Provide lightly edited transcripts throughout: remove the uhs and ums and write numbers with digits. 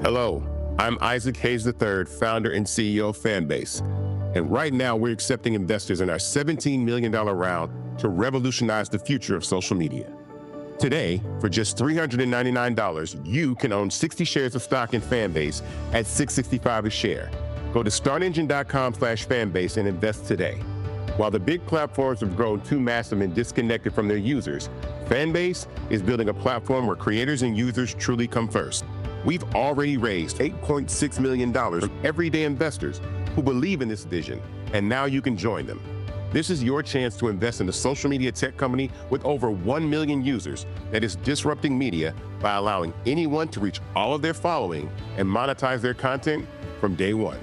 Hello, I'm Isaac Hayes III, founder and CEO of Fanbase. And right now we're accepting investors in our $17 million round to revolutionize the future of social media. Today, for just $399, you can own 60 shares of stock in Fanbase at $6.65 a share. Go to startengine.com/fanbase and invest today. While the big platforms have grown too massive and disconnected from their users, Fanbase is building a platform where creators and users truly come first. We've already raised $8.6 million from everyday investors who believe in this vision, and now you can join them. This is your chance to invest in a social media tech company with over 1 million users that is disrupting media by allowing anyone to reach all of their following and monetize their content from day one.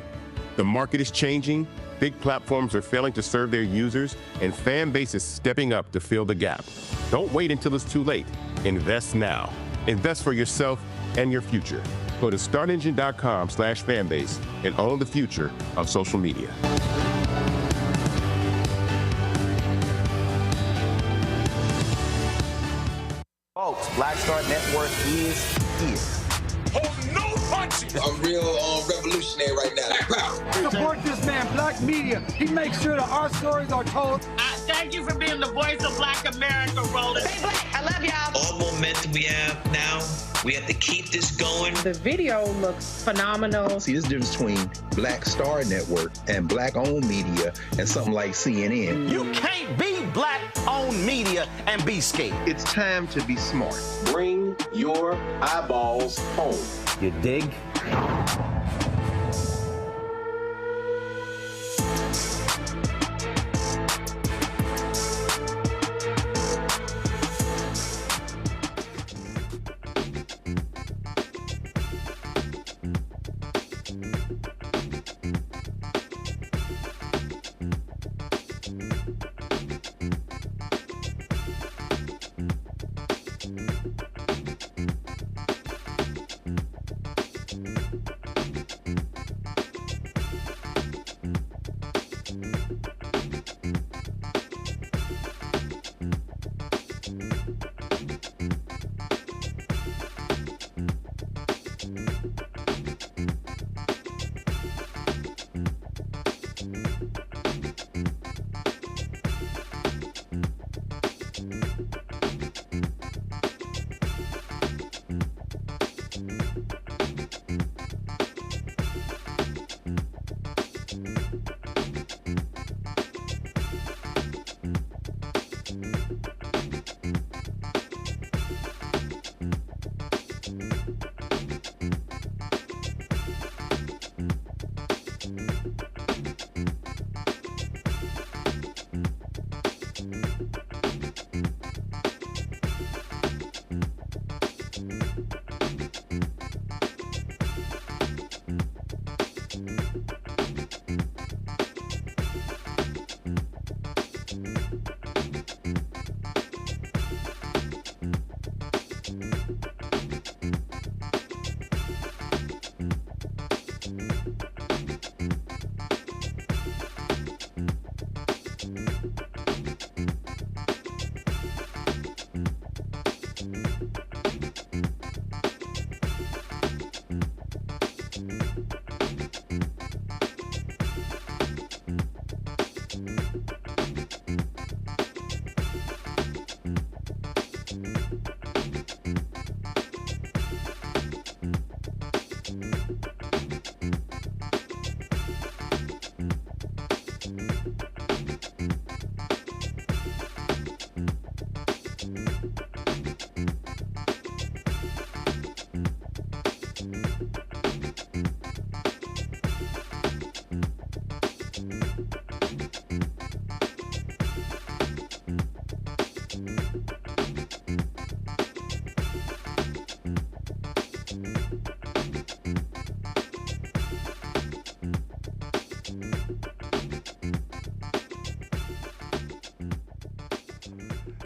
The market is changing, big platforms are failing to serve their users, and Fanbase is stepping up to fill the gap. Don't wait until it's too late. Invest now. Invest for yourself and your future. Go to startengine.com/fanbase and own the future of social media. Folks, Black Star Network is here. Hold no punches. I'm real revolutionary right now. Support this man, Black Media. He makes sure that our stories are told. Thank you for being the voice of Black America, Roland. Stay black. I love y'all. All momentum we have now, we have to keep this going. The video looks phenomenal. See, this difference between Black Star Network and Black-owned media and something like CNN. You can't be Black-owned media and be scared. It's time to be smart. Bring your eyeballs home. You dig?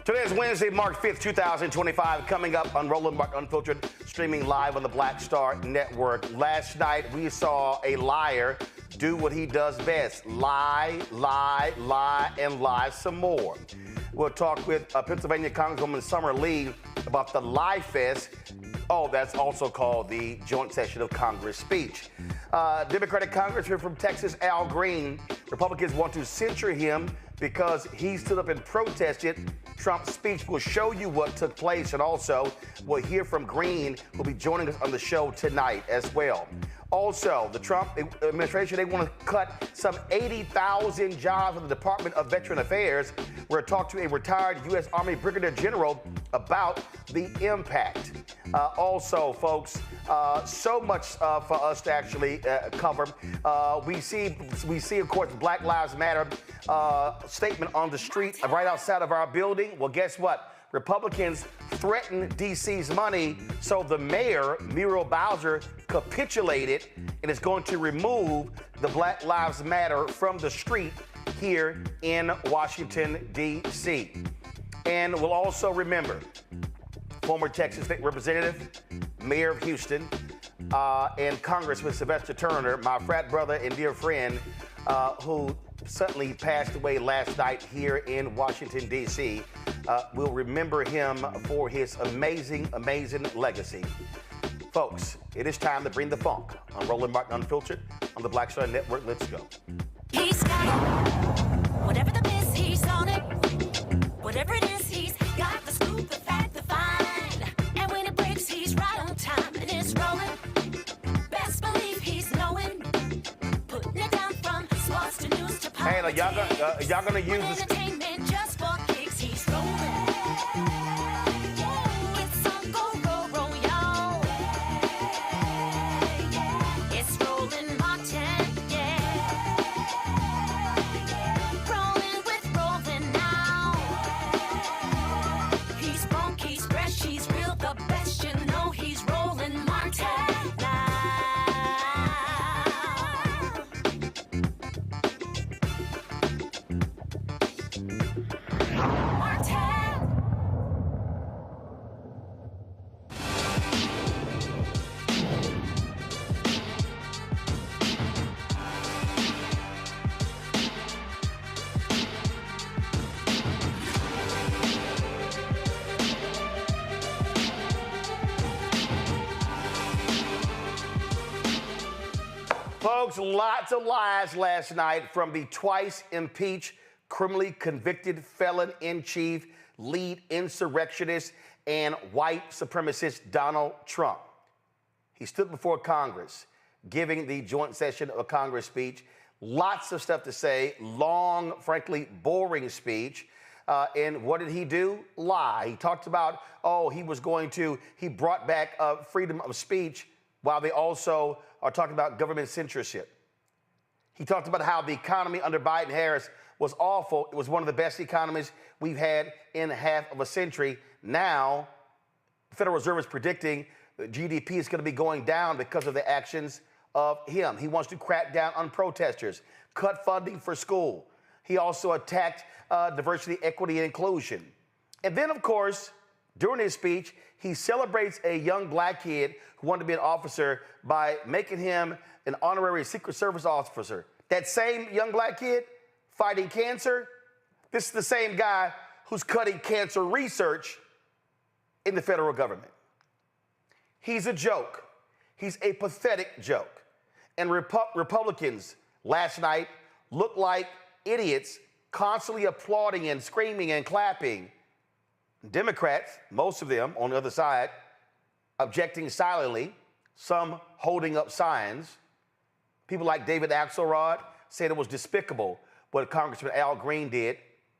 Today is Wednesday, March 5th, 2025. Coming up on Roland Mark Unfiltered, streaming live on the Black Star Network. Last night, we saw a liar do what he does best. Lie, lie, lie, and lie some more. We'll talk with Pennsylvania Congresswoman Summer Lee about the Lie Fest. Oh, that's also called the Joint Session of Congress speech. Democratic Congressman from Texas, Al Green, Republicans want to censure him because he stood up and protested Trump's speech. We'll show you what took place, and also we'll hear from Green, who'll be joining us on the show tonight as well. Also, the Trump administration, they want to cut some 80,000 jobs in the Department of Veteran Affairs. We're going to talk to a retired U.S. Army Brigadier General about the impact. Also, folks, so much for us to actually cover. We see, of course, Black Lives Matter statement on the street right outside of our building. Well, guess what? Republicans threatened D.C.'s money, so the mayor, Muriel Bowser, capitulated and is going to remove the Black Lives Matter from the street here in Washington, D.C. And we'll also remember former Texas State Representative, Mayor of Houston, and Congressman Sylvester Turner, my frat brother and dear friend, who suddenly passed away last night here in Washington, D.C. We'll remember him for his amazing, amazing legacy. Folks, it is time to bring the funk on Roland Martin Unfiltered on the Black Star Network. Let's go. He's got it. Whatever the miss, he's on it. Whatever it is, he's got the scoop, the fact, the find. And when it breaks, he's right on time and it's rolling. Best believe he's knowing. Putting it down from sports to news to politics. Hey, y'all gonna use this? Entertainment just for kicks, he's rolling. It's on go, roll, y'all. It's Roland Martin, yeah. Rolling with Roland now. He's funk, he's fresh, he's real, the best, you know he's Roland Martin now. Folks, lots of lies last night from the twice impeached, criminally convicted felon-in-chief, lead insurrectionist, and white supremacist Donald Trump. He stood before Congress, giving the joint session of a Congress speech. Lots of stuff to say, long, frankly, boring speech. And what did he do? Lie. He talked about, he brought back freedom of speech while they also are talking about government censorship. He talked about how the economy under Biden-Harris was awful. It was one of the best economies we've had in half of a century. Now, the Federal Reserve is predicting that GDP is going to be going down because of the actions of him. He wants to crack down on protesters, cut funding for school. He also attacked diversity, equity, and inclusion. And then, of course, during his speech, he celebrates a young black kid who wanted to be an officer by making him an honorary Secret Service officer. That same young black kid fighting cancer, this is the same guy who's cutting cancer research in the federal government. He's a joke. He's a pathetic joke. And Republicans last night looked like idiots, constantly applauding and screaming and clapping. Democrats, most of them on the other side, objecting silently, some holding up signs. People like David Axelrod said it was despicable what Congressman Al Green did.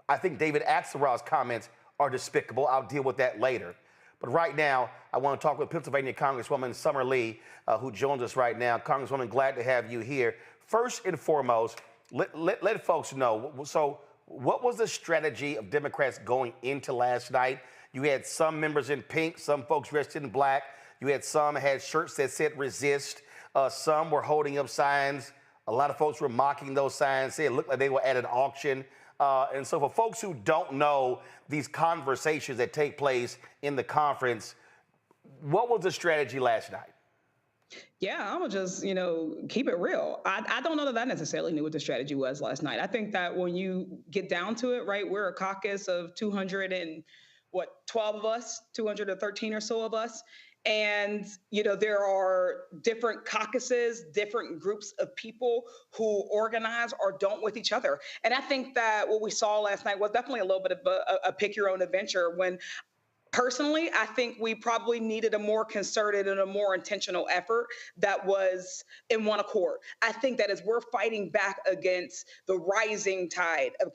I think David Axelrod's comments are despicable. I'll deal with that later. But right now, I want to talk with Pennsylvania Congresswoman Summer Lee, who joins us right now. Congresswoman, glad to have you here. First and foremost, let folks know. So, what was the strategy of Democrats going into last night? You had some members in pink, some folks dressed in black. You had some had shirts that said resist. Some were holding up signs. A lot of folks were mocking those signs, saying it looked like they were at an auction. And so for folks who don't know these conversations that take place in the conference, what was the strategy last night? Yeah, I'm gonna just, keep it real. I don't know that I necessarily knew what the strategy was last night. I think that when you get down to it, right, we're a caucus of 212 of us, 213 or so of us. And, there are different caucuses, different groups of people who organize or don't with each other. And I think that what we saw last night was definitely a little bit of a pick your own adventure when, personally, I think we probably needed a more concerted and a more intentional effort that was in one accord. I think that as we're fighting back against the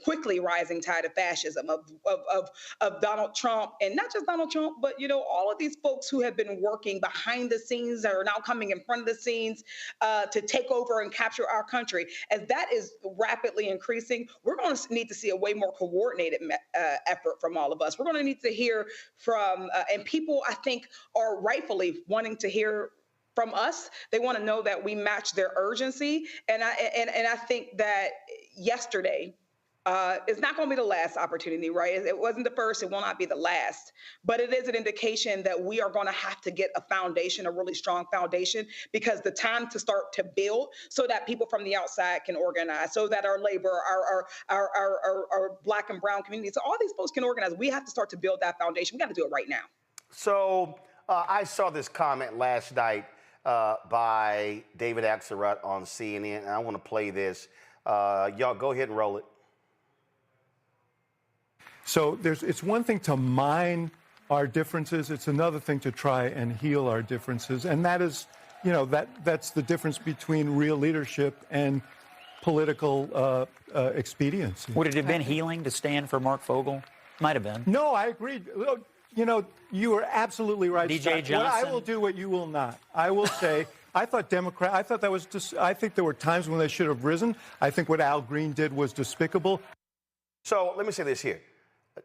quickly rising tide of fascism, of Donald Trump, and not just Donald Trump, but, all of these folks who have been working behind the scenes that are now coming in front of the scenes to take over and capture our country. As that is rapidly increasing, we're going to need to see a way more coordinated effort from all of us. We're going to need to hear from, and people, I think, are rightfully wanting to hear from us. They want to know that we match their urgency. And I think that yesterday is not going to be the last opportunity, right? It wasn't the first, it will not be the last, but it is an indication that we are going to have to get a foundation, a really strong foundation, because the time to start to build so that people from the outside can organize, so that our labor, our Black and brown communities, so all these folks can organize. We have to start to build that foundation. We got to do it right now. So I saw this comment last night by David Axelrod on CNN, and I want to play this. Y'all go ahead and roll it. So it's one thing to mine our differences. It's another thing to try and heal our differences. And that is, that's the difference between real leadership and political expediency. Would it have been healing to stand for Mark Fogel? Might have been. No, I agree. You are absolutely right. DJ Johnson. I will do what you will not. I will say, I think there were times when they should have risen. I think what Al Green did was despicable. So let me say this here.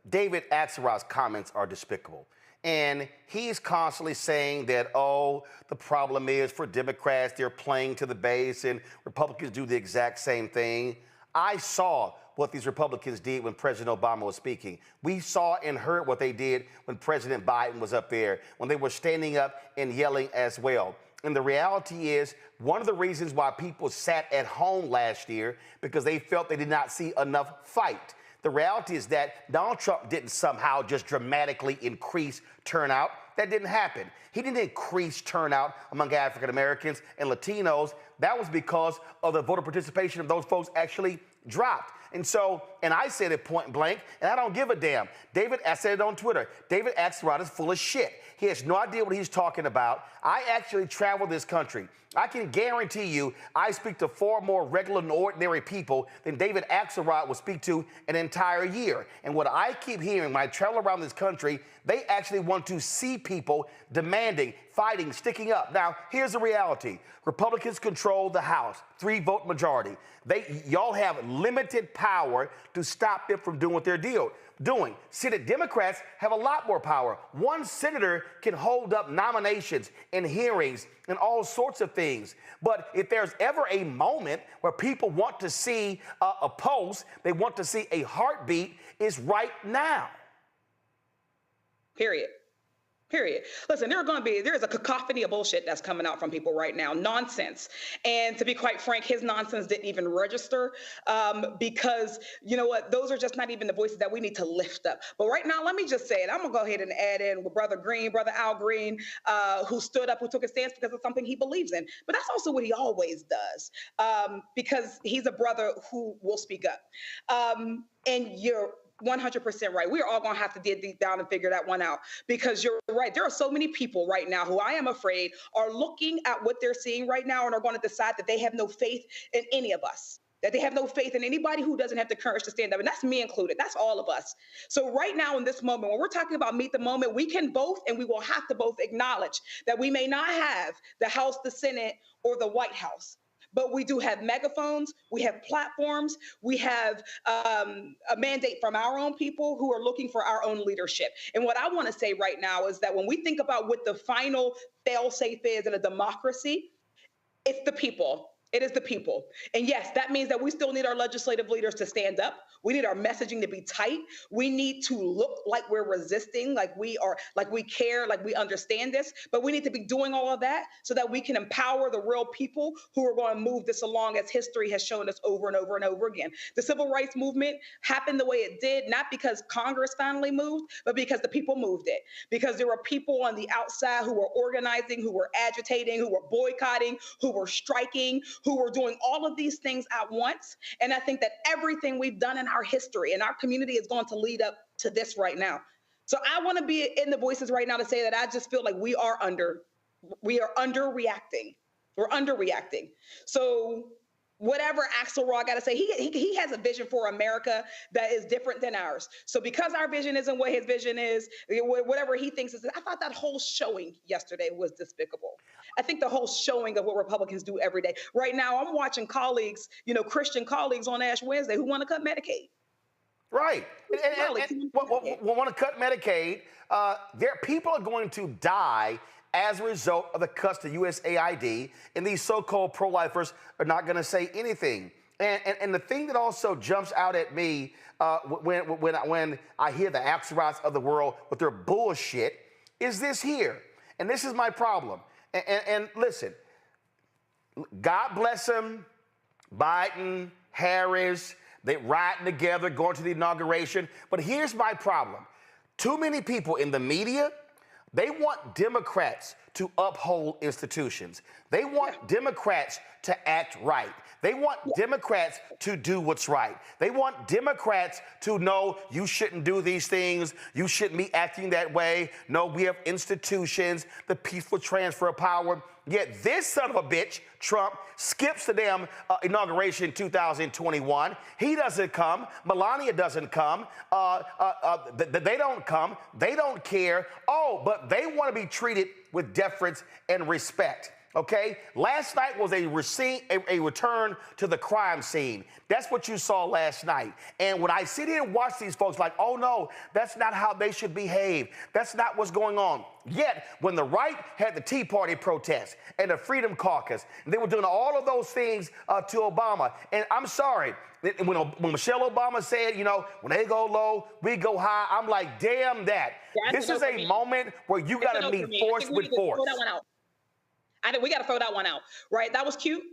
David Axelrod's comments are despicable. And he's constantly saying that, the problem is for Democrats, they're playing to the base and Republicans do the exact same thing. I saw what these Republicans did when President Obama was speaking. We saw and heard what they did when President Biden was up there, when they were standing up and yelling as well. And the reality is, one of the reasons why people sat at home last year, because they felt they did not see enough fight. The reality is that Donald Trump didn't somehow just dramatically increase turnout. That didn't happen. He didn't increase turnout among African Americans and Latinos. That was because of the voter participation of those folks actually dropped. And I said it point blank, and I don't give a damn. I said it on Twitter. David Axelrod is full of shit. He has no idea what he's talking about. I actually travel this country. I can guarantee you I speak to far more regular and ordinary people than David Axelrod will speak to an entire year. And what I keep hearing when I travel around this country, they actually want to see people demanding, fighting, sticking up. Now, here's the reality. Republicans control the House, 3-vote majority. Y'all have limited power to stop them from doing what they're doing. Senate Democrats have a lot more power. One senator can hold up nominations and hearings and all sorts of things. But if there's ever a moment where people want to see a pulse, they want to see a heartbeat, it's right now. Period. Listen, there's a cacophony of bullshit that's coming out from people right now. Nonsense. And to be quite frank, his nonsense didn't even register because, you know what, those are just not even the voices that we need to lift up. But right now, let me just say it. I'm going to go ahead and add in with Brother Al Green, who stood up, who took a stance because of something he believes in. But that's also what he always does because he's a brother who will speak up. And you're 100% right. We are all going to have to dig deep down and figure that one out because you're right. There are so many people right now who I am afraid are looking at what they're seeing right now and are going to decide that they have no faith in any of us, that they have no faith in anybody who doesn't have the courage to stand up. And that's me included. That's all of us. So right now in this moment, when we're talking about meet the moment, we can both and we will have to both acknowledge that we may not have the House, the Senate, or the White House. But we do have megaphones, we have platforms, we have a mandate from our own people who are looking for our own leadership. And what I want to say right now is that when we think about what the final fail-safe is in a democracy, it's the people. It is the people. And yes, that means that we still need our legislative leaders to stand up. We need our messaging to be tight. We need to look like we're resisting, like we are, like we care, like we understand this. But we need to be doing all of that so that we can empower the real people who are going to move this along, as history has shown us over and over and over again. The civil rights movement happened the way it did, not because Congress finally moved, but because the people moved it. Because there were people on the outside who were organizing, who were agitating, who were boycotting, who were striking, who were doing all of these things at once. And I think that everything we've done in our history and our community is going to lead up to this right now. So I want to be in the voices right now to say that I just feel like we are underreacting. We're underreacting. So whatever Axelrod got to say, he has a vision for America that is different than ours. So because our vision isn't what his vision is, whatever he thinks is, I thought that whole showing yesterday was despicable. I think the whole showing of what Republicans do every day. Right now, I'm watching colleagues, Christian colleagues on Ash Wednesday who want to cut Medicaid. Right. And want to cut Medicaid. People are going to die as a result of the cuts to USAID, and these so-called pro-lifers are not going to say anything. And the thing that also jumps out at me when I hear the Axelrods of the world with their bullshit is this here. And this is my problem. And listen, God bless them, Biden, Harris, they riding together, going to the inauguration. But here's my problem. Too many people in the media, they want Democrats to uphold institutions. They want Democrats to act right. They want Democrats to do what's right. They want Democrats to know you shouldn't do these things. You shouldn't be acting that way. No, we have institutions, the peaceful transfer of power. Yet this son of a bitch, Trump, skips the damn inauguration in 2021. He doesn't come. Melania doesn't come. They don't come. They don't care. Oh, but they want to be treated with deference and respect. Okay? Last night was a return to the crime scene. That's what you saw last night. And when I sit here and watch these folks like, oh no, that's not how they should behave. That's not what's going on. Yet, when the right had the Tea Party protests and the Freedom Caucus, and they were doing all of those things to Obama. And I'm sorry, when Michelle Obama said, when they go low, we go high, I'm like, damn that. This is a moment where you got to meet force with force. We got to throw that one out, right? That was cute.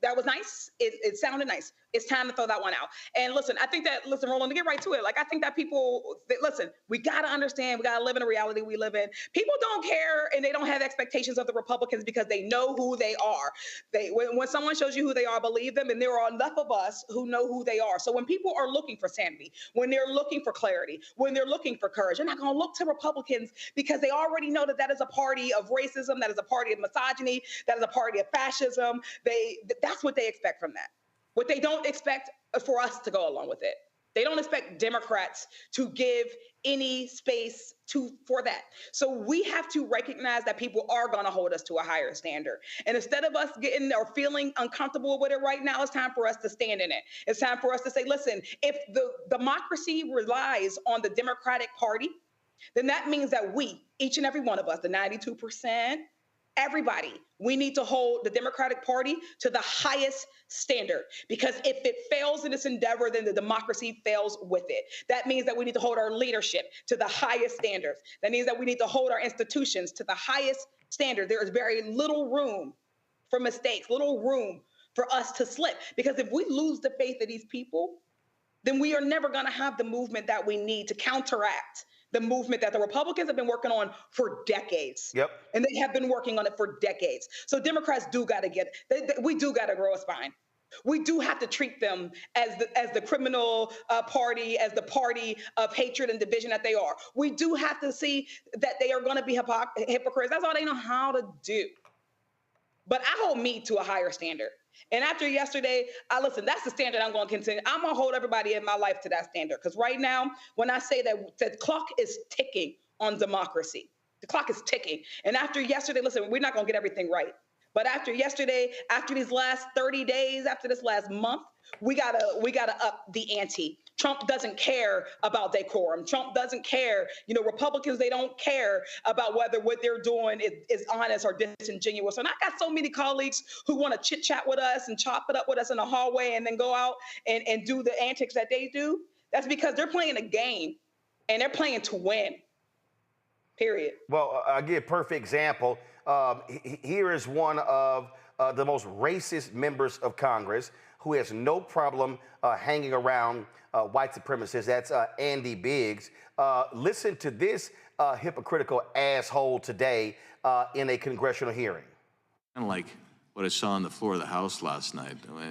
That was nice. It sounded nice. It's time to throw that one out. And listen, I think that, Roland, to get right to it, I think that people, we got to understand, we got to live in a reality we live in. People don't care and they don't have expectations of the Republicans because they know who they are. When someone shows you who they are, believe them. And there are enough of us who know who they are. So when people are looking for sanity, when they're looking for clarity, when they're looking for courage, they're not going to look to Republicans because they already know that is a party of racism, that is a party of misogyny, that is a party of fascism. That's what they expect from that. What they don't expect for us to go along with it. They don't expect Democrats to give any space for that. So we have to recognize that people are going to hold us to a higher standard. And instead of us getting or feeling uncomfortable with it right now, it's time for us to stand in it. It's time for us to say, listen, if the democracy relies on the Democratic Party, then that means that we, each and every one of us, the 92%, everybody, we need to hold the Democratic Party to the highest standard, because if it fails in its endeavor, then the democracy fails with it. That means that we need to hold our leadership to the highest standards. That means that we need to hold our institutions to the highest standard. There is very little room for mistakes, little room for us to slip, because if we lose the faith of these people, then we are never going to have the movement that we need to counteract the movement that the Republicans have been working on for decades. Yep. And they have been working on it for decades. So Democrats do got to we do got to grow a spine. We do have to treat them as the criminal party, as the party of hatred and division that they are. We do have to see that they are going to be hypocrites. That's all they know how to do. But I hold me to a higher standard. And after yesterday, that's the standard I'm going to continue. I'm going to hold everybody in my life to that standard. Because right now, when I say that the clock is ticking on democracy, the clock is ticking. And after yesterday, we're not going to get everything right. But after yesterday, after these last 30 days, after this last month, we gotta up the ante. Trump doesn't care about decorum. Trump doesn't care. You know, Republicans, they don't care about whether what they're doing is honest or disingenuous. And I got so many colleagues who want to chit chat with us and chop it up with us in the hallway and then go out and do the antics that they do. That's because they're playing a game and they're playing to win. Period. Well, I'll give a perfect example. Here is one of the most racist members of Congress who has no problem hanging around white supremacists. That's Andy Biggs. Listen to this hypocritical asshole today in a congressional hearing. Kind of like what I saw on the floor of the House last night. I mean,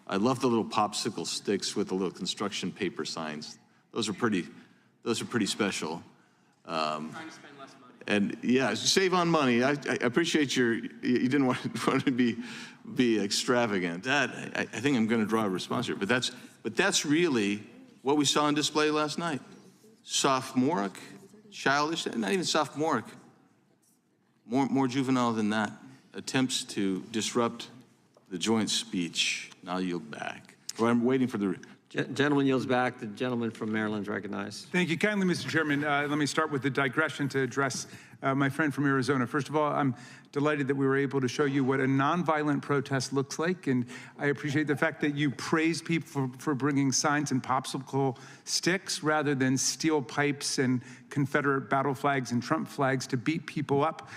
I love the little popsicle sticks with the little construction paper signs. Those are pretty special. Trying to spend less money. And yeah, save on money. I appreciate you didn't want to be extravagant. That I think I'm going to draw a response here. But that's really what we saw on display last night. Sophomoric, childish, not even sophomoric. More juvenile than that. Attempts to disrupt the joint speech. And I'll yield back. Well, I'm waiting for the. Gentleman yields back. The gentleman from Maryland is recognized. Thank you kindly, Mr. Chairman. Let me start with the digression to address my friend from Arizona. First of all, I'm delighted that we were able to show you what a nonviolent protest looks like, and I appreciate the fact that you praise people for bringing signs and popsicle sticks rather than steel pipes and Confederate battle flags and Trump flags to beat people up.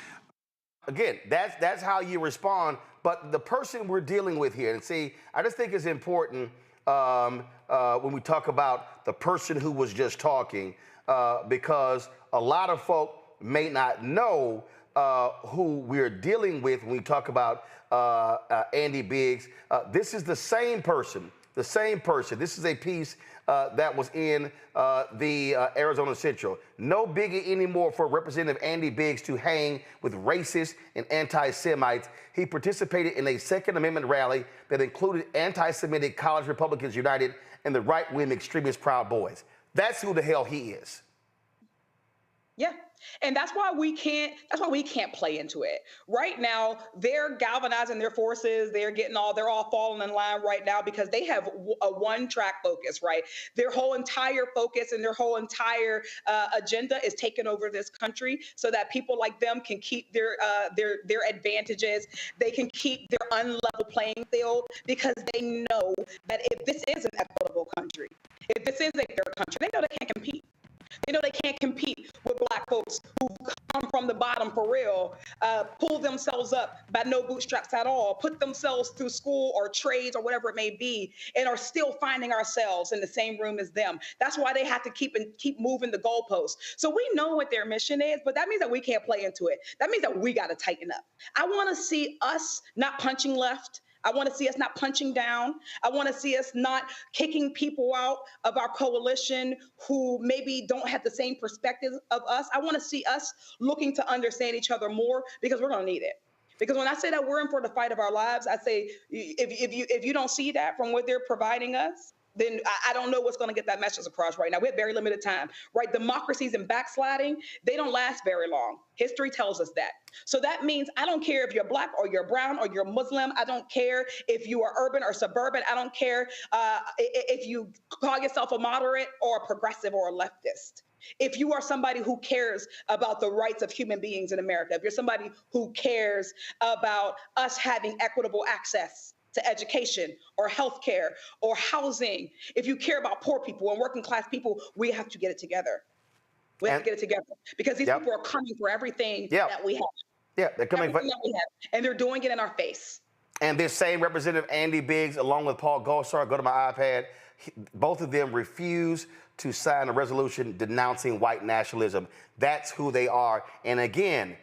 Again, that's how you respond, but the person we're dealing with here, and see, I just think it's important when we talk about the person who was just talking, because a lot of folk may not know who we're dealing with when we talk about Andy Biggs. This is the same person. This is a piece that was in the Arizona Central. No biggie anymore for Representative Andy Biggs to hang with racists and anti-Semites. He participated in a Second Amendment rally that included anti-Semitic College Republicans United and the right-wing extremist Proud Boys. That's who the hell he is. Yeah. And that's why we can't play into it. Right now, they're galvanizing their forces. They're all falling in line right now because they have a one-track focus, right? Their whole entire focus and their whole entire agenda is taking over this country so that people like them can keep their advantages. They can keep their unlevel playing field because they know that if this is an equitable country, if this is a fair country, they know they can't compete. They know they can't compete with black folks who come from the bottom for real, pull themselves up by no bootstraps at all, put themselves through school or trades or whatever it may be, and are still finding ourselves in the same room as them. That's why they have to keep moving the goalposts. So we know what their mission is, but that means that we can't play into it. That means that we got to tighten up. I want to see us not punching left. I want to see us not punching down. I want to see us not kicking people out of our coalition who maybe don't have the same perspective of us. I want to see us looking to understand each other more because we're going to need it. Because when I say that we're in for the fight of our lives, I say if you don't see that from what they're providing us, then I don't know what's going to get that message across right now. We have very limited time, right? Democracies and backsliding, they don't last very long. History tells us that. So that means I don't care if you're black or you're brown or you're Muslim. I don't care if you are urban or suburban. I don't care if you call yourself a moderate or a progressive or a leftist. If you are somebody who cares about the rights of human beings in America, if you're somebody who cares about us having equitable access to education or healthcare or housing, if you care about poor people and working class people, we have to get it together. We have to get it together because these people are coming for everything that we have. Yeah, they're coming for that we have, and they're doing it in our face. And this same Representative Andy Biggs, along with Paul Gosar, go to my iPad, both of them refuse to sign a resolution denouncing white nationalism. That's who they are. And again,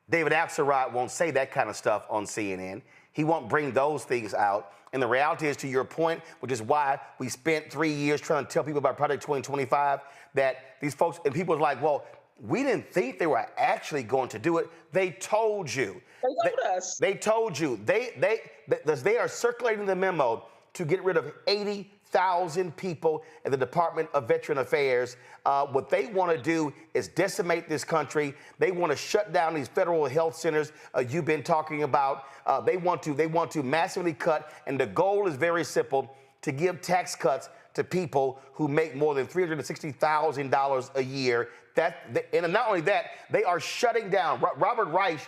David Axelrod won't say that kind of stuff on CNN. He won't bring those things out. And the reality is, to your point, which is why we spent 3 years trying to tell people about Project 2025, that these folks, and people are like, well, we didn't think they were actually going to do it. They told you. They told us. They told you. They are circulating the memo to get rid of 80,000 people in the Department of Veteran Affairs. What they want to do is decimate this country. They want to shut down these federal health centers you've been talking about. They want to massively cut, and the goal is very simple: to give tax cuts to people who make more than $360,000 a year. And not only that, they are shutting down. Robert Reich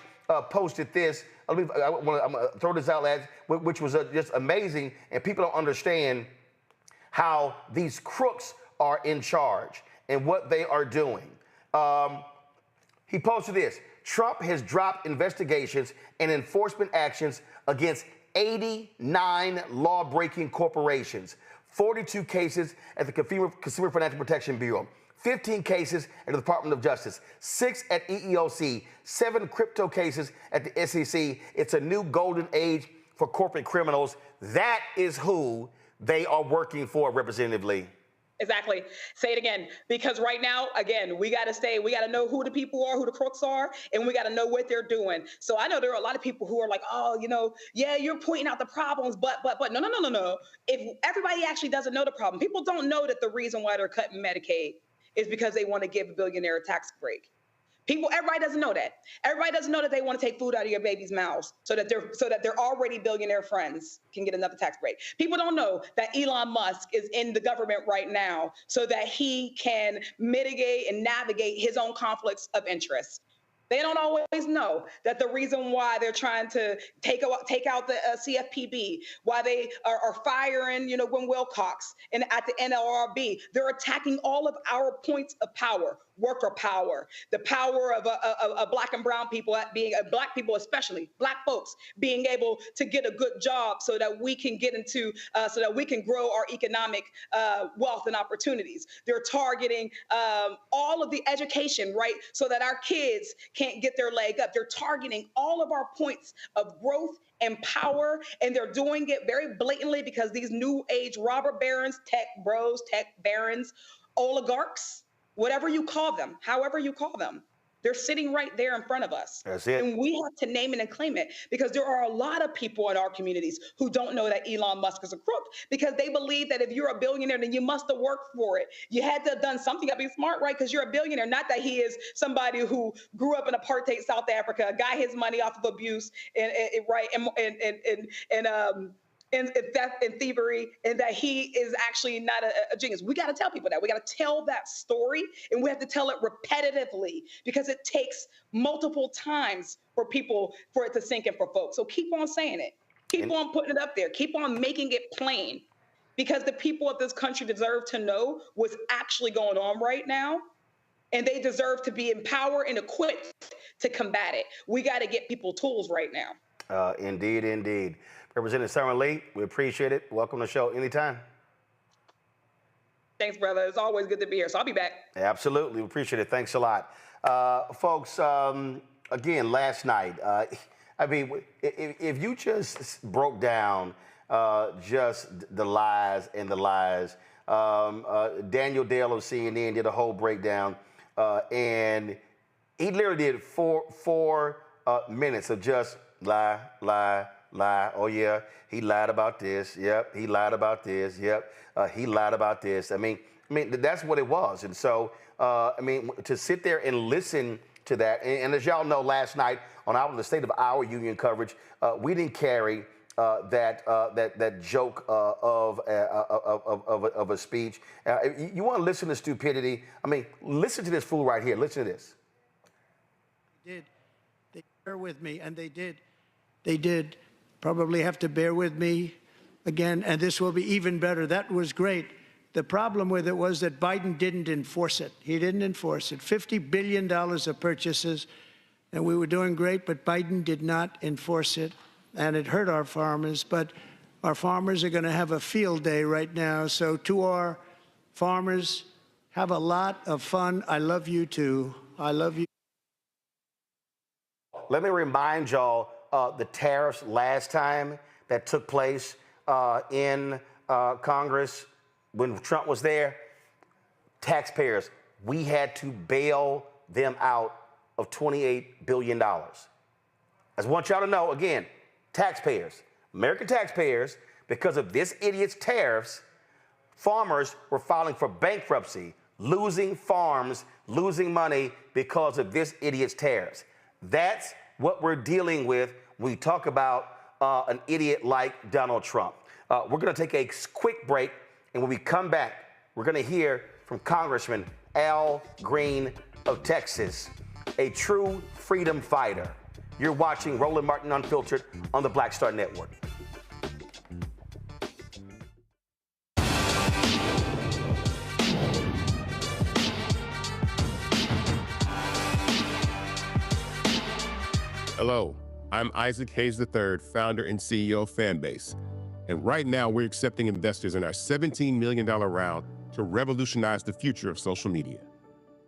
posted this. I'm gonna throw this out, lads, which was just amazing, and people don't understand how these crooks are in charge and what they are doing. He posted this: Trump has dropped investigations and enforcement actions against 89 law-breaking corporations, 42 cases at the Consumer Financial Protection Bureau, 15 cases at the Department of Justice, 6 at EEOC, 7 crypto cases at the SEC. It's a new golden age for corporate criminals. That is who they are working for, Representative Lee. Exactly. Say it again. Because right now, again, we got to know who the people are, who the crooks are, and we got to know what they're doing. So I know there are a lot of people who are like, oh, yeah, you're pointing out the problems, but no. If everybody actually doesn't know the problem, people don't know that the reason why they're cutting Medicaid is because they want to give a billionaire a tax break. Everybody doesn't know that. Everybody doesn't know that they want to take food out of your baby's mouths so that their already billionaire friends can get another tax break. People don't know that Elon Musk is in the government right now so that he can mitigate and navigate his own conflicts of interest. They don't always know that the reason why they're trying to take out the CFPB, why they are firing, Gwen Wilcox and at the NLRB, they're attacking all of our points of power, worker power, the power of Black and brown people, Black people especially, Black folks being able to get a good job so that we can get into, so that we can grow our economic wealth and opportunities. They're targeting all of the education, right, so that our kids can't get their leg up. They're targeting all of our points of growth and power, and they're doing it very blatantly because these new age robber barons, tech bros, tech barons, oligarchs, whatever you call them, however you call them, they're sitting right there in front of us. That's it. And we have to name it and claim it, because there are a lot of people in our communities who don't know that Elon Musk is a crook, because they believe that if you're a billionaire, then you must have worked for it. You had to have done something. You gotta be smart, right? Because you're a billionaire, not that he is somebody who grew up in apartheid South Africa, got his money off of abuse and theft and thievery, and that he is actually not a genius. We got to tell people that. We got to tell that story, and we have to tell it repetitively, because it takes multiple times for it to sink in for folks. So keep on saying it. Keep on putting it up there. Keep on making it plain, because the people of this country deserve to know what's actually going on right now, and they deserve to be empowered and equipped to combat it. We got to get people tools right now. Indeed, indeed. Representative Sarah Lee, we appreciate it. Welcome to the show anytime. Thanks, brother. It's always good to be here, so I'll be back. Absolutely. We appreciate it. Thanks a lot. Folks, again, last night, if you just broke down just the lies and the lies, Daniel Dale of CNN did a whole breakdown, and he literally did four minutes of just lie. Oh, yeah, he lied about this. Yep, he lied about this. Yep, he lied about this. I mean, that's what it was. And so, to sit there and listen to that, and as y'all know, last night on the State of Our Union coverage, we didn't carry that joke of a speech. You want to listen to stupidity? Listen to this fool right here. Listen to this. They bear with me, and they did probably have to bear with me again, and this will be even better. That was great. The problem with it was that Biden didn't enforce it. He didn't enforce it. $50 billion of purchases, and we were doing great, but Biden did not enforce it, and it hurt our farmers. But our farmers are going to have a field day right now. So to our farmers, have a lot of fun. I love you, too. I love you. Let me remind y'all the tariffs last time that took place in Congress when Trump was there. Taxpayers, we had to bail them out of $28 billion. I just want y'all to know, again, taxpayers, American taxpayers, Because of this idiot's tariffs, farmers were filing for bankruptcy, losing farms, losing money because of this idiot's tariffs. That's what we're dealing with when we talk about an idiot like Donald Trump. We're going to take a quick break, and when we come back, we're going to hear from Congressman Al Green of Texas, a true freedom fighter. You're watching Roland Martin Unfiltered on the Black Star Network. Hello, I'm Isaac Hayes III, founder and CEO of Fanbase. And right now, we're accepting investors in our $17 million round to revolutionize the future of social media.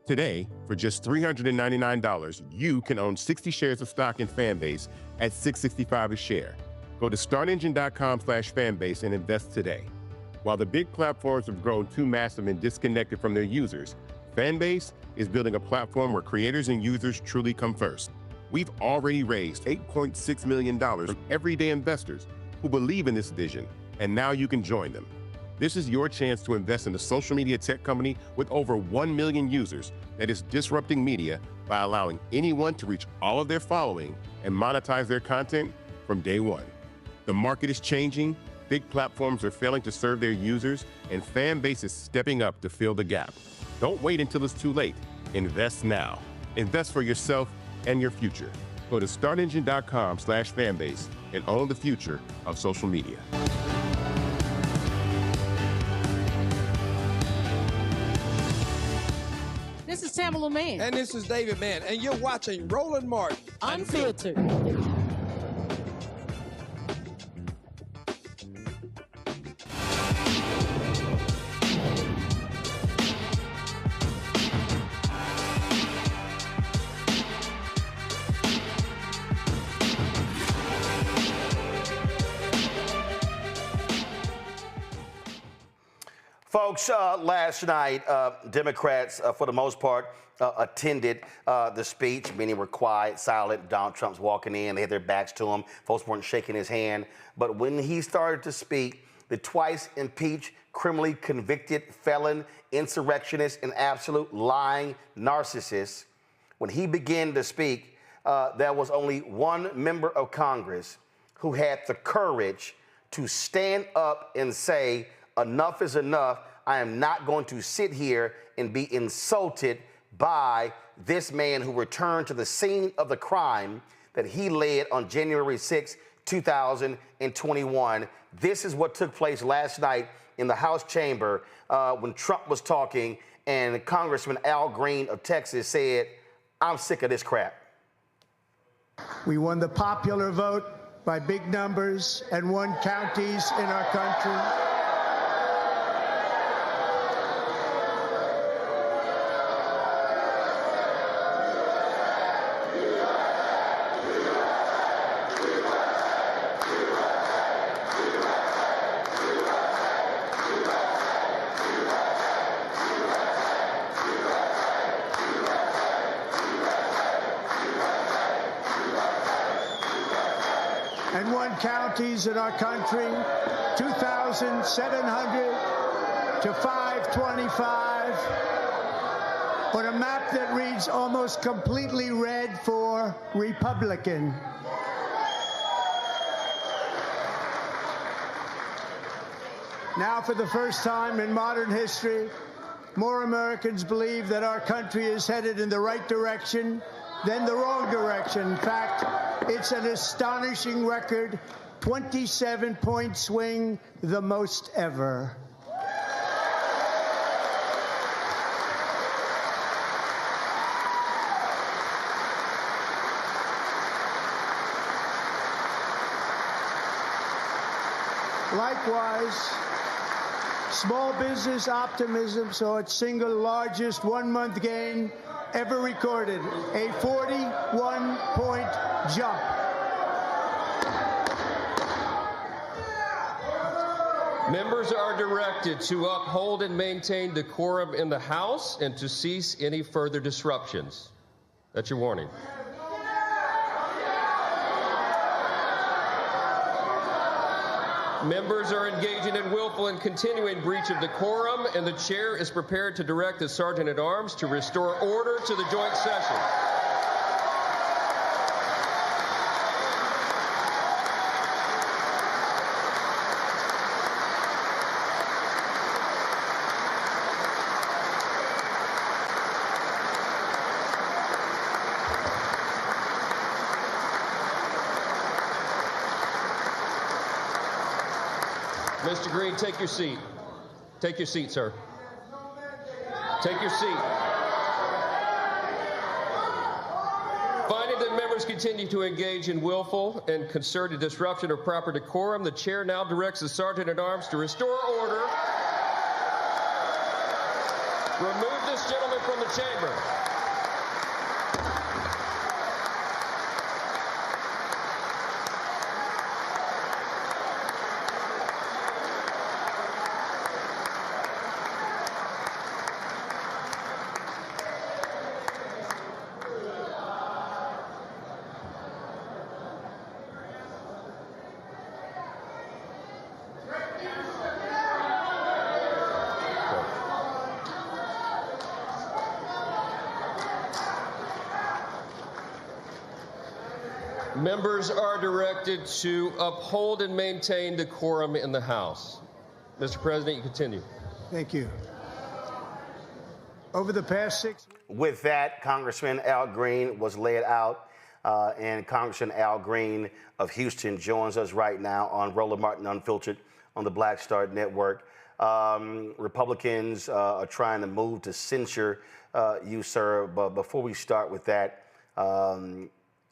Today, for just $399, you can own 60 shares of stock in Fanbase at $6.65 a share. Go to startengine.com/fanbase and invest today. While the big platforms have grown too massive and disconnected from their users, Fanbase is building a platform where creators and users truly come first. We've already raised $8.6 million from everyday investors who believe in this vision, and now you can join them. This is your chance to invest in a social media tech company with over 1 million users that is disrupting media by allowing anyone to reach all of their following and monetize their content from day one. The market is changing, big platforms are failing to serve their users, and Fanbase is stepping up to fill the gap. Don't wait until it's too late. Invest now. Invest for yourself and your future. Go to startengine.com/fanbase and own the future of social media. This is Tamala Mann. And this is David Mann. And you're watching Roland Martin Unfiltered. Folks, last night, Democrats, for the most part, attended the speech. Many were quiet, silent. Donald Trump's walking in. They had their backs to him. Folks weren't shaking his hand. But when he started to speak, the twice impeached, criminally convicted felon, insurrectionist, and absolute lying narcissist, when he began to speak, there was only one member of Congress who had the courage to stand up and say, enough is enough. I am not going to sit here and be insulted by this man who returned to the scene of the crime that he led on January 6, 2021. This is what took place last night in the House chamber when Trump was talking, and Congressman Al Green of Texas said, I'm sick of this crap. We won the popular vote by big numbers and won counties in our country. And won counties in our country, 2,700 to 525, on a map that reads almost completely red for Republican. Now, for the first time in modern history, more Americans believe that our country is headed in the right direction than the wrong direction. In fact, it's an astonishing record, 27-point swing, the most ever. Likewise, small business optimism saw its single largest one-month gain ever recorded, a 41-point jump. Members are directed to uphold and maintain decorum in the House and to cease any further disruptions. That's your warning. Members are engaging in willful and continuing breach of decorum, and the chair is prepared to direct the Sergeant-at-Arms to restore order to the joint session. Mr. Green, take your seat. Take your seat, sir. Take your seat. Finding that members continue to engage in willful and concerted disruption of proper decorum, the chair now directs the Sergeant-at-Arms to restore order. Remove this gentleman from the chamber. Members are directed to uphold and maintain decorum in the House. Mr. President, you continue. Thank you. Over the past 6 weeks. With that, Congressman Al Green was laid out, and Congressman Al Green of Houston joins us right now on Roland Martin Unfiltered on the Black Star Network. Republicans are trying to move to censure you, sir, but before we start with that,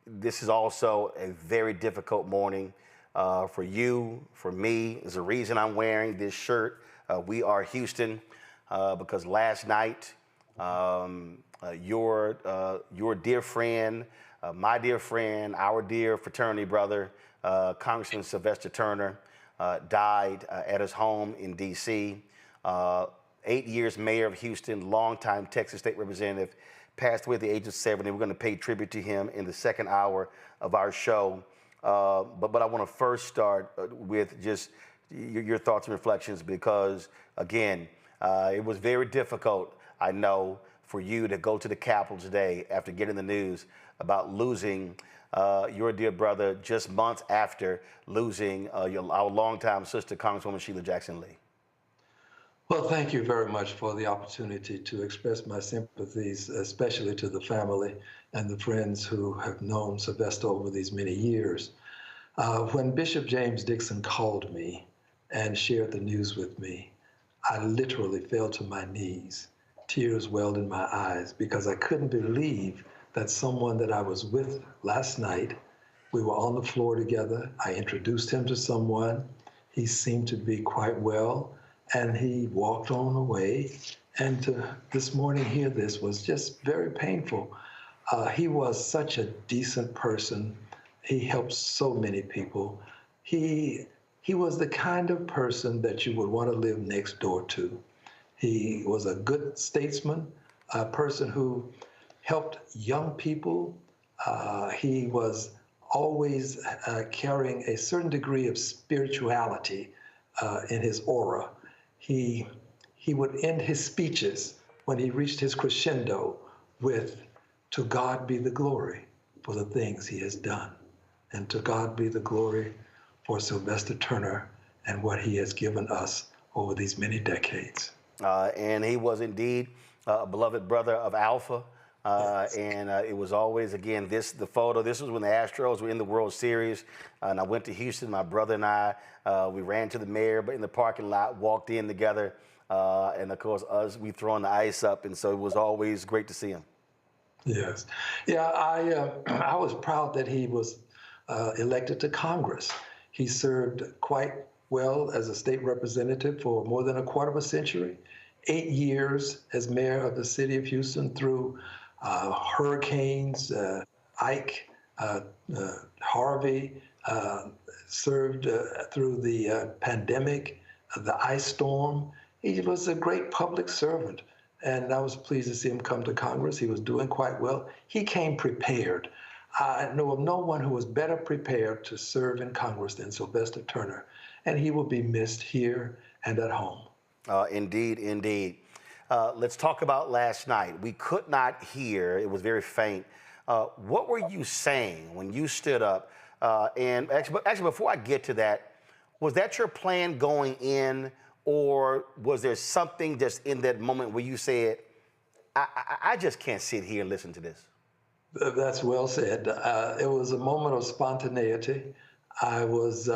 this is also a very difficult morning for you, for me. There's a reason I'm wearing this shirt. We are Houston because last night, your dear friend, my dear friend, our dear fraternity brother, Congressman Sylvester Turner, died at his home in D.C. 8 years mayor of Houston, longtime Texas state representative, passed away at the age of 70. We're going to pay tribute to him in the second hour of our show. But I want to first start with just your thoughts and reflections because, again, it was very difficult, I know, for you to go to the Capitol today after getting the news about losing your dear brother just months after losing our longtime sister, Congresswoman Sheila Jackson Lee. Well, thank you very much for the opportunity to express my sympathies, especially to the family and the friends who have known Sylvester over these many years. When Bishop James Dixon called me and shared the news with me, I literally fell to my knees. Tears welled in my eyes because I couldn't believe that someone that I was with last night, we were on the floor together. I introduced him to someone. He seemed to be quite well. And he walked on away. And to this morning hear this was just very painful. He was such a decent person. He helped so many people. He was the kind of person that you would want to live next door to. He was a good statesman, a person who helped young people. He was always carrying a certain degree of spirituality in his aura. He would end his speeches when he reached his crescendo with, "To God be the glory for the things he has done. And to God be the glory for Sylvester Turner and what he has given us over these many decades." And he was indeed a beloved brother of Alpha. And it was always, again, the photo. This was when the Astros were in the World Series. And I went to Houston, my brother and I. We ran to the mayor, but in the parking lot, walked in together. And, of course, we throwing the ice up. And so it was always great to see him. Yes. Yeah, I was proud that he was elected to Congress. He served quite well as a state representative for more than a quarter of a century. 8 years as mayor of the city of Houston through hurricanes, Ike, Harvey, served through the pandemic, the ice storm. He was a great public servant, and I was pleased to see him come to Congress. He was doing quite well. He came prepared. I know of no one who was better prepared to serve in Congress than Sylvester Turner. and he will be missed here and at home. Indeed, indeed. Let's talk about last night. We could not hear, it was very faint. What were you saying when you stood up? And actually, before I get to that, was that your plan going in, or was there something just in that moment where you said, I just can't sit here and listen to this? That's well said. It was a moment of spontaneity. I was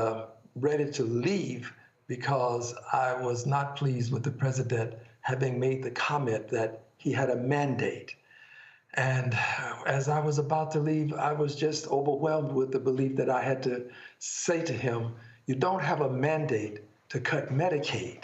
ready to leave because I was not pleased with the president having made the comment that he had a mandate. And as I was about to leave, I was just overwhelmed with the belief that I had to say to him, you don't have a mandate to cut Medicaid.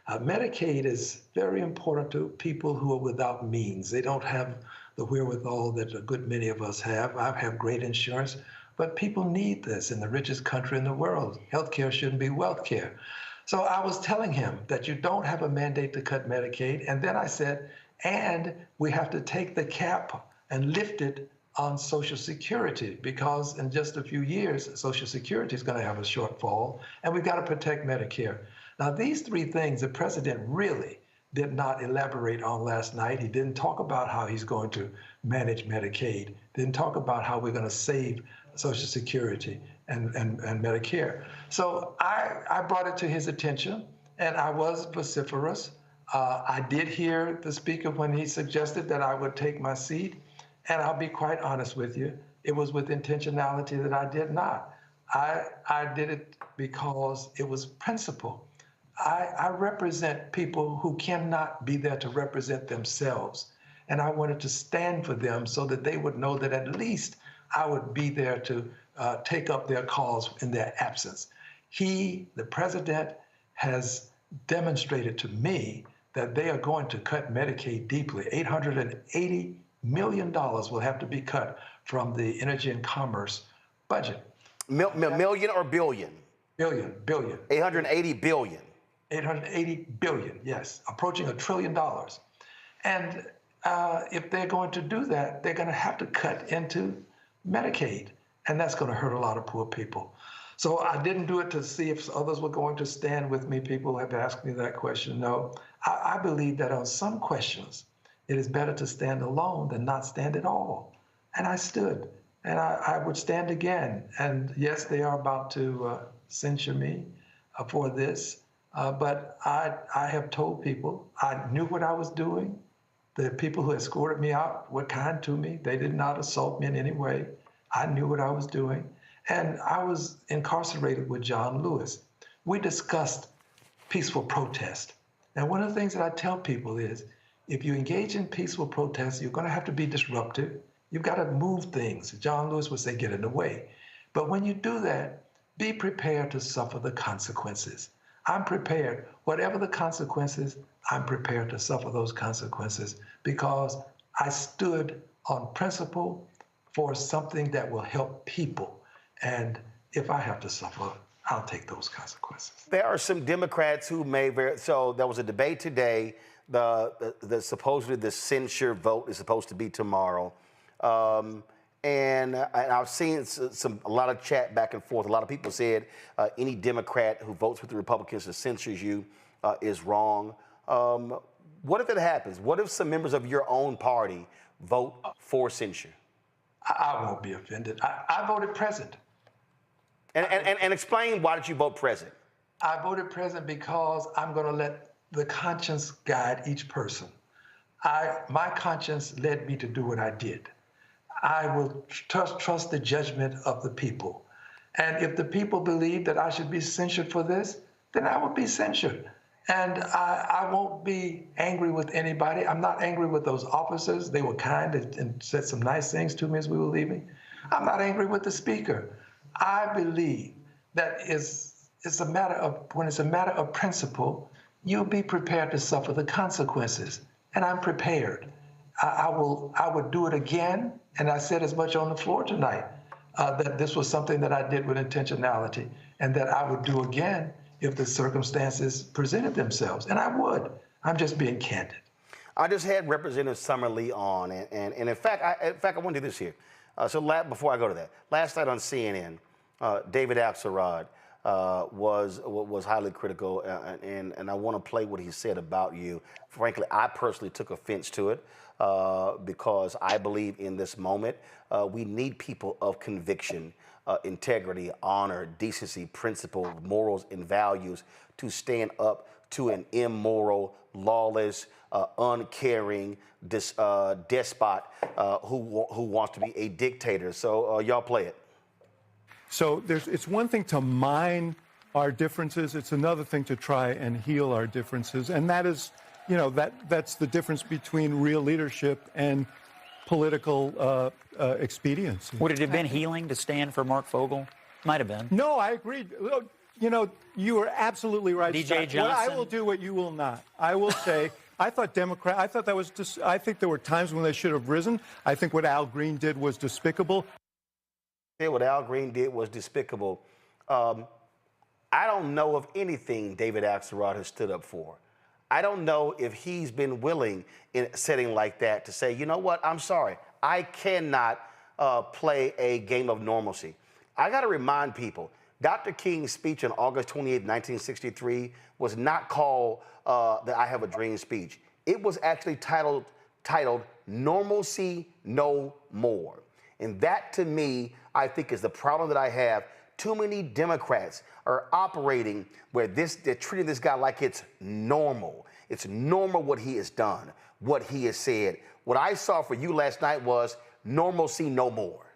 Medicaid is very important to people who are without means. They don't have the wherewithal that a good many of us have. I have great insurance, but people need this in the richest country in the world. Healthcare shouldn't be wealth care. So I was telling him that you don't have a mandate to cut Medicaid. And then I said, and we have to take the cap and lift it on Social Security, because in just a few years, Social Security is going to have a shortfall, and we've got to protect Medicare. Now, these three things the president really did not elaborate on last night. He didn't talk about how he's going to manage Medicaid, didn't talk about how we're going to save Social Security and Medicare. So I brought it to his attention, and I was vociferous. I did hear the speaker when he suggested that I would take my seat, and I'll be quite honest with you, it was with intentionality that I did not. I did it because it was principle. I represent people who cannot be there to represent themselves, and I wanted to stand for them so that they would know that at least I would be there to take up their cause in their absence. He, the president, has demonstrated to me that they are going to cut Medicaid deeply. $880 million will have to be cut from the Energy and Commerce budget. Million or billion? Billion. 880 billion. 880 billion, yes, approaching $1 trillion. And if they're going to do that, they're going to have to cut into Medicaid, and that's going to hurt a lot of poor people. So I didn't do it to see if others were going to stand with me. People have asked me that question. No, I believe that on some questions, it is better to stand alone than not stand at all. And I stood, and I would stand again. And yes, they are about to censure me for this, but I have told people I knew what I was doing. The people who escorted me out were kind to me. They did not assault me in any way. I knew what I was doing. And I was incarcerated with John Lewis. We discussed peaceful protest. And one of the things that I tell people is, if you engage in peaceful protest, you're going to have to be disruptive. You've got to move things. John Lewis would say, get in the way. But when you do that, be prepared to suffer the consequences. I'm prepared. Whatever the consequences, I'm prepared to suffer those consequences because I stood on principle for something that will help people. And if I have to suffer, I'll take those consequences. There are some Democrats who may so there was a debate today. Supposedly the censure vote is supposed to be tomorrow. And I've seen a lot of chat back and forth. A lot of people said any Democrat who votes with the Republicans or censures you is wrong. What if it happens? What if some members of your own party vote for censure? I won't be offended. I voted present. And explain, why did you vote present? I voted present because I'm going to let the conscience guide each person. My conscience led me to do what I did. I will trust the judgment of the people. And if the people believe that I should be censured for this, then I will be censured. And I won't be angry with anybody. I'm not angry with those officers. They were kind and said some nice things to me as we were leaving. I'm not angry with the speaker. I believe that it's a matter of, when it's a matter of principle, you'll be prepared to suffer the consequences. And I'm prepared. I would do it again. And I said as much on the floor tonight, that this was something that I did with intentionality and that I would do again if the circumstances presented themselves. And I would. I'm just being candid. I just had Representative Summer Lee on, and in fact, I want to do this here. Before I go to that, last night on CNN, David Axelrod was highly critical, and I want to play what he said about you. Frankly, I personally took offense to it because I believe in this moment we need people of conviction, integrity, honor, decency, principle, morals, and values to stand up to an immoral, lawless, uncaring despot who wants to be a dictator. So y'all play it. So it's one thing to mine our differences. It's another thing to try and heal our differences. And that is, that's the difference between real leadership and political expediency. Would it have been healing to stand for Mark Fogel? Might have been. No, I agree. You are absolutely right. DJ Johnson. Well, I will do what you will not. I will say, I think there were times when they should have risen. I think what Al Green did was despicable. What Al Green did was despicable. I don't know of anything David Axelrod has stood up for. I don't know if he's been willing in a setting like that to say, you know what, I'm sorry, I cannot play a game of normalcy. I got to remind people, Dr. King's speech on August 28, 1963 was not called the I Have a Dream speech. It was actually titled Normalcy No More. And that, to me, I think is the problem that I have. Too many Democrats are operating where they're treating this guy like it's normal. It's normal what he has done, what he has said. What I saw for you last night was normalcy no more.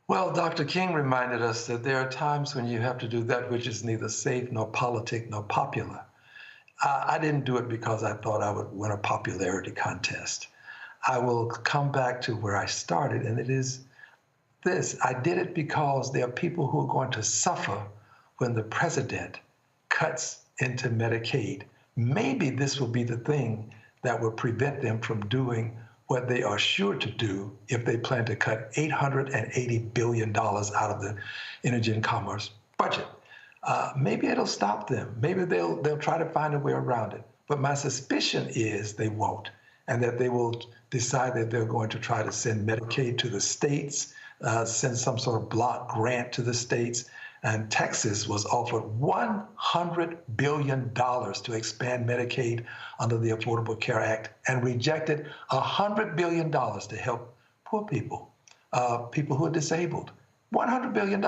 Well, Dr. King reminded us that there are times when you have to do that which is neither safe nor politic nor popular. I didn't do it because I thought I would win a popularity contest. I will come back to where I started, and it is this. I did it because there are people who are going to suffer when the president cuts into Medicaid. Maybe this will be the thing that will prevent them from doing what they are sure to do if they plan to cut $880 billion out of the energy and commerce budget. Maybe it'll stop them. Maybe they'll try to find a way around it. But my suspicion is they won't, and that they will decide that they're going to try to send Medicaid to the states, send some sort of block grant to the states. And Texas was offered $100 billion to expand Medicaid under the Affordable Care Act and rejected $100 billion to help poor people, people who are disabled. $100 billion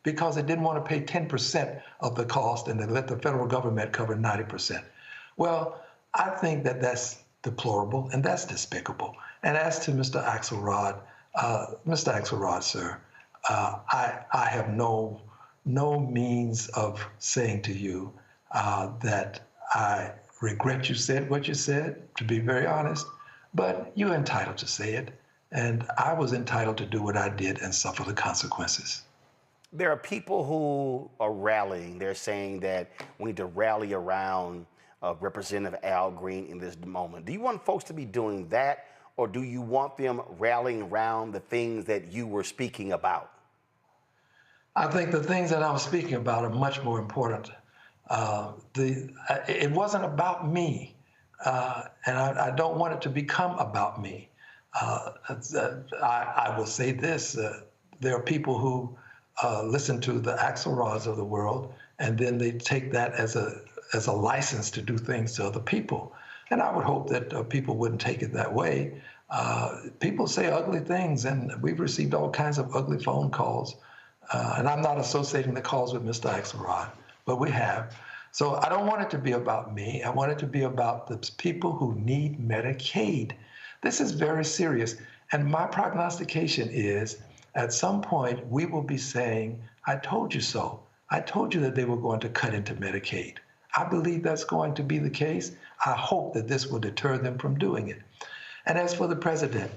because they didn't want to pay 10% of the cost and they let the federal government cover 90%. Well, I think that that's deplorable and that's despicable. And as to Mr. Axelrod, sir, I have no means of saying to you that I regret you said what you said, to be very honest, but you're entitled to say it, and I was entitled to do what I did and suffer the consequences. There are people who are rallying. They're saying that we need to rally around Representative Al Green in this moment. Do you want folks to be doing that, or do you want them rallying around the things that you were speaking about? I think the things that I was speaking about are much more important. It wasn't about me, and I don't want it to become about me. I will say this, there are people who listen to the Axelrods of the world, and then they take that as a license to do things to other people. And I would hope that people wouldn't take it that way. People say ugly things, and we've received all kinds of ugly phone calls. And I'm not associating the calls with Mr. Axelrod, but we have. So I don't want it to be about me. I want it to be about the people who need Medicaid. This is very serious. And my prognostication is at some point we will be saying, I told you so. I told you that they were going to cut into Medicaid. I believe that's going to be the case. I hope that this will deter them from doing it. And as for the president,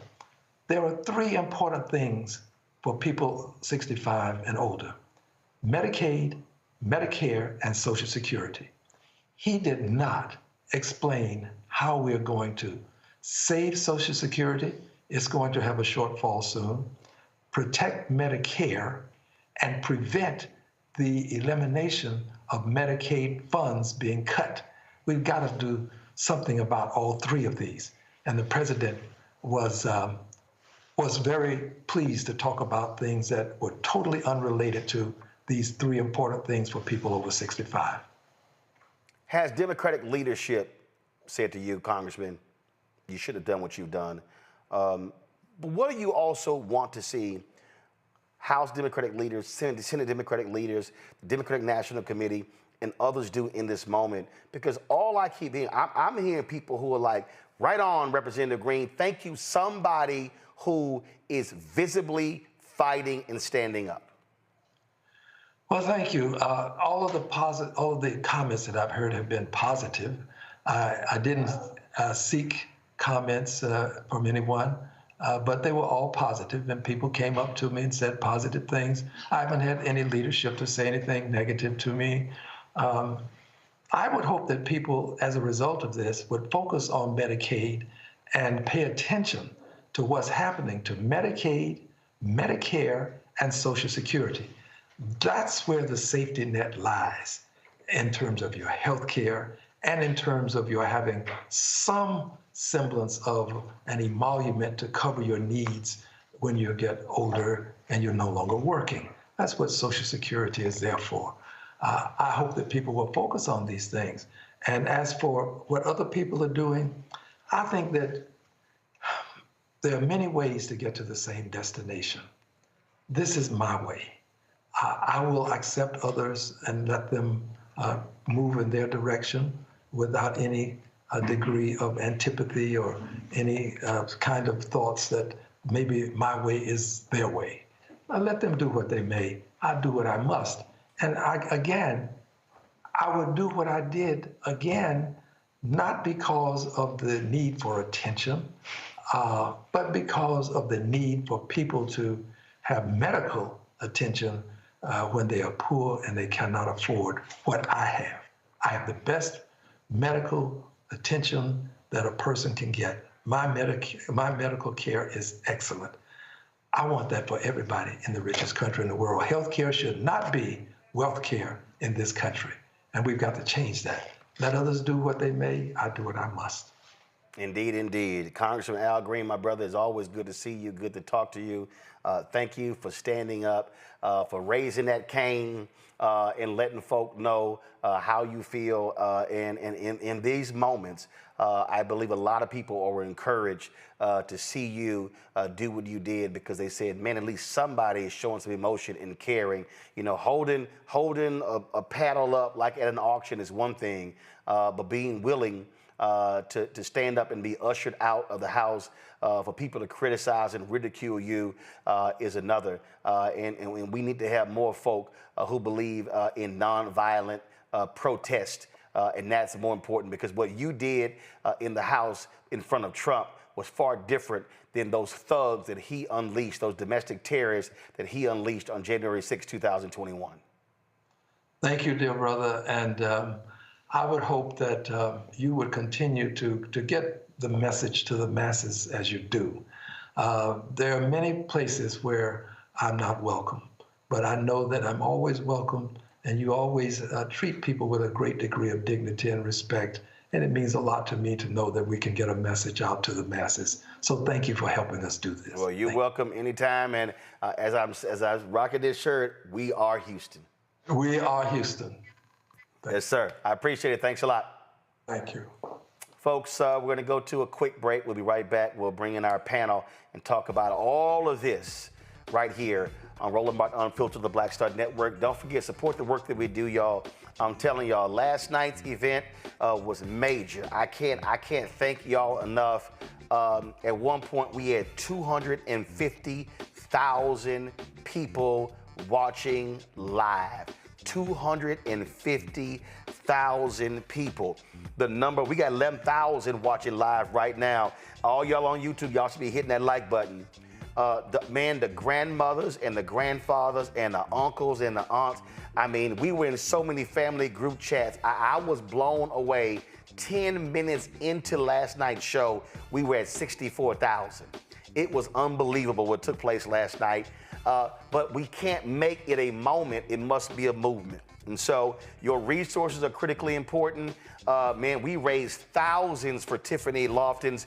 there are three important things for people 65 and older: Medicaid, Medicare, and Social Security. He did not explain how we are going to save Social Security. It's going to have a shortfall soon, protect Medicare, and prevent the elimination of Medicaid funds being cut. We've got to do something about all three of these. And the president was very pleased to talk about things that were totally unrelated to these three important things for people over 65. Has Democratic leadership said to you, Congressman, you should have done what you've done? But what do you also want to see House Democratic leaders, Senate Democratic leaders, the Democratic National Committee, and others do in this moment? Because all I keep hearing, I'm hearing people who are like, right on, Representative Green, thank you, somebody who is visibly fighting and standing up. Well, thank you. All of the comments that I've heard have been positive. I didn't seek comments from anyone, but they were all positive, and people came up to me and said positive things. I haven't had any leadership to say anything negative to me. I would hope that people, as a result of this, would focus on Medicaid and pay attention to what's happening to Medicaid, Medicare, and Social Security. That's where the safety net lies in terms of your health care and in terms of your having some semblance of an emolument to cover your needs when you get older and you're no longer working. That's what Social Security is there for. I hope that people will focus on these things. And as for what other people are doing, I think that there are many ways to get to the same destination. This is my way. I will accept others and let them move in their direction without any degree of antipathy or any kind of thoughts that maybe my way is their way. I let them do what they may. I do what I must. And I would do what I did again, not because of the need for attention, but because of the need for people to have medical attention when they are poor and they cannot afford what I have. I have the best medical attention that a person can get. My medical care is excellent. I want that for everybody in the richest country in the world. Healthcare should not be wealth care in this country, and we've got to change that. Let others do what they may. I do what I must. Indeed, indeed. Congressman Al Green, my brother, it's always good to see you, good to talk to you. Thank you for standing up, for raising that cane, and letting folk know how you feel. And in these moments, I believe a lot of people are encouraged to see you do what you did, because they said, man, at least somebody is showing some emotion and caring. You know, holding a paddle up like at an auction is one thing, but being willing to stand up and be ushered out of the House for people to criticize and ridicule you is another. And we need to have more folk who believe in nonviolent protest. And that's more important, because what you did in the House in front of Trump was far different than those thugs that he unleashed, those domestic terrorists that he unleashed on January 6, 2021. Thank you, dear brother. And I would hope that you would continue to get the message to the masses as you do. There are many places where I'm not welcome, but I know that I'm always welcome, and you always treat people with a great degree of dignity and respect. And it means a lot to me to know that we can get a message out to the masses. So thank you for helping us do this. Well, you're welcome anytime. And as I'm rocking this shirt, we are Houston. We are Houston. Yes, sir. I appreciate it. Thanks a lot. Thank you. Folks, we're going to go to a quick break. We'll be right back. We'll bring in our panel and talk about all of this right here on Roland Martin Unfiltered, the Black Star Network. Don't forget, support the work that we do, y'all. I'm telling y'all, last night's event was major. I can't thank y'all enough. At one point, we had 250,000 people watching live. 250,000 people. The number, we got 11,000 watching live right now. All y'all on YouTube, y'all should be hitting that like button. The grandmothers and the grandfathers and the uncles and the aunts. I mean, we were in so many family group chats. I was blown away. 10 minutes into last night's show, we were at 64,000. It was unbelievable what took place last night. But we can't make it a moment. It must be a movement. And so your resources are critically important. Man, we raised thousands for Tiffany Lofton's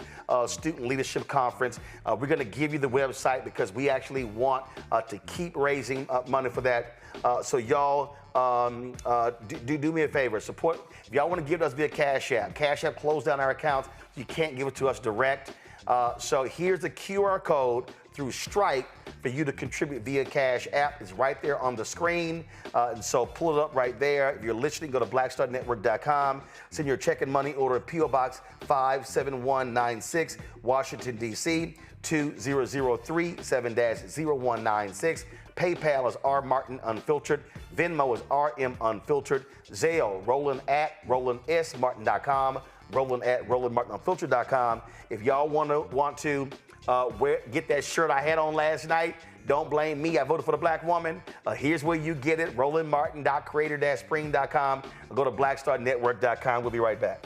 Student Leadership Conference. We're going to give you the website because we actually want to keep raising money for that. So y'all, do me a favor. Support. If y'all want to give us via Cash App. Cash App closed down our accounts. You can't give it to us direct. So here's the QR code through Stripe for you to contribute via Cash App. It's right there on the screen. And so pull it up right there. If you're listening, go to blackstarnetwork.com. Send your check and money order at P.O. Box 57196, Washington, D.C. 20037 7-0196. PayPal is R Martin Unfiltered. Venmo is RM Unfiltered. Zelle, Roland at RolandSMartin.com. Roland at RolandMartinUnfiltered.com. If y'all want to get that shirt I had on last night, don't blame me. I voted for the black woman. Here's where you get it. RolandMartin.creator-spring.com. Go to blackstarnetwork.com. We'll be right back.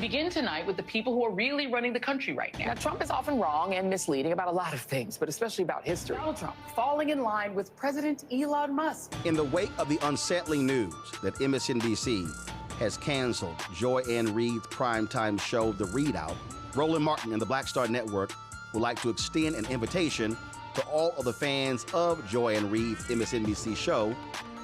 Begin tonight with the people who are really running the country right now. Now, Trump is often wrong and misleading about a lot of things, but especially about history. Donald Trump falling in line with President Elon Musk. In the wake of the unsettling news that MSNBC has canceled Joy Ann Reid's primetime show, The Readout, Roland Martin and the Black Star Network would like to extend an invitation to all of the fans of Joy Ann Reid's MSNBC show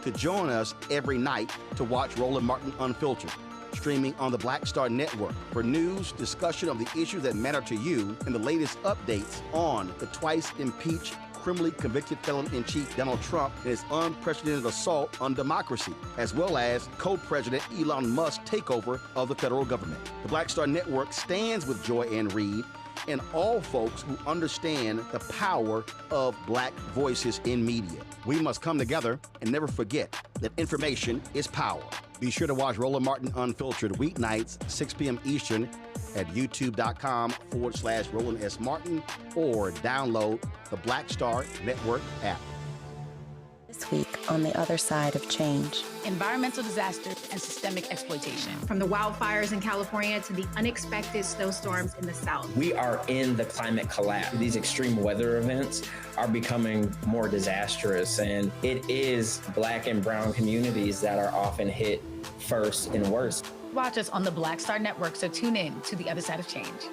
to join us every night to watch Roland Martin Unfiltered, streaming on the Black Star Network for news, discussion of the issues that matter to you, and the latest updates on the twice impeached, criminally convicted felon-in-chief Donald Trump and his unprecedented assault on democracy, as well as co-president Elon Musk's takeover of the federal government. The Black Star Network stands with Joy Ann Reid and all folks who understand the power of black voices in media. We must come together and never forget that information is power. Be sure to watch Roland Martin Unfiltered weeknights, 6 p.m. Eastern at youtube.com/Roland S. Martin or download the Black Star Network app. This week on the other side of change. Environmental disaster and systemic exploitation. From the wildfires in California to the unexpected snowstorms in the South. We are in the climate collapse. These extreme weather events are becoming more disastrous, and it is Black and brown communities that are often hit first and worst. Watch us on the Black Star Network, so tune in to the other side of change.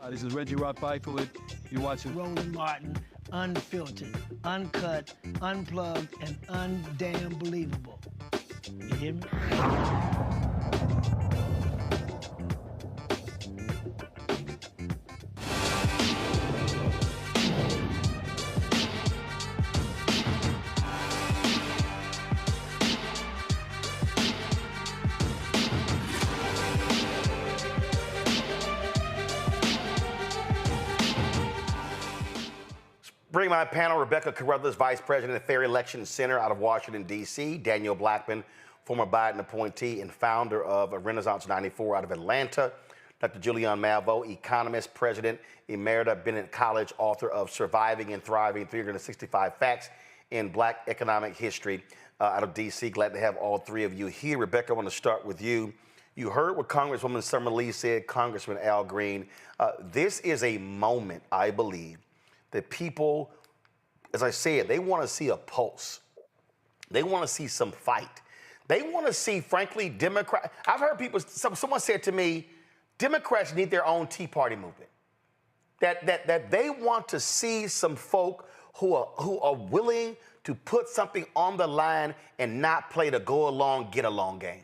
This is Reggie Roth-Byfield. You're watching Roland Martin Unfiltered, uncut, unplugged, and undamn believable. You hear me? Bring my panel, Rebecca Carruthers, Vice President of Fair Election Center out of Washington, D.C., Daniel Blackman, former Biden appointee and founder of Renaissance 94 out of Atlanta, Dr. Julian Malveaux, economist, president, Emerita Bennett College, author of Surviving and Thriving, 365 Facts in Black Economic History out of D.C. Glad to have all three of you here. Rebecca, I want to start with you. You heard what Congresswoman Summer Lee said, Congressman Al Green. This is a moment, I believe, that people, as I said, they want to see a pulse. They want to see some fight. They want to see, frankly, Democrats. I've heard people, someone said to me, Democrats need their own Tea Party movement. That they want to see some folk who are willing to put something on the line and not play the go along, get along game.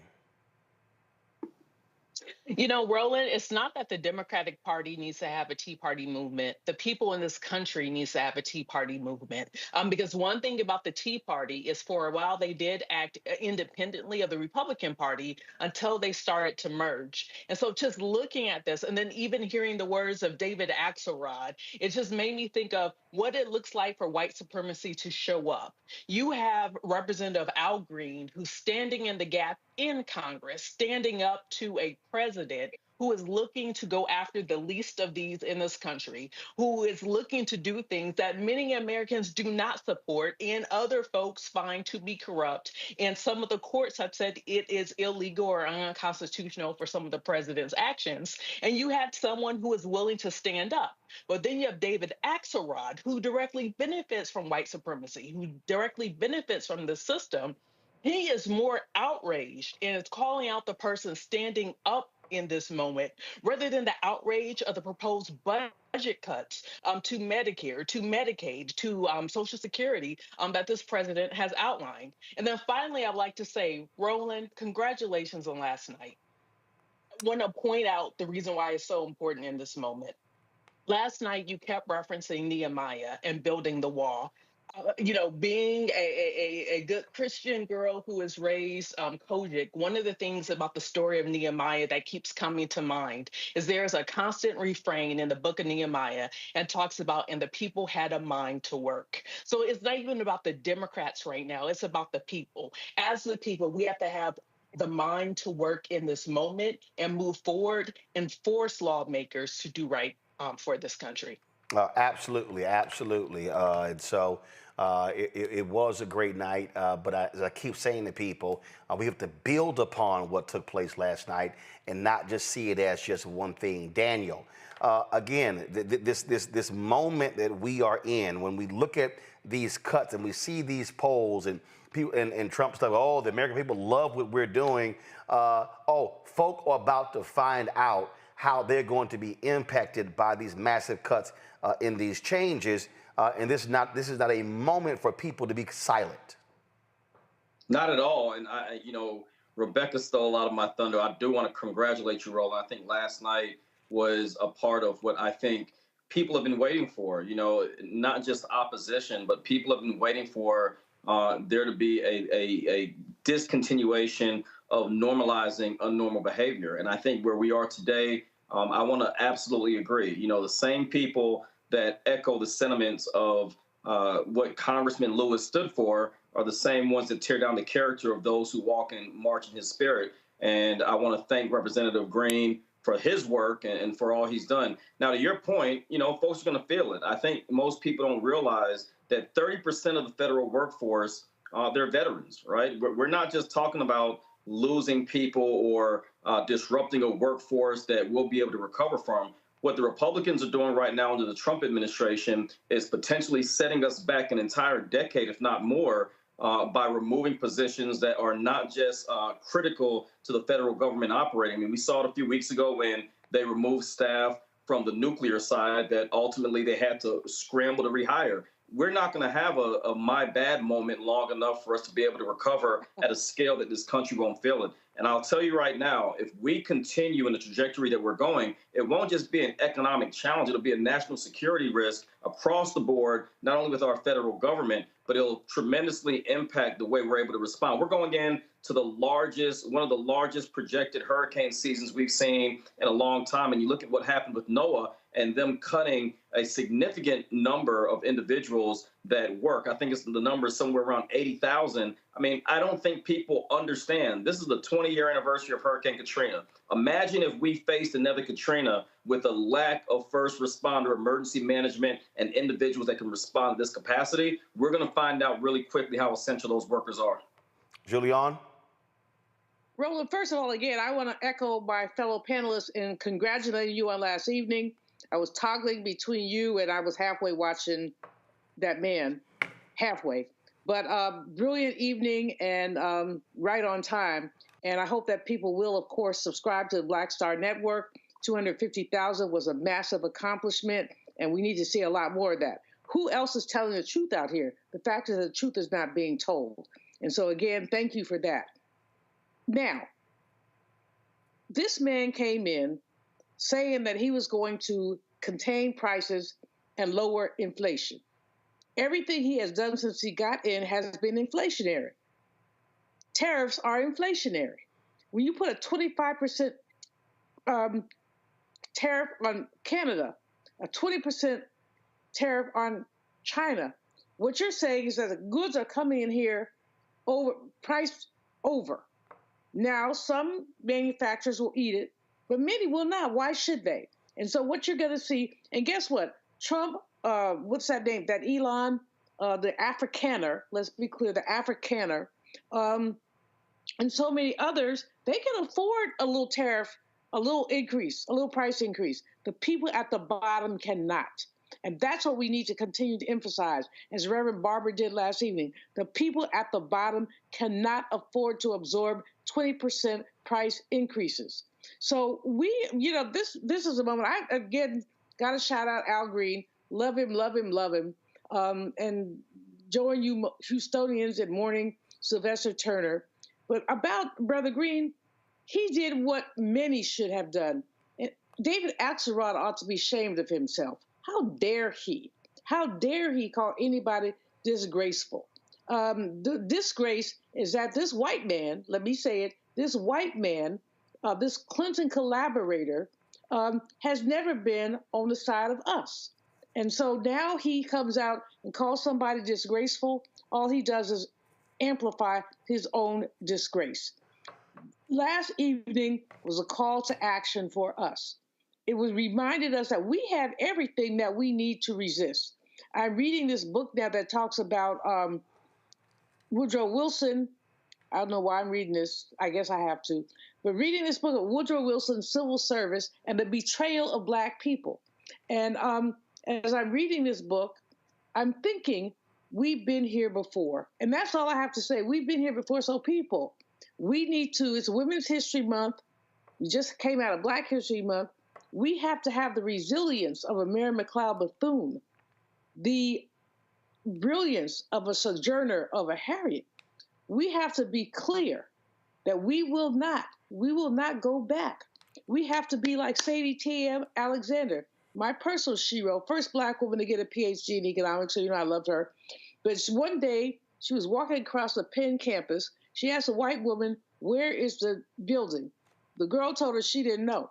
You know, Roland, it's not that the Democratic Party needs to have a Tea Party movement. The people in this country needs to have a Tea Party movement. Because one thing about the Tea Party is for a while they did act independently of the Republican Party until they started to merge. And so just looking at this and then even hearing the words of David Axelrod, it just made me think of what it looks like for white supremacy to show up. You have Representative Al Green, who's standing in the gap in Congress, standing up to a president who is looking to go after the least of these in this country, who is looking to do things that many Americans do not support and other folks find to be corrupt. And some of the courts have said it is illegal or unconstitutional for some of the president's actions. And you have someone who is willing to stand up. But then you have David Axelrod, who directly benefits from white supremacy, who directly benefits from the system. He is more outraged and is calling out the person standing up in this moment rather than the outrage of the proposed budget cuts to Medicare, to Medicaid, to Social Security that this president has outlined. And then finally, I'd like to say, Roland, congratulations on last night. I want to point out the reason why it's so important in this moment. Last night, you kept referencing Nehemiah and building the wall. Being a good Christian girl who was raised Kojic, one of the things about the story of Nehemiah that keeps coming to mind is there's a constant refrain in the book of Nehemiah and talks about, and the people had a mind to work. So it's not even about the Democrats right now. It's about the people. As the people, we have to have the mind to work in this moment and move forward and force lawmakers to do right for this country. Absolutely. And so it was a great night. But as I keep saying to people, we have to build upon what took place last night and not just see it as just one thing. Daniel, again, this moment that we are in, when we look at these cuts and we see these polls and people and Trump stuff, oh, the American people love what we're doing. Folk are about to find out how they're going to be impacted by these massive cuts in these changes. And this is not a moment for people to be silent. Not at all. And Rebecca stole a lot of my thunder. I do want to congratulate you, Roland. I think last night was a part of what I think people have been waiting for, not just opposition, but people have been waiting for there to be a discontinuation of normalizing unnormal behavior. And I think where we are today, I want to absolutely agree. The same people that echo the sentiments of what Congressman Lewis stood for are the same ones that tear down the character of those who walk and march in his spirit. And I want to thank Representative Green for his work and for all he's done. Now, to your point, folks are going to feel it. I think most people don't realize that 30% of the federal workforce, they're veterans, right? We're not just talking about losing people or disrupting a workforce that we'll be able to recover from. What the Republicans are doing right now under the Trump administration is potentially setting us back an entire decade, if not more, by removing positions that are not just critical to the federal government operating. I mean, we saw it a few weeks ago when they removed staff from the nuclear side that ultimately they had to scramble to rehire. We're not going to have a my bad moment long enough for us to be able to recover at a scale that this country won't feel it. And I'll tell you right now, if we continue in the trajectory that we're going, it won't just be an economic challenge. It'll be a national security risk across the board, not only with our federal government, but it'll tremendously impact the way we're able to respond. We're going in to one of the largest projected hurricane seasons we've seen in a long time. And you look at what happened with Noah and them cutting a significant number of individuals that work. I think the number is somewhere around 80,000. I mean, I don't think people understand. This is the 20-year anniversary of Hurricane Katrina. Imagine if we faced another Katrina with a lack of first responder emergency management and individuals that can respond to this capacity. We're going to find out really quickly how essential those workers are. Julianne? Roland, first of all, again, I want to echo my fellow panelists in congratulating you on last evening. I was toggling between you and I was halfway watching that man, halfway. But brilliant evening and right on time. And I hope that people will, of course, subscribe to the Black Star Network. 250,000 was a massive accomplishment, and we need to see a lot more of that. Who else is telling the truth out here? The fact is the truth is not being told. And so, again, thank you for that. Now, this man came in saying that he was going to contain prices and lower inflation. Everything he has done since he got in has been inflationary. Tariffs are inflationary. When you put a 25% tariff on Canada, a 20% tariff on China, what you're saying is that the goods are coming in here priced over. Now, some manufacturers will eat it, but many will not. Why should they? And so what you're going to see, and guess what? Trump, what's that name? That Elon, the Afrikaner, let's be clear, the Afrikaner, and so many others, they can afford a little tariff, a little increase, a little price increase. The people at the bottom cannot. And that's what we need to continue to emphasize, as Reverend Barber did last evening. The people at the bottom cannot afford to absorb 20% price increases. So this is a moment. I, again, got to shout out Al Green. Love him, love him, love him. And join you Houstonians in mourning Sylvester Turner. But about Brother Green, he did what many should have done. And David Axelrod ought to be ashamed of himself. How dare he? How dare he call anybody disgraceful? The disgrace is that this white man, let me say it, this white man, this Clinton collaborator, has never been on the side of us. And so now he comes out and calls somebody disgraceful. All he does is amplify his own disgrace. Last evening was a call to action for us. It was reminded us that we have everything that we need to resist. I'm reading this book now that talks about Woodrow Wilson. I don't know why I'm reading this. I guess I have to. But reading this book of Woodrow Wilson's civil service and the betrayal of Black people. And as I'm reading this book, I'm thinking we've been here before. And that's all I have to say. We've been here before. So people, we need to, it's Women's History Month. We just came out of Black History Month. We have to have the resilience of a Mary McLeod Bethune, the brilliance of a Sojourner, of a Harriet. We have to be clear that we will not go back. We have to be like Sadie T.M. Alexander, my personal hero, first Black woman to get a PhD in economics, so I loved her. But one day, she was walking across the Penn campus. She asked a white woman, "Where is the building?" The girl told her she didn't know.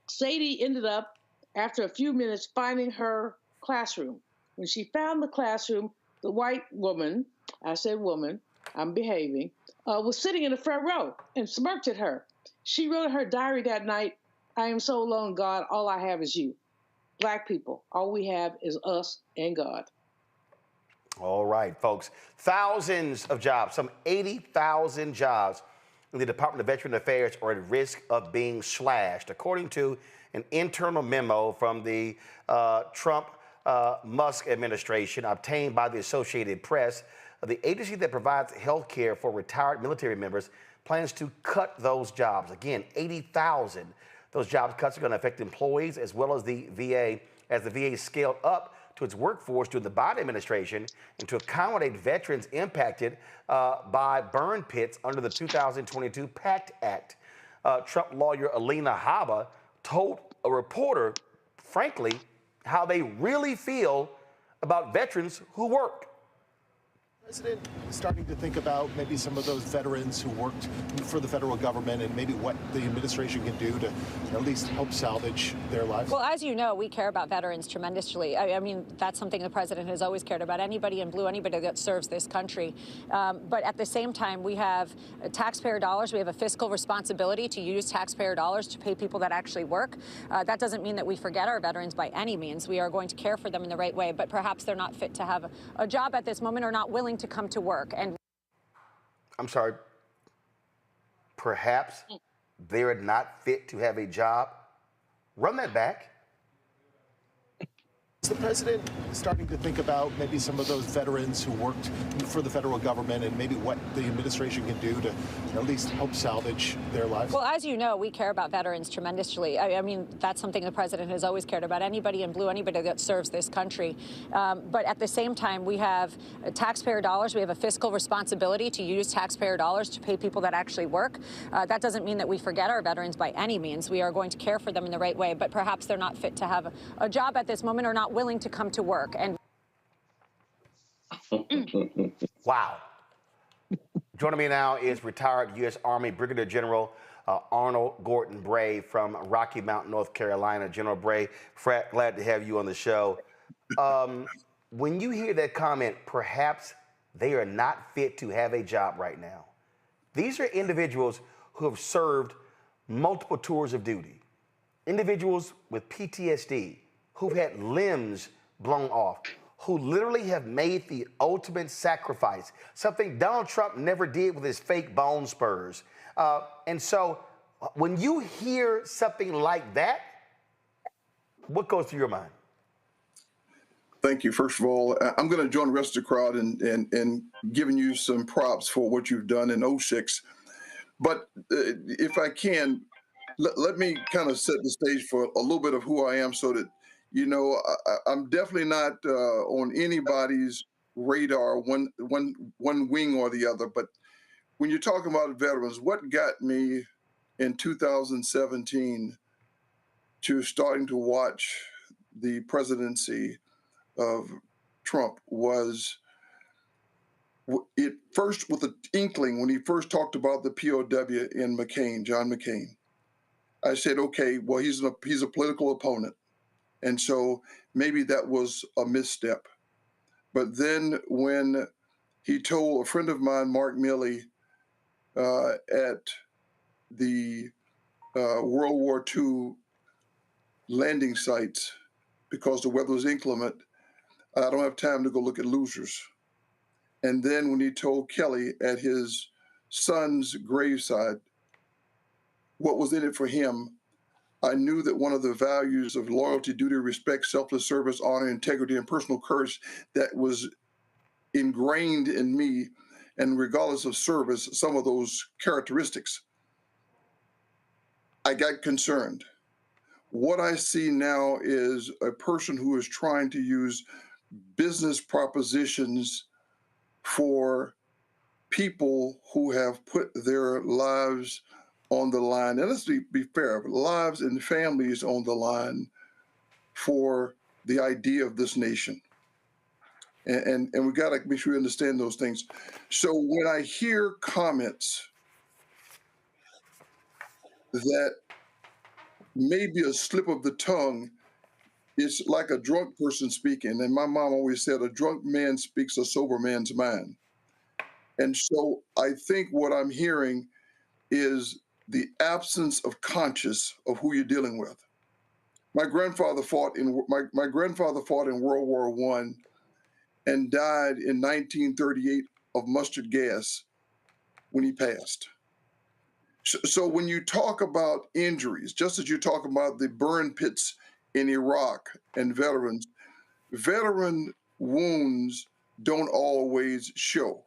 Sadie ended up, after a few minutes, finding her classroom. When she found the classroom, the white woman, I said woman, I'm behaving, was sitting in the front row and smirked at her. She wrote in her diary that night, "I am so alone, God, all I have is you." Black people, all we have is us and God. All right, folks. Thousands of jobs, some 80,000 jobs in the Department of Veteran Affairs are at risk of being slashed, according to an internal memo from the Trump-Musk administration obtained by the Associated Press. The agency that provides health care for retired military members plans to cut those jobs. Again, 80,000. Those job cuts are going to affect employees as well as the VA, as the VA scaled up to its workforce during the Biden administration and to accommodate veterans impacted by burn pits under the 2022 PACT Act. Trump lawyer Alina Habba told a reporter, frankly, how they really feel about veterans who work. The president is starting to think about maybe some of those veterans who worked for the federal government and maybe what the administration can do to at least help salvage their lives. Well, as you know, we care about veterans tremendously. I mean, that's something the president has always cared about. Anybody in blue, anybody that serves this country. But at the same time, we have taxpayer dollars. We have a fiscal responsibility to use taxpayer dollars to pay people that actually work. That doesn't mean that we forget our veterans by any means. We are going to care for them in the right way, but perhaps they're not fit to have a job at this moment or not willing to come to work. And I'm sorry, perhaps they're not fit to have a job. Run that back. Is the president starting to think about maybe some of those veterans who worked for the federal government and maybe what the administration can do to at least help salvage their lives? Well, as you know, we care about veterans tremendously. I mean, that's something the president has always cared about. Anybody in blue, anybody that serves this country. But at the same time, we have taxpayer dollars. We have a fiscal responsibility to use taxpayer dollars to pay people that actually work. That doesn't mean that we forget our veterans by any means. We are going to care for them in the right way, but perhaps they're not fit to have a job at this moment or not willing to come to work. And wow. Joining me now is retired U.S. Army Brigadier General Arnold Gordon Bray from Rocky Mount, North Carolina. General Bray, glad to have you on the show. When you hear that comment, perhaps they are not fit to have a job right now. These are individuals who have served multiple tours of duty, individuals with PTSD who've had limbs blown off, who literally have made the ultimate sacrifice, something Donald Trump never did with his fake bone spurs. And so when you hear something like that, what goes through your mind? Thank you. First of all, I'm going to join the rest of the crowd in giving you some props for what you've done in 06. But if I can, let me kind of set the stage for a little bit of who I am so that, you know, I'm definitely not on anybody's radar, one wing or the other. But when you're talking about veterans, what got me in 2017 to starting to watch the presidency of Trump was it first with the inkling when he first talked about the POW in McCain, John McCain. I said, okay, well, he's a political opponent. And so maybe that was a misstep. But then when he told a friend of mine, Mark Milley, at the World War II landing sites, because the weather was inclement, I don't have time to go look at losers. And then when he told Kelly at his son's graveside what was in it for him, I knew that one of the values of loyalty, duty, respect, selfless service, honor, integrity, and personal courage that was ingrained in me, and regardless of service, some of those characteristics, I got concerned. What I see now is a person who is trying to use business propositions for people who have put their lives on the line, and let's be fair, lives and families on the line for the idea of this nation. And we got to make sure we understand those things. So when I hear comments that may be a slip of the tongue, it's like a drunk person speaking. And my mom always said, a drunk man speaks a sober man's mind. And so I think what I'm hearing is the absence of conscience of who you're dealing with. My grandfather fought in World War I and died in 1938 of mustard gas when he passed. So when you talk about injuries, just as you talk about the burn pits in Iraq and veterans, veteran wounds don't always show.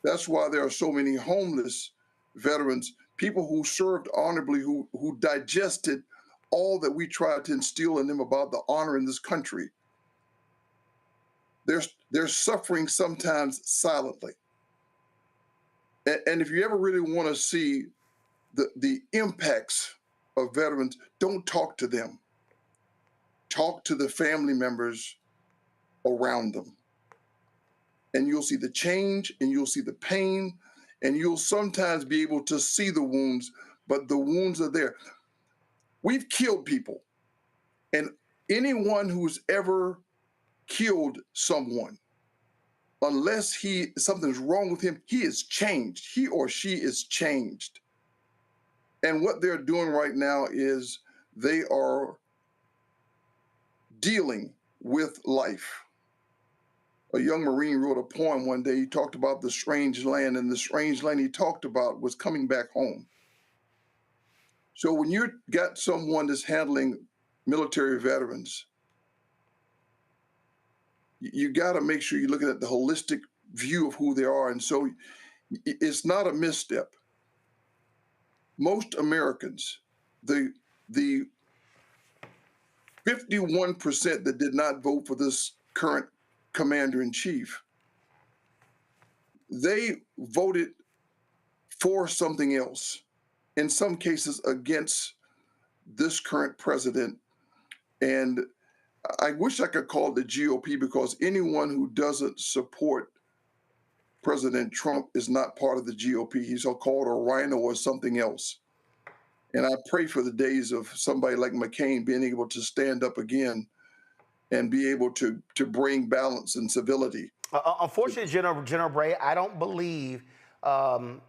That's why there are so many homeless veterans, people who served honorably, who digested all that we tried to instill in them about the honor in this country. They're suffering sometimes silently. And if you ever really want to see the impacts of veterans, don't talk to them. Talk to the family members around them. And you'll see the change, and you'll see the pain, and you'll sometimes be able to see the wounds, but the wounds are there. We've killed people, and anyone who's ever killed someone, unless something's wrong with him, he is changed. He or she is changed. And what they're doing right now is they are dealing with life. A young Marine wrote a poem one day. He talked about the strange land, and the strange land he talked about was coming back home. So when you got someone that's handling military veterans, you got to make sure you're looking at the holistic view of who they are. And so it's not a misstep. Most Americans, the 51% that did not vote for this current commander-in-chief, they voted for something else, in some cases against this current president. And I wish I could call it the GOP, because anyone who doesn't support President Trump is not part of the GOP. He's called a rhino or something else. And I pray for the days of somebody like McCain being able to stand up again and be able to bring balance and civility. Unfortunately, General Bray, I don't believe that's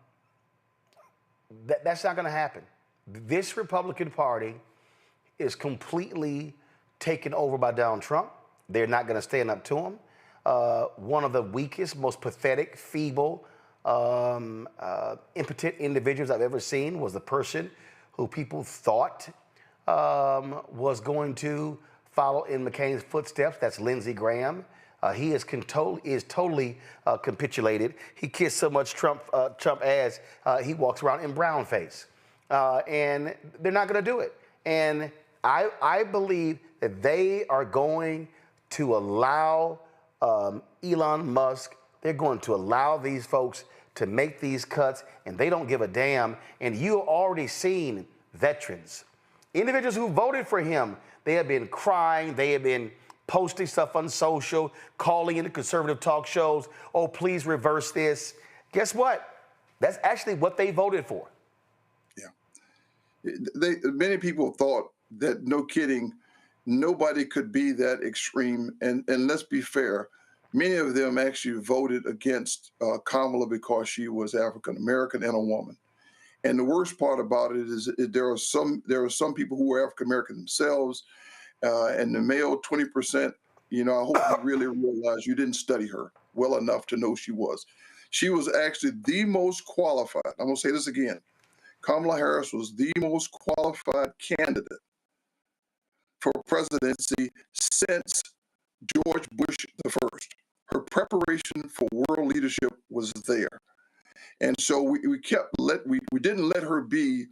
not going to happen. This Republican Party is completely taken over by Donald Trump. They're not going to stand up to him. One of the weakest, most pathetic, feeble, impotent individuals I've ever seen was the person who people thought was going to follow in McCain's footsteps. That's Lindsey Graham. He is totally capitulated. He kissed so much Trump ass, he walks around in brown face. And they're not going to do it. And I believe that they are going to allow Elon Musk, they're going to allow these folks to make these cuts, and they don't give a damn. And you've already seen veterans, individuals who voted for him. They have been crying. They have been posting stuff on social, calling into conservative talk shows. Oh, please reverse this. Guess what? That's actually what they voted for. Yeah. Many people thought that, no kidding, nobody could be that extreme. And let's be fair, many of them actually voted against Kamala because she was African American and a woman. And the worst part about it is there are some people who were African American themselves, and the male 20%. I hope you really realize you didn't study her well enough to know she was. She was actually the most qualified. I'm going to say this again. Kamala Harris was the most qualified candidate for presidency since George Bush the first. Her preparation for world leadership was there. And so we didn't let her be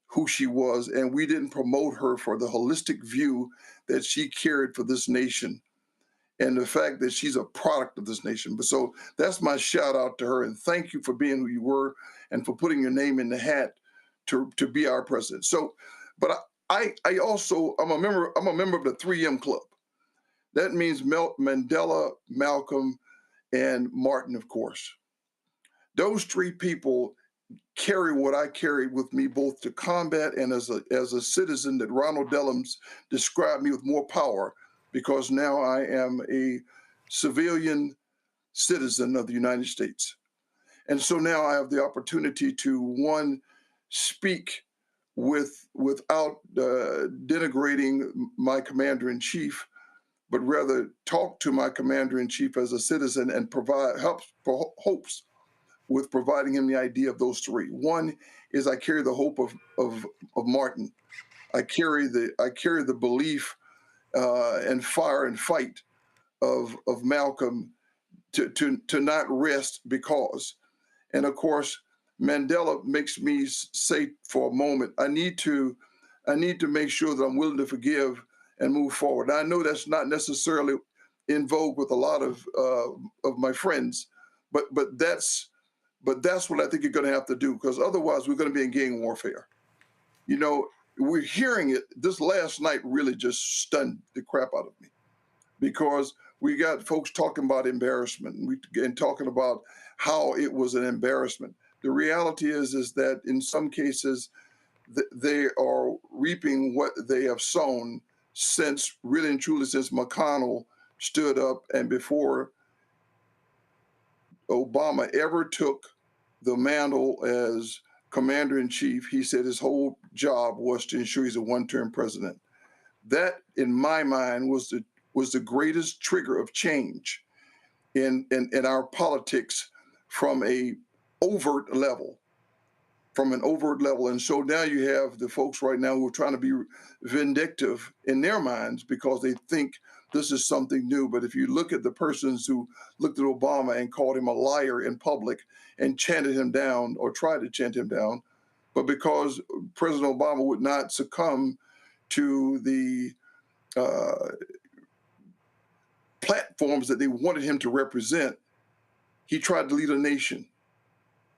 who she was, and we didn't promote her for the holistic view that she carried for this nation and the fact that she's a product of this nation. But so that's my shout out to her, and thank you for being who you were and for putting your name in the hat to be our president. So, but I'm a member of the 3M Club. That means Mandela, Malcolm, and Martin, of course. Those three people carry what I carry with me, both to combat and as a citizen that Ronald Dellums described me with more power, because now I am a civilian citizen of the United States. And so now I have the opportunity to, one, speak without denigrating my commander-in-chief, but rather talk to my commander-in-chief as a citizen and provide hopes with providing him the idea of those three. One is I carry the hope of Martin. I carry the belief and fire and fight of Malcolm to not rest because. And of course, Mandela makes me say for a moment, I need to make sure that I'm willing to forgive and move forward. Now, I know that's not necessarily in vogue with a lot of my friends, but that's what I think you're going to have to do, because otherwise we're going to be in gang warfare. We're hearing it. This last night really just stunned the crap out of me, because we got folks talking about embarrassment and talking about how it was an embarrassment. The reality is that in some cases they are reaping what they have sown since McConnell stood up, and before Obama ever took the mantle as commander-in-chief, he said his whole job was to ensure he's a one-term president. That, in my mind, was the greatest trigger of change in our politics from an overt level. And so now you have the folks right now who are trying to be vindictive in their minds because they think this is something new. But if you look at the persons who looked at Obama and called him a liar in public and chanted him down or tried to chant him down, but because President Obama would not succumb to the platforms that they wanted him to represent, he tried to lead a nation.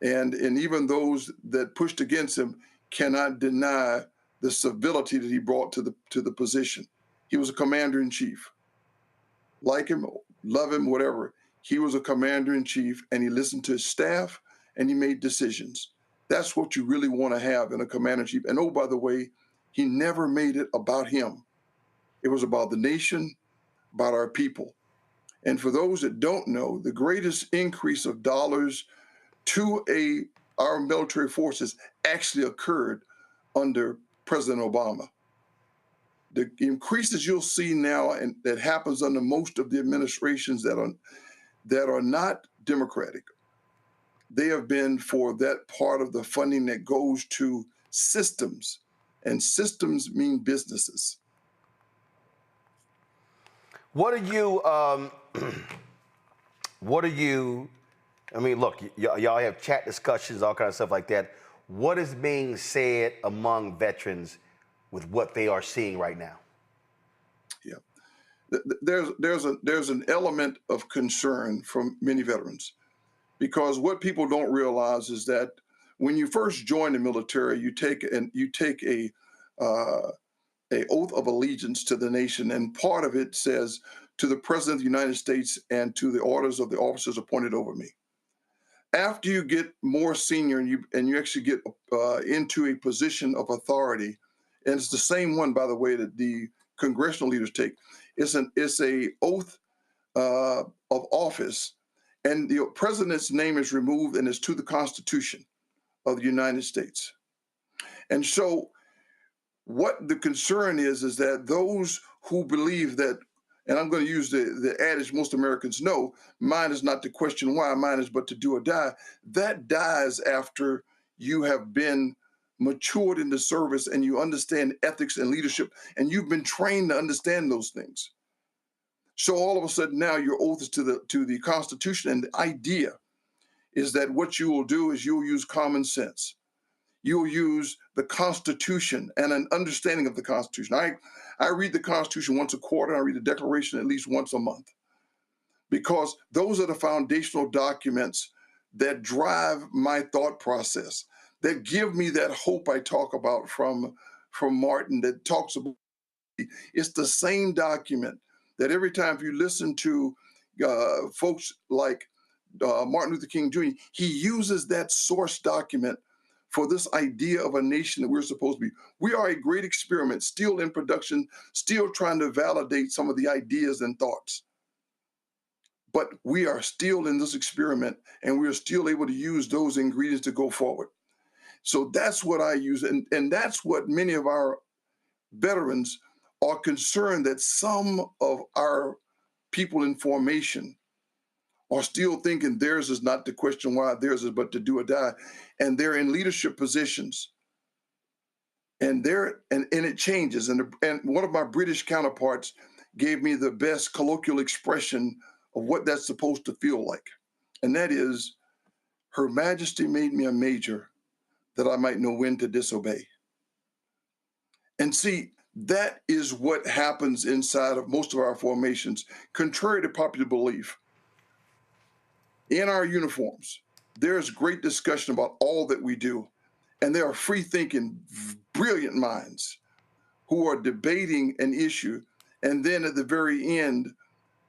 And even those that pushed against him cannot deny the civility that he brought to the position. He was a commander-in-chief. Like him, love him, whatever. He was a commander-in-chief, and he listened to his staff, and he made decisions. That's what you really want to have in a commander-in-chief. And oh, by the way, he never made it about him. It was about the nation, about our people. And for those that don't know, the greatest increase of dollars to our military forces actually occurred under President Obama. The increases you'll see now, and that happens under most of the administrations that are not Democratic, they have been for that part of the funding that goes to systems, and systems mean businesses. What are you, I mean, look, y'all have chat discussions, all kinds of stuff like that. What is being said among veterans with what they are seeing right now? Yeah, there's an element of concern from many veterans, because what people don't realize is that when you first join the military, you take a oath of allegiance to the nation, and part of it says, to the President of the United States and to the orders of the officers appointed over me. After you get more senior and you actually get into a position of authority, and it's the same one, by the way, that the congressional leaders take. It's a oath of office, and the president's name is removed, and it's to the Constitution of the United States. And so, what the concern is that those who believe that, and I'm going to use the adage most Americans know, mine is not to question why, mine is but to do or die. That dies after you have been matured in the service and you understand ethics and leadership, and you've been trained to understand those things. So all of a sudden now your oath is to the Constitution, and the idea is that what you will do is you'll use common sense. You'll use the Constitution and an understanding of the Constitution. I read the Constitution once a quarter. I read the Declaration at least once a month, because those are the foundational documents that drive my thought process, that give me that hope I talk about from Martin, that talks about, it's the same document that every time if you listen to folks like Martin Luther King Jr., he uses that source document for this idea of a nation that we're supposed to be. We are a great experiment, still in production, still trying to validate some of the ideas and thoughts. But we are still in this experiment, and we are still able to use those ingredients to go forward. So that's what I use, and that's what many of our veterans are concerned, that some of our people in formation are still thinking theirs is not to question why, theirs is but to do or die. And they're in leadership positions. And it changes. And one of my British counterparts gave me the best colloquial expression of what that's supposed to feel like. And that is, Her Majesty made me a major that I might know when to disobey. And see, that is what happens inside of most of our formations, contrary to popular belief. In our uniforms, there's great discussion about all that we do. And there are free-thinking, brilliant minds who are debating an issue. And then at the very end,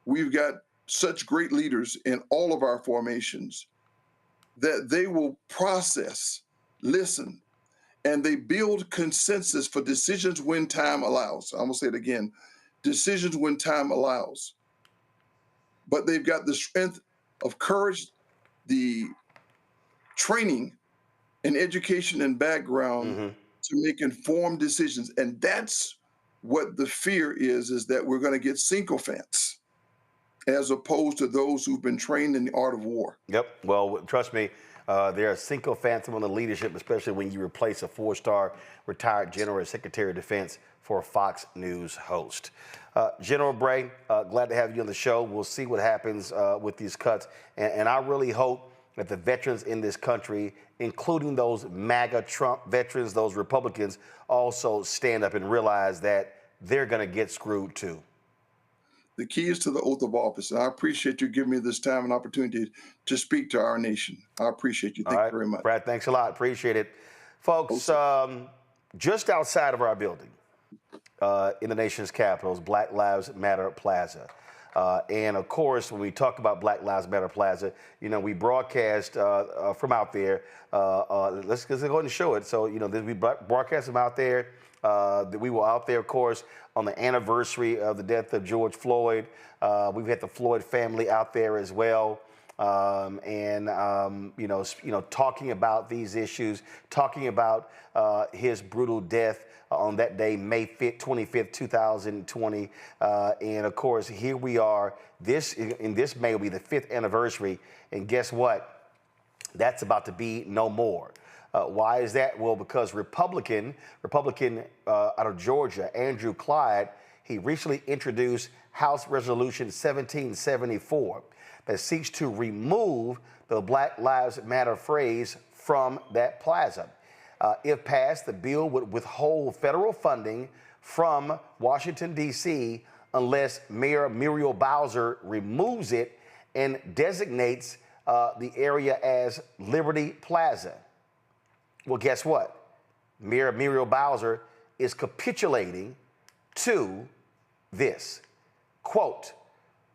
we've got such great leaders in all of our formations that they will process, listen, and they build consensus for decisions when time allows. I'm going to say it again, decisions when time allows. But they've got the strength of courage, the training and education and background to make informed decisions. And that's what the fear is that we're going to get sycophants as opposed to those who've been trained in the art of war. Yep. Well, trust me, there are sycophants among the leadership, especially when you replace a 4-star retired general as Secretary of Defense for a Fox News host. General Bray, glad to have you on the show. We'll see what happens with these cuts. And I really hope that the veterans in this country, including those MAGA Trump veterans, those Republicans, also stand up and realize that they're going to get screwed too. The key is to the oath of office. And I appreciate you giving me this time and opportunity to speak to our nation. I appreciate you. Thank you very much. Brad, thanks a lot. Appreciate it. Folks, just outside of our building, in the nation's capital, is Black Lives Matter Plaza. And of course, when we talk about Black Lives Matter Plaza, you know, we broadcast from out there. Let's go ahead and show it. So, you know, we broadcast from out there. We were out there, of course, on the anniversary of the death of George Floyd. We've had the Floyd family out there as well. talking about these issues, talking about his brutal death on that day, May 25th, 2020. And of course, here we are. This May will be the 5th anniversary. And guess what? That's about to be no more. Why is that? Well, because Republican out of Georgia, Andrew Clyde, he recently introduced House Resolution 1774 that seeks to remove the Black Lives Matter phrase from that plaza. If passed, the bill would withhold federal funding from Washington, D.C. unless Mayor Muriel Bowser removes it and designates the area as Liberty Plaza. Well, guess what? Mayor Muriel Bowser is capitulating to this. Quote,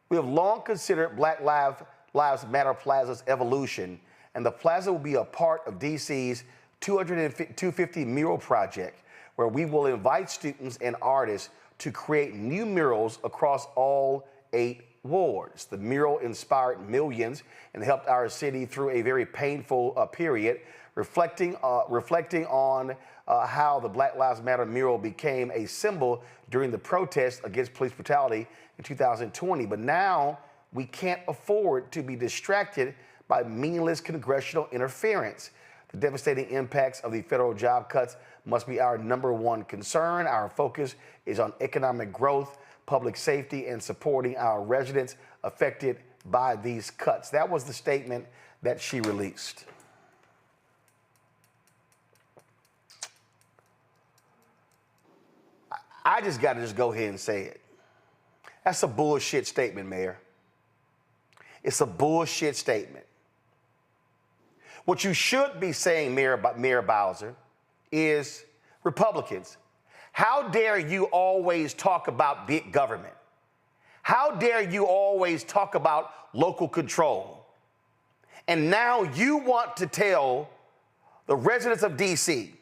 "We have long considered Black Lives Matter Plaza's evolution, and the plaza will be a part of D.C.'s 250 mural project, where we will invite students and artists to create new murals across all 8 wards. The mural inspired millions and helped our city through a very painful period, reflecting on how the Black Lives Matter mural became a symbol during the protests against police brutality in 2020. But now we can't afford to be distracted by meaningless congressional interference. The devastating impacts of the federal job cuts must be our #1 concern. Our focus is on economic growth, public safety, and supporting our residents affected by these cuts." That was the statement that she released. I just got to go ahead and say it. That's a bullshit statement, Mayor. It's a bullshit statement. What you should be saying, Mayor Bowser, is Republicans, how dare you always talk about big government? How dare you always talk about local control? And now you want to tell the residents of D.C.,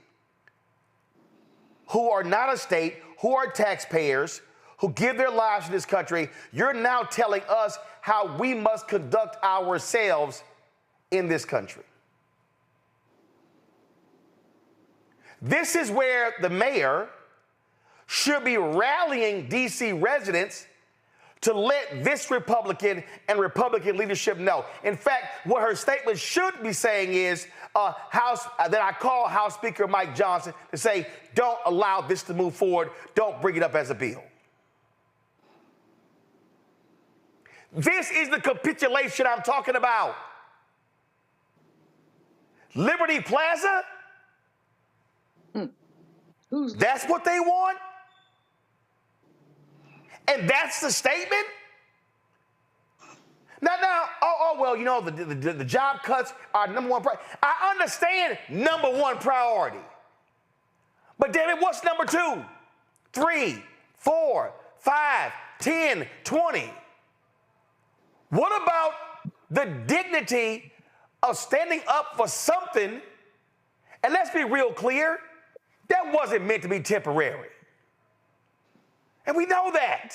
who are not a state, who are taxpayers, who give their lives to this country, you're now telling us how we must conduct ourselves in this country. This is where the mayor should be rallying D.C. residents to let this Republican and Republican leadership know. In fact, what her statement should be saying is that I call House Speaker Mike Johnson to say, don't allow this to move forward. Don't bring it up as a bill. This is the capitulation I'm talking about. Liberty Plaza? That's what they want? And that's the statement? Now, well, you know, the job cuts are #1 priority. I understand #1 priority. But damn it, what's #2, 3, 4, 5, 10, 20? What about the dignity of standing up for something? And let's be real clear, that wasn't meant to be temporary. And we know that.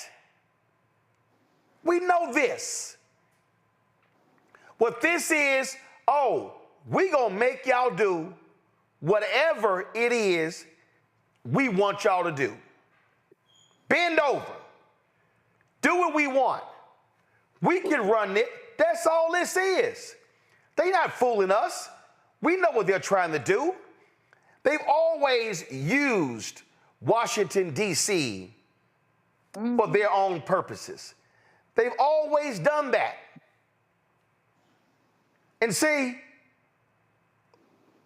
We know this. What this is, we gonna make y'all do whatever it is we want y'all to do. Bend over. Do what we want. We can run it. That's all this is. They're not fooling us. We know what they're trying to do. They've always used Washington, D.C. for their own purposes. They've always done that. And see,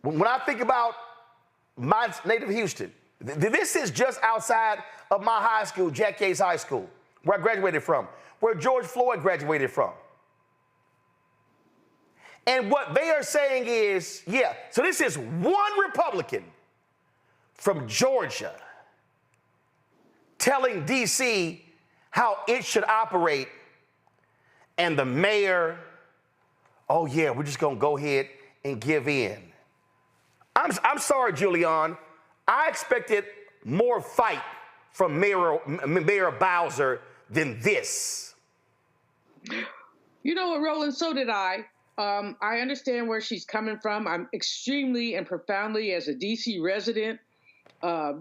when I think about my native Houston, this is just outside of my high school, Jack Yates High School, where I graduated from, where George Floyd graduated from. And what they are saying is, so this is one Republican from Georgia telling D.C. how it should operate, and the mayor, we're just going to go ahead and give in. I'm sorry, Julian. I expected more fight from Mayor Bowser than this. You know what, Roland? So did I. I understand where she's coming from. I'm extremely and profoundly, as a D.C. resident, a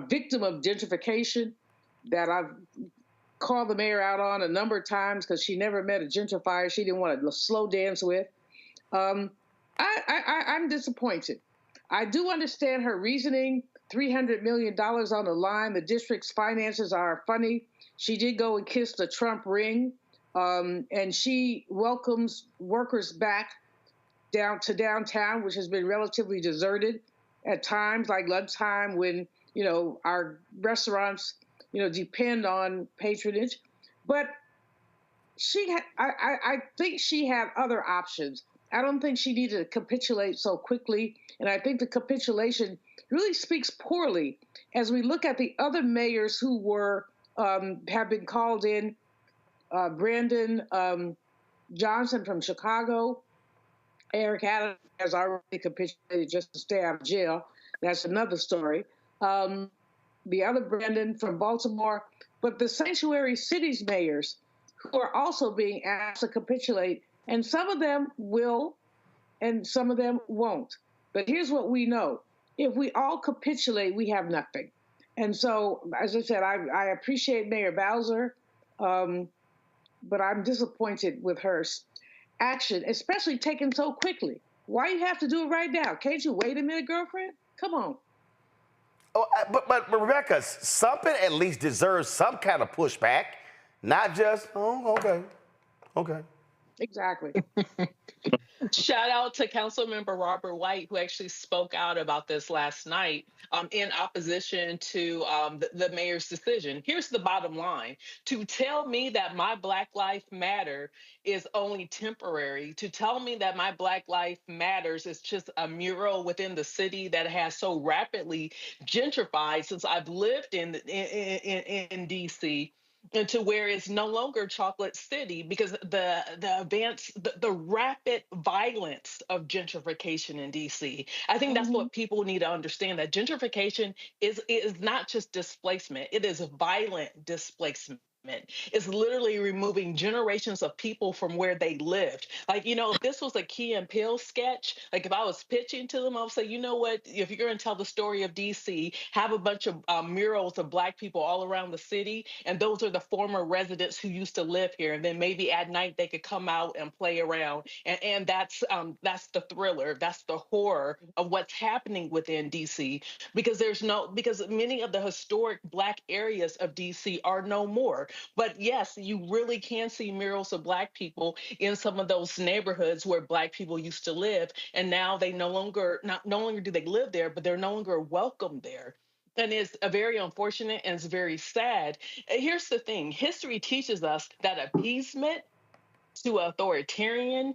victim of gentrification that I've called the mayor out on a number of times because she never met a gentrifier she didn't want to slow dance with. I'm disappointed. I do understand her reasoning. $300 million on the line. The district's finances are funny. She did go and kiss the Trump ring, and she welcomes workers back down to downtown, which has been relatively deserted at times, like lunchtime when, our restaurants, depend on patronage. But I think she had other options. I don't think she needed to capitulate so quickly. And I think the capitulation really speaks poorly as we look at the other mayors who have been called in. Brandon Johnson from Chicago, Eric Adams has already capitulated just to stay out of jail. That's another story. The other Brandon from Baltimore, but the sanctuary cities mayors who are also being asked to capitulate, and some of them will and some of them won't. But here's what we know. If we all capitulate, we have nothing. And so, as I said, I appreciate Mayor Bowser, but I'm disappointed with her action, especially taken so quickly. Why you have to do it right now? Can't you wait a minute, girlfriend? Come on. Oh, but Rebecca, something at least deserves some kind of pushback, not just, okay. Exactly. Shout out to Councilmember Robert White, who actually spoke out about this last night in opposition to the mayor's decision. Here's the bottom line. To tell me that my Black Lives Matter is only temporary, to tell me that my Black Lives Matters is just a mural within the city that has so rapidly gentrified since I've lived in D.C., and to where it's no longer Chocolate City because the rapid violence of gentrification in DC. I think that's what people need to understand, that gentrification is not just displacement, it is violent displacement. It's literally removing generations of people from where they lived. Like, if this was a Key and Peele sketch, like if I was pitching to them, I would say, you know what, if you're going to tell the story of DC, have a bunch of murals of Black people all around the city. And those are the former residents who used to live here. And then maybe at night they could come out and play around. And that's the thriller. That's the horror of what's happening within DC, because many of the historic Black areas of DC are no more. But yes, you really can see murals of Black people in some of those neighborhoods where Black people used to live. And now they no longer do they live there, but they're no longer welcome there. And it's very unfortunate and it's very sad. Here's the thing. History teaches us that appeasement to authoritarian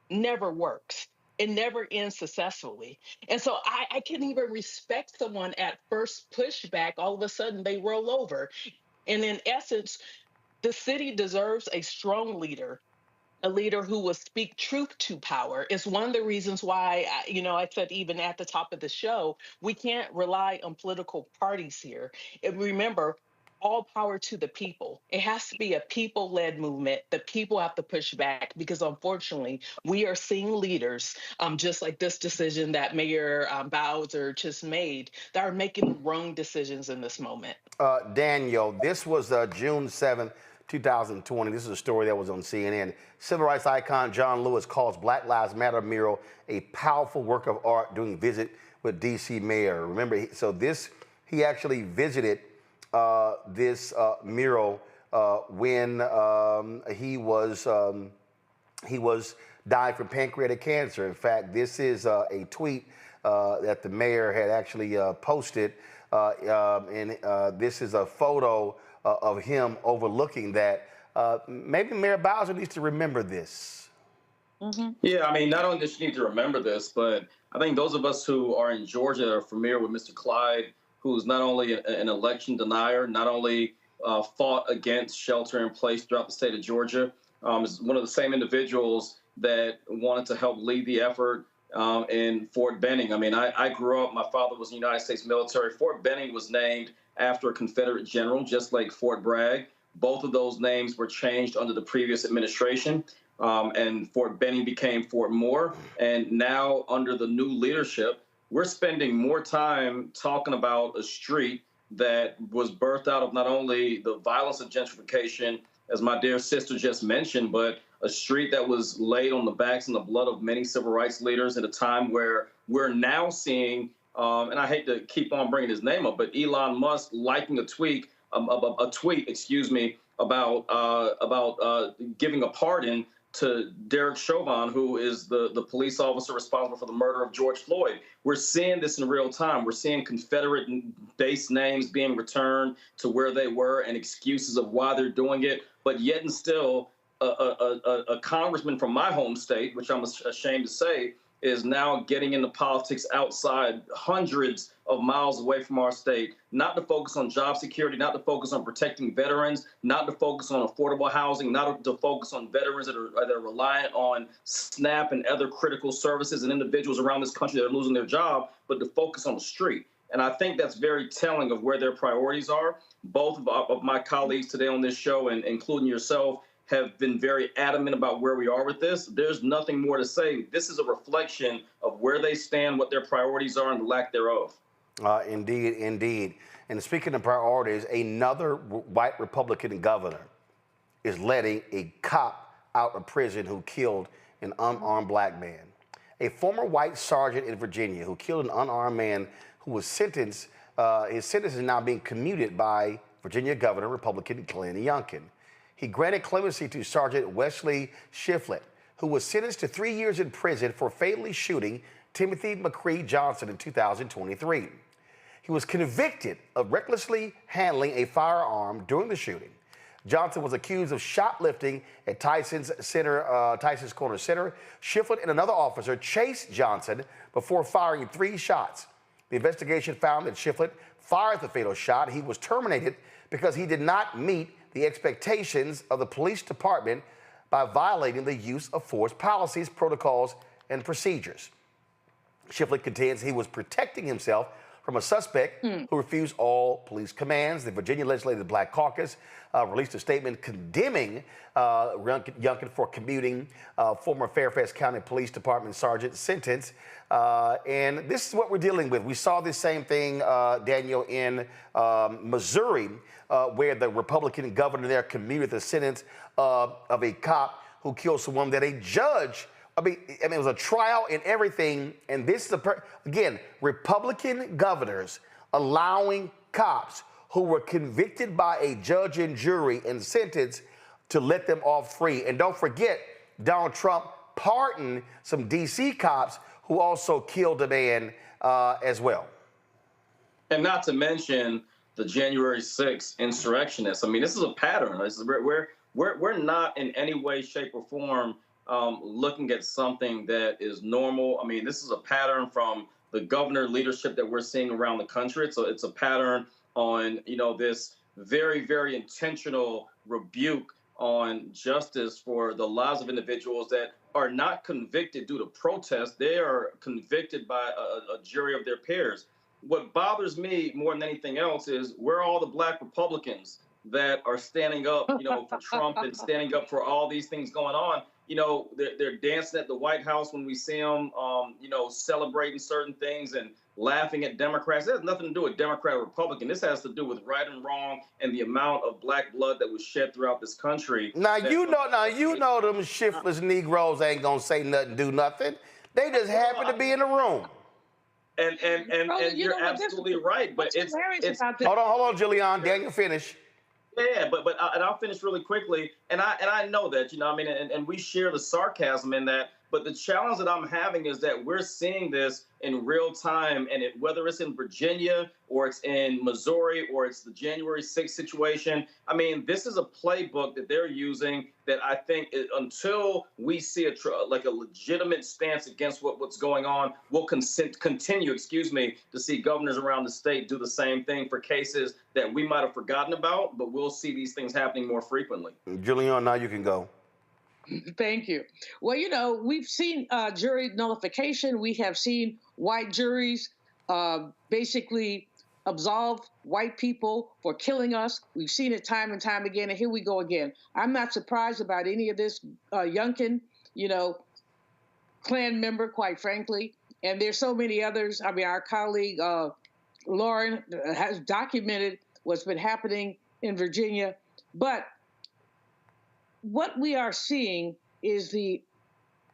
never works. It never ends successfully. And so I can't even respect someone at first pushback. All of a sudden they roll over. And in essence, the city deserves a strong leader, a leader who will speak truth to power. It's one of the reasons why, I said even at the top of the show, we can't rely on political parties here. And remember, all power to the people. It has to be a people-led movement. The people have to push back because, unfortunately, we are seeing leaders, just like this decision that Mayor Bowser just made, that are making the wrong decisions in this moment. Daniel, this was June 7th, 2020. This is a story that was on CNN. Civil rights icon John Lewis calls Black Lives Matter mural a powerful work of art during visit with D.C. Mayor. Remember, he actually visited this mural when he was dying from pancreatic cancer. In fact, this is a tweet that the mayor had actually posted, and this is a photo of him overlooking that. Maybe Mayor Bowser needs to remember this. Mm-hmm. Yeah, I mean, not only does she need to remember this, but I think those of us who are in Georgia are familiar with Mr. Clyde, who's not only an election denier, not only fought against shelter in place throughout the state of Georgia, is one of the same individuals that wanted to help lead the effort in Fort Benning. I mean, I grew up, my father was in the United States military. Fort Benning was named after a Confederate general, just like Fort Bragg. Both of those names were changed under the previous administration, and Fort Benning became Fort Moore. And now under the new leadership, we're spending more time talking about a street that was birthed out of not only the violence of gentrification, as my dear sister just mentioned, but a street that was laid on the backs and the blood of many civil rights leaders at a time where we're now seeing, and I hate to keep on bringing his name up, but Elon Musk liking a tweet, about giving a pardon to Derek Chauvin, who is the police officer responsible for the murder of George Floyd. We're seeing this in real time. We're seeing Confederate-based names being returned to where they were and excuses of why they're doing it. But yet and still, a congressman from my home state, which I'm ashamed to say, is now getting into politics outside hundreds of miles away from our state, not to focus on job security, not to focus on protecting veterans, not to focus on affordable housing, not to focus on veterans that are reliant on SNAP and other critical services and individuals around this country that are losing their job, but to focus on the street. And I think that's very telling of where their priorities are. Both of my colleagues today on this show, and including yourself, have been very adamant about where we are with this. There's nothing more to say. This is a reflection of where they stand, what their priorities are, and the lack thereof. Indeed, indeed. And speaking of priorities, another white Republican governor is letting a cop out of prison who killed an unarmed black man. A former white sergeant in Virginia who killed an unarmed man who was sentenced, his sentence is now being commuted by Virginia Governor Republican Glenn Youngkin. He granted clemency to Sergeant Wesley Shiflett, who was sentenced to 3 years in prison for fatally shooting Timothy McCree Johnson in 2023. He was convicted of recklessly handling a firearm during the shooting. Johnson was accused of shoplifting at Tyson's Corner Center. Shiflett and another officer chased Johnson before firing 3 shots. The investigation found that Shiflett fired the fatal shot. He was terminated because he did not meet the expectations of the police department by violating the use of force policies, protocols, and procedures. Shiflett contends he was protecting himself from a suspect who refused all police commands. The Virginia Legislative Black Caucus released a statement condemning Youngkin for commuting former Fairfax County Police Department Sergeant sentence. And this is what we're dealing with. We saw this same thing, Daniel, in Missouri, where the Republican governor there commuted the sentence of a cop who killed someone that a judge, it was a trial and everything. And this is, again, Republican governors allowing cops who were convicted by a judge and jury and sentenced to let them off free. And don't forget, Donald Trump pardoned some D.C. cops who also killed a man as well. And not to mention the January 6th insurrectionists. I mean, this is a pattern. We're not in any way, shape, or form looking at something that is normal. I mean, this is a pattern from the governor leadership that we're seeing around the country. It's a pattern on, this very, very intentional rebuke on justice for the lives of individuals that are not convicted due to protest. They are convicted by a jury of their peers. What bothers me more than anything else is where are all the black Republicans that are standing up, for Trump and standing up for all these things going on. They're dancing at the White House when we see them, celebrating certain things and laughing at Democrats. It has nothing to do with Democrat or Republican. This has to do with right and wrong and the amount of black blood that was shed throughout this country. Now you know them shiftless Negroes ain't gonna say nothing, do nothing. They just happen to be in the room. And you're absolutely right. But it's hold on, Jillian. Daniel, finish. Yeah, but I'll finish really quickly. And I know that, and we share the sarcasm in that. But the challenge that I'm having is that we're seeing this in real time, and whether it's in Virginia or it's in Missouri or it's the January 6th situation, I mean, this is a playbook that they're using that I think until we see a legitimate stance against what's going on, we'll continue to see governors around the state do the same thing for cases that we might have forgotten about, but we'll see these things happening more frequently. Julian, now you can go. Thank you. Well, we've seen jury nullification. We have seen white juries basically absolve white people for killing us. We've seen it time and time again, and here we go again. I'm not surprised about any of this Youngkin, Klan member, quite frankly. And there's so many others. I mean, our colleague Lauren has documented what's been happening in Virginia. But what we are seeing is the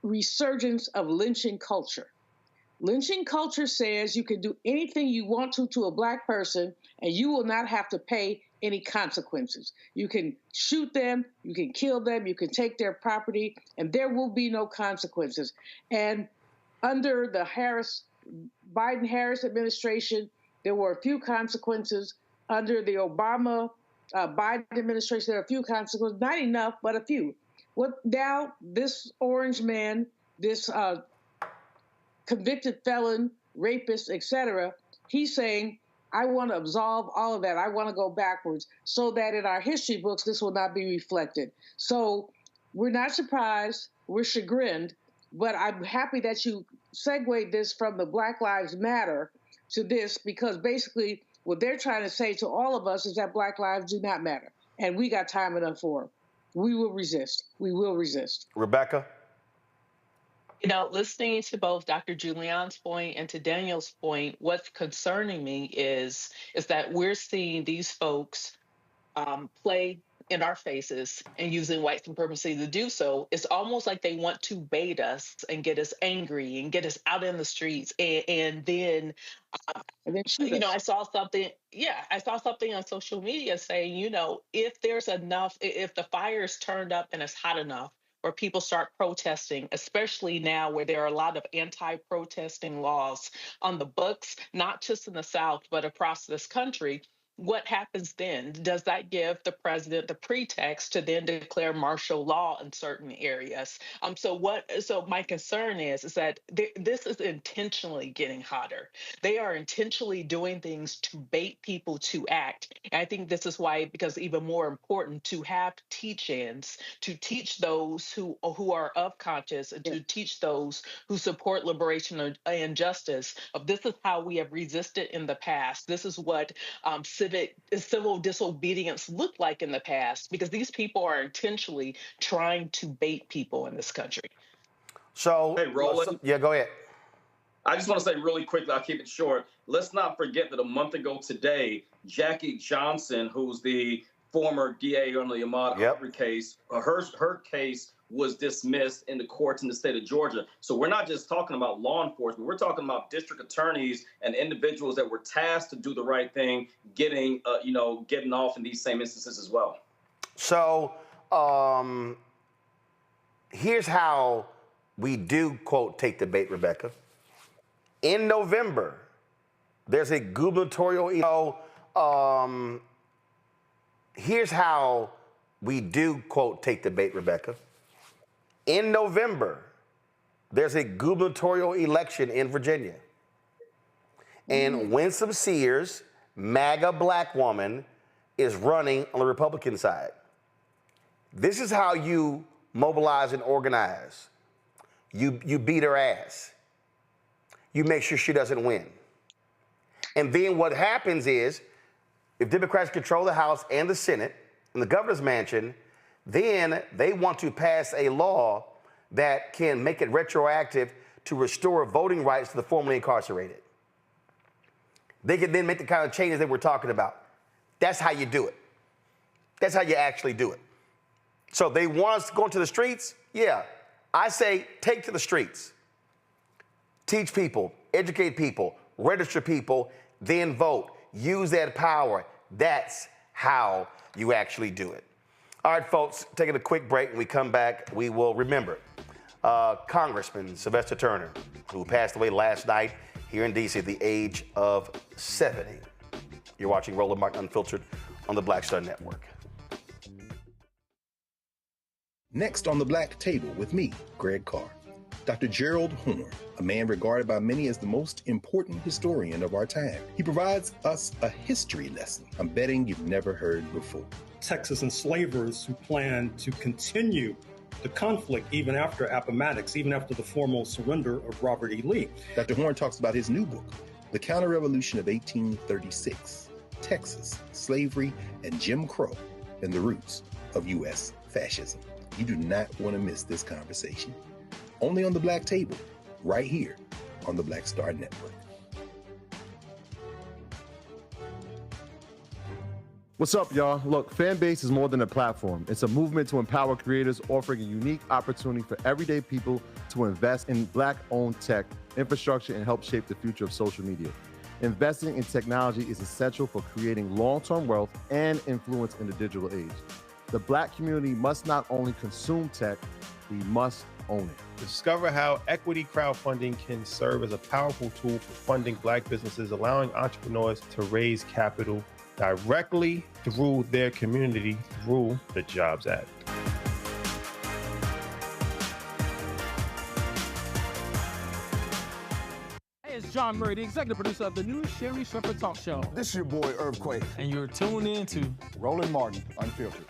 resurgence of lynching culture. Lynching culture says you can do anything you want to a Black person, and you will not have to pay any consequences. You can shoot them, you can kill them, you can take their property, and there will be no consequences. And under the Biden-Harris administration, there were a few consequences. Under the Obama-Biden administration, there are a few consequences, not enough, but a few. Now this orange man, this convicted felon, rapist, etc., he's saying, I want to absolve all of that. I want to go backwards so that in our history books, this will not be reflected. So we're not surprised, we're chagrined, but I'm happy that you segued this from the Black Lives Matter to this, because basically what they're trying to say to all of us is that Black lives do not matter. And we got time enough for them. We will resist. We will resist. Rebecca? Listening to both Dr. Julian's point and to Daniel's point, what's concerning me is that we're seeing these folks play in our faces and using white supremacy to do so. It's almost like they want to bait us and get us angry and get us out in the streets. And then I saw something. Yeah, I saw something on social media saying, if there's enough, if the fire is turned up and it's hot enough, where people start protesting, especially now where there are a lot of anti-protesting laws on the books, not just in the South, but across this country. What happens then? Does that give the president the pretext to then declare martial law in certain areas? So my concern is that this is intentionally getting hotter. They are intentionally doing things to bait people to act. And I think this is why it becomes even more important to have teach-ins, to teach those who are of conscience and to teach those who support liberation and justice of this is how we have resisted in the past. This is what civil disobedience looked like in the past, because these people are intentionally trying to bait people in this country. So, hey, Roland. Yeah, go ahead. I just want to say really quickly, I'll keep it short. Let's not forget that a month ago today, Jackie Johnson, who's the former DA on the Ahmaud Arbery case, her case was dismissed in the courts in the state of Georgia. So we're not just talking about law enforcement. We're talking about district attorneys and individuals that were tasked to do the right thing, getting off in these same instances as well. So here's how we do, quote, take the bait, Rebecca. In November, there's a gubernatorial, here's how we do, quote, take the bait, Rebecca. In November, there's a gubernatorial election in Virginia. And Winsome Sears, MAGA Black woman, is running on the Republican side. This is how you mobilize and organize. You beat her ass. You make sure she doesn't win. And then what happens is, if Democrats control the House and the Senate and the governor's mansion, then they want to pass a law that can make it retroactive to restore voting rights to the formerly incarcerated. They can then make the kind of changes that we're talking about. That's how you do it. That's how you actually do it. So they want us going to the streets? Yeah. I say take to the streets. Teach people, educate people, register people, then vote. Use that power. That's how you actually do it. All right, folks, taking a quick break. When we come back, we will remember Congressman Sylvester Turner, who passed away last night here in D.C. at the age of 70. You're watching Roland Martin Unfiltered on the Black Star Network. Next on the Black Table with me, Greg Carr. Dr. Gerald Horne, a man regarded by many as the most important historian of our time. He provides us a history lesson I'm betting you've never heard before. Texas enslavers who plan to continue the conflict even after Appomattox, even after the formal surrender of Robert E. Lee. Dr. Horne talks about his new book, The counter-revolution of 1836, Texas, slavery, and Jim Crow, and the roots of U.S. fascism. You do not want to miss this conversation. Only on the Black Table, right here on the Black Star Network. What's up, y'all? Look, Fanbase is more than a platform. It's a movement to empower creators, offering a unique opportunity for everyday people to invest in Black-owned tech, infrastructure, and help shape the future of social media. Investing in technology is essential for creating long-term wealth and influence in the digital age. The Black community must not only consume tech, we must own it. Discover how equity crowdfunding can serve as a powerful tool for funding Black businesses, allowing entrepreneurs to raise capital directly through their community through the Jobs Act. Hey, it's John Murray, the executive producer of the new Sherry Shepherd Talk Show. This is your boy, Earthquake. And you're tuned in to Roland Martin, Unfiltered.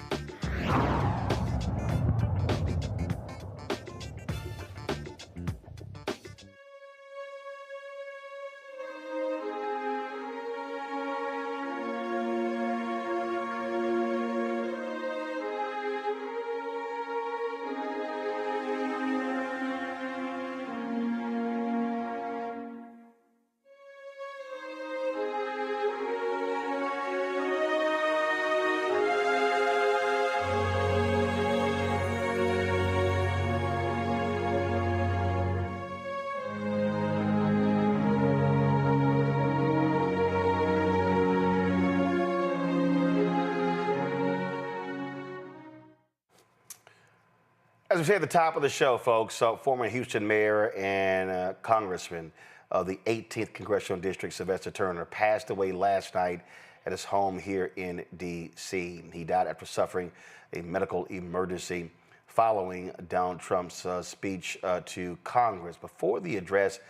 As we say at the top of the show, folks, former Houston mayor and congressman of the 18th Congressional District, Sylvester Turner, passed away last night at his home here in D.C. He died after suffering a medical emergency following Donald Trump's speech to Congress. Before the address,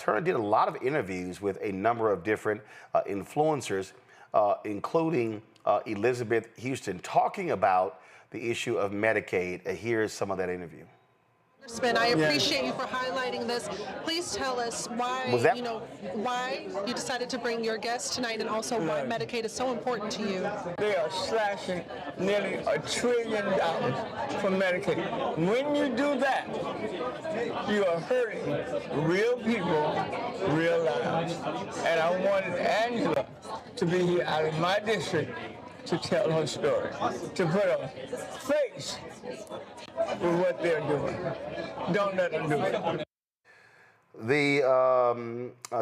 Turner did a lot of interviews with a number of different influencers, including Elizabeth Houston, talking about the issue of Medicaid. Here's some of that interview. I appreciate you for highlighting this. Please tell us why why you decided to bring your guest tonight, and also why Medicaid is so important to you. They are slashing nearly $1 trillion from Medicaid. When you do that, you are hurting real people, real lives. And I wanted Angela to be here out of my district to tell her story, to put a face with what they're doing. Don't let them do it. The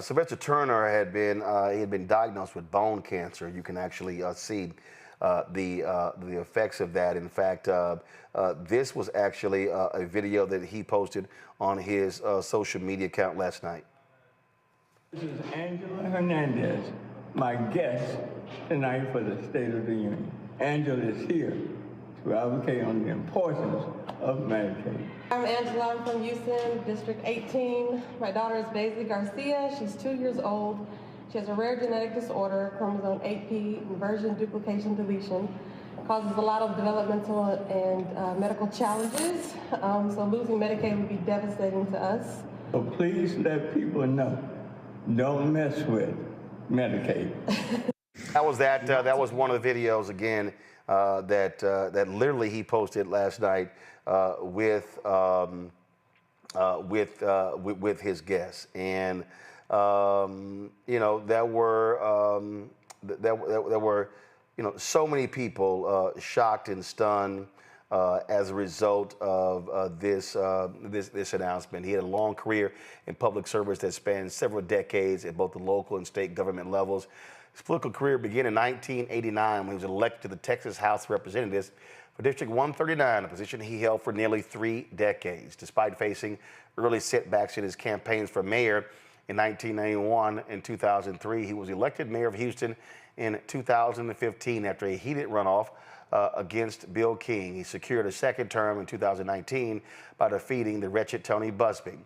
Sylvester Turner had been diagnosed with bone cancer. You can actually see the effects of that. In fact, this was actually a video that he posted on his social media account last night. This is Angela Hernandez, my guest tonight for the State of the Union. Angela is here to advocate on the importance of Medicaid. I'm Angela. I'm from Houston, District 18. My daughter is Bailey Garcia. She's 2 years old. She has a rare genetic disorder, chromosome 8p, inversion duplication deletion. It causes a lot of developmental and medical challenges. So losing Medicaid would be devastating to us. So please let people know, don't mess with Medicaid. That was one of the videos again that literally he posted last night with his guests, and there were so many people shocked and stunned as a result of this announcement. He had a long career in public service that spanned several decades at both the local and state government levels. His political career began in 1989 when he was elected to the Texas House of Representatives for District 139, a position he held for nearly 3 decades. Despite facing early setbacks in his campaigns for mayor in 1991 and 2003, he was elected mayor of Houston in 2015 after a heated runoff against Bill King. He secured a second term in 2019 by defeating the wretched Tony Busby.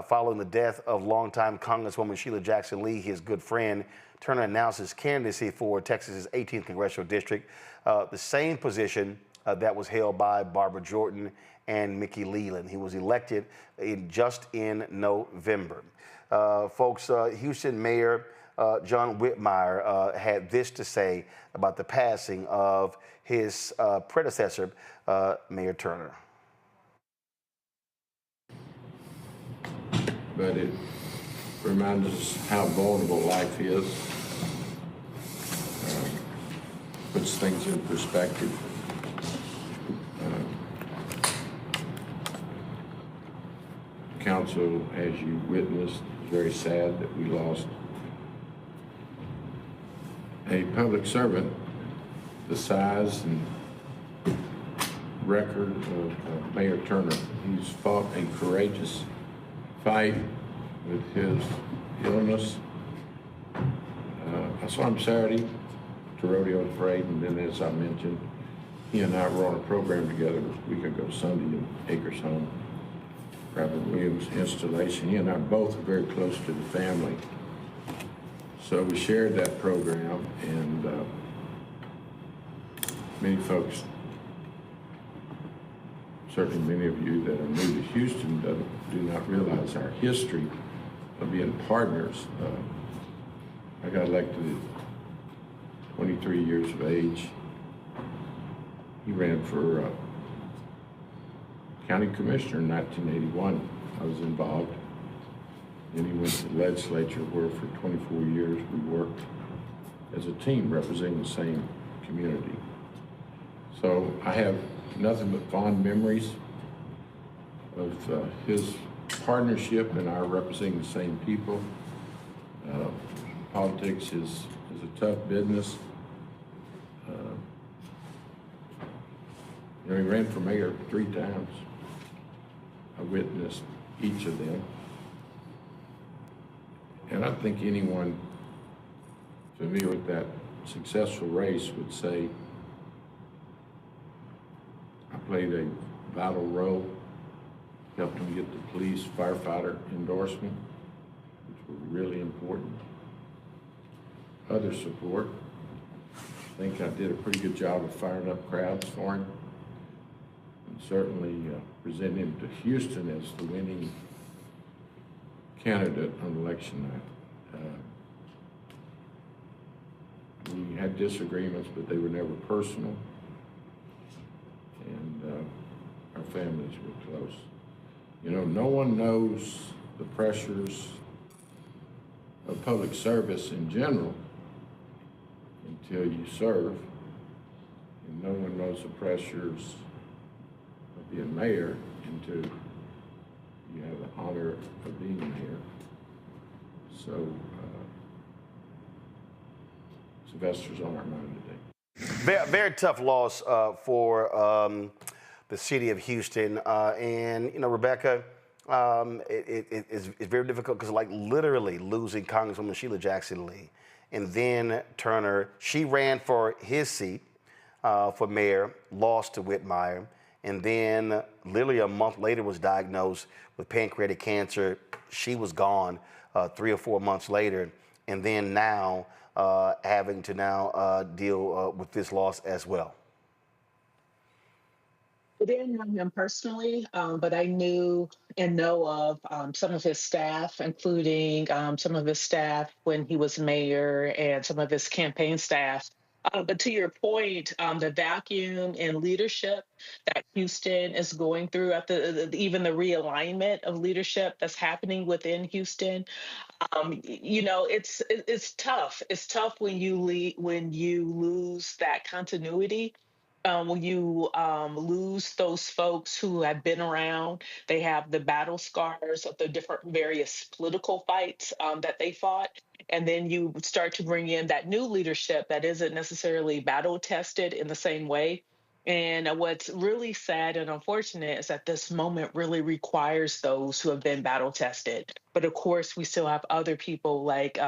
Following the death of longtime Congresswoman Sheila Jackson Lee, his good friend, Turner announced his candidacy for Texas's 18th Congressional District, the same position that was held by Barbara Jordan and Mickey Leland. He was elected in November. Folks, Houston Mayor John Whitmire had this to say about the passing of his predecessor, Mayor Turner. But it reminds us how vulnerable life is. Puts things in perspective. Council, as you witnessed, is very sad that we lost a public servant the size and record of Mayor Turner. He's fought a courageous fight with his illness. I saw him Saturday to Rodeo Parade, and then, as I mentioned, he and I were on a program together a week ago, Sunday, in Acres Home, Robert Williams' installation. He and I both are very close to the family. So we shared that program, and many folks, certainly many of you that are new to Houston, do not realize our history of being partners. I got elected at 23 years of age. He ran for county commissioner in 1981. I was involved. Then he went to the legislature, where for 24 years we worked as a team representing the same community. So I have nothing but fond memories of his partnership and our representing the same people. Politics is a tough business. He ran for mayor 3 times. I witnessed each of them. And I think anyone familiar with that successful race would say I played a vital role, helped him get the police firefighter endorsement, which were really important. Other support. I think I did a pretty good job of firing up crowds for him. And certainly presenting him to Houston as the winning candidate on election night. We had disagreements, but they were never personal. And our families were close. You know, no one knows the pressures of public service in general until you serve. And no one knows the pressures of being mayor until you have the honor of being mayor. So Sylvester's on our mind today. Very tough loss for the city of Houston. And, you know, Rebecca, it's very difficult because, like, literally losing Congresswoman Sheila Jackson Lee. And then Turner, she ran for his seat for mayor, lost to Whitmire. And then literally a month later was diagnosed with pancreatic cancer. She was gone 3 or 4 months later. And then now having to now deal with this loss as well. I didn't know him personally, but I knew and know of some of his staff, including some of his staff when he was mayor and some of his campaign staff. But to your point, the vacuum in leadership that Houston is going through, at even the realignment of leadership that's happening within Houston, you know, it's tough. It's tough when you lose that continuity. When you lose those folks who have been around, they have the battle scars of the different various political fights that they fought. And then you start to bring in that new leadership that isn't necessarily battle tested in the same way. And what's really sad and unfortunate is that this moment really requires those who have been battle tested. But of course, we still have other people like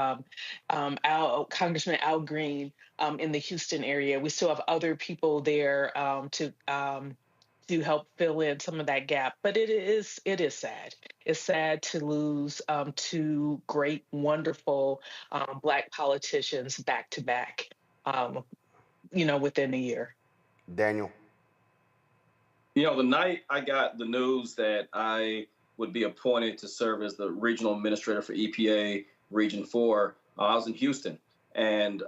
Congressman Al Green in the Houston area. We still have other people there to help fill in some of that gap. But it is sad. It's sad to lose 2 great, wonderful Black politicians back to back, you know, within a year. Daniel? You know, the night I got the news that I would be appointed to serve as the regional administrator for EPA Region 4, I was in Houston. And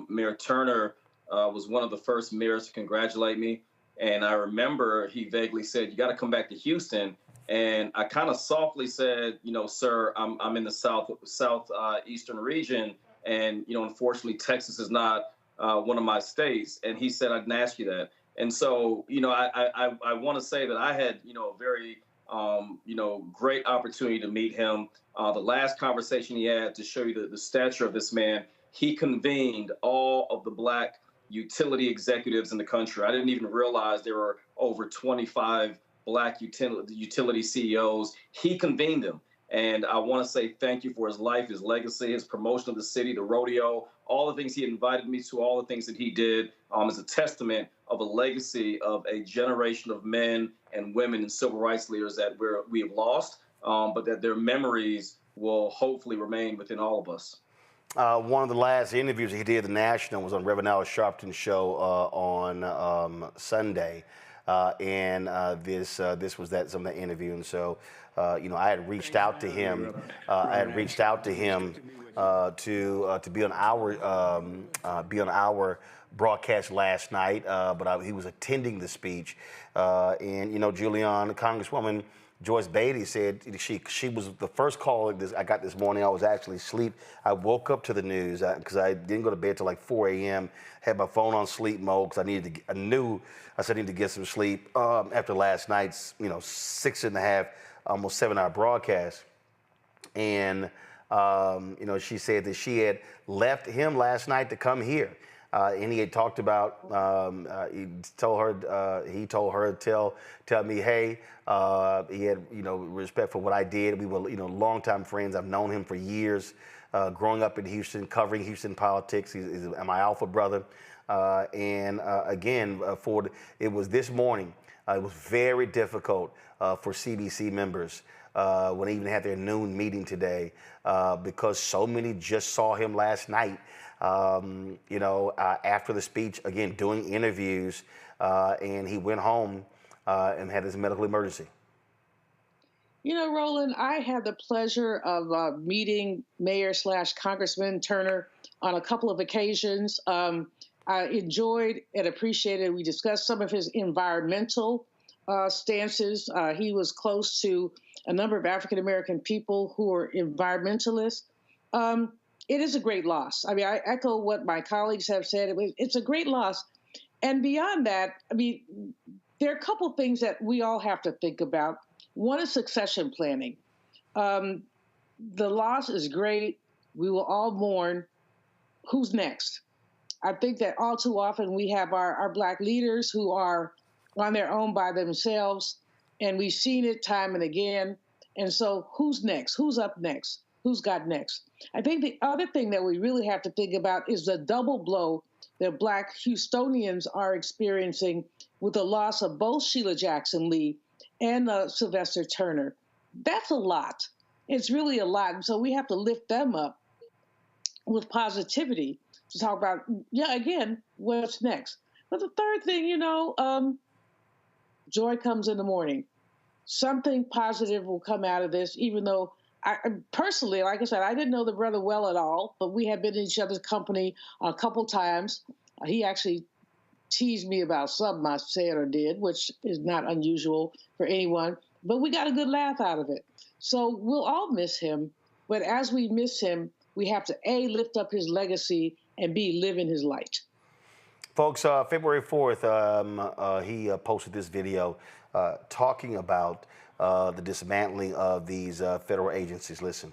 Mayor Turner was one of the first mayors to congratulate me. And I remember he vaguely said, "You got to come back to Houston." And I kind of softly said, "You know, sir, I'm in the southeastern region, and unfortunately, Texas is not one of my states." And he said, "I didn't ask you that." And so, I want to say that I had, a very, great opportunity to meet him. The last conversation he had, to show you the stature of this man, he convened all of the Black utility executives in the country. I didn't even realize there were over 25 Black utility CEOs. He convened them. And I want to say thank you for his life, his legacy, his promotion of the city, the rodeo, all the things he invited me to, all the things that he did is a testament of a legacy of a generation of men and women and civil rights leaders that we have lost, but that their memories will hopefully remain within all of us. One of the last interviews he did at the National was on Reverend Al Sharpton's show on Sunday. This was some of the interview, and so I had reached out to him. To be on our broadcast last night, but he was attending the speech, and Julian, Congresswoman Joyce Beatty said she was the first call I got this morning. I was actually asleep. I woke up to the news because I didn't go to bed till like 4 a.m. Had my phone on sleep mode because I needed to get some sleep after last night's 6.5, almost 7-hour broadcast. And she said that she had left him last night to come here. And he had talked about, he told her to tell me, hey, he had, respect for what I did. We were, longtime friends. I've known him for years, growing up in Houston, covering Houston politics. He's my alpha brother. Again, it was this morning. It was very difficult for CBC members when they even had their noon meeting today because so many just saw him last night. After the speech, again, doing interviews, and he went home and had his medical emergency. Roland, I had the pleasure of meeting Mayor/Congressman Turner on a couple of occasions. I enjoyed and appreciated. We discussed some of his environmental stances. He was close to a number of African-American people who are environmentalists. It is a great loss. I mean, I echo what my colleagues have said. It's a great loss. And beyond that, there are a couple of things that we all have to think about. One is succession planning. The loss is great. We will all mourn. Who's next? I think that all too often we have our Black leaders who are on their own by themselves, and we've seen it time and again. And so who's next? Who's up next? Who's got next? I think the other thing that we really have to think about is the double blow that Black Houstonians are experiencing with the loss of both Sheila Jackson Lee and Sylvester Turner. That's a lot. It's really a lot. And so we have to lift them up with positivity to talk about, again, what's next. But the third thing, joy comes in the morning. Something positive will come out of this, even though I personally, like I said, I didn't know the brother well at all, but we had been in each other's company a couple times. He actually teased me about something I said or did, which is not unusual for anyone, but we got a good laugh out of it. So we'll all miss him, but as we miss him, we have to, A, lift up his legacy, and B, live in his light. Folks, February 4th, he posted this video talking about the dismantling of these federal agencies. Listen.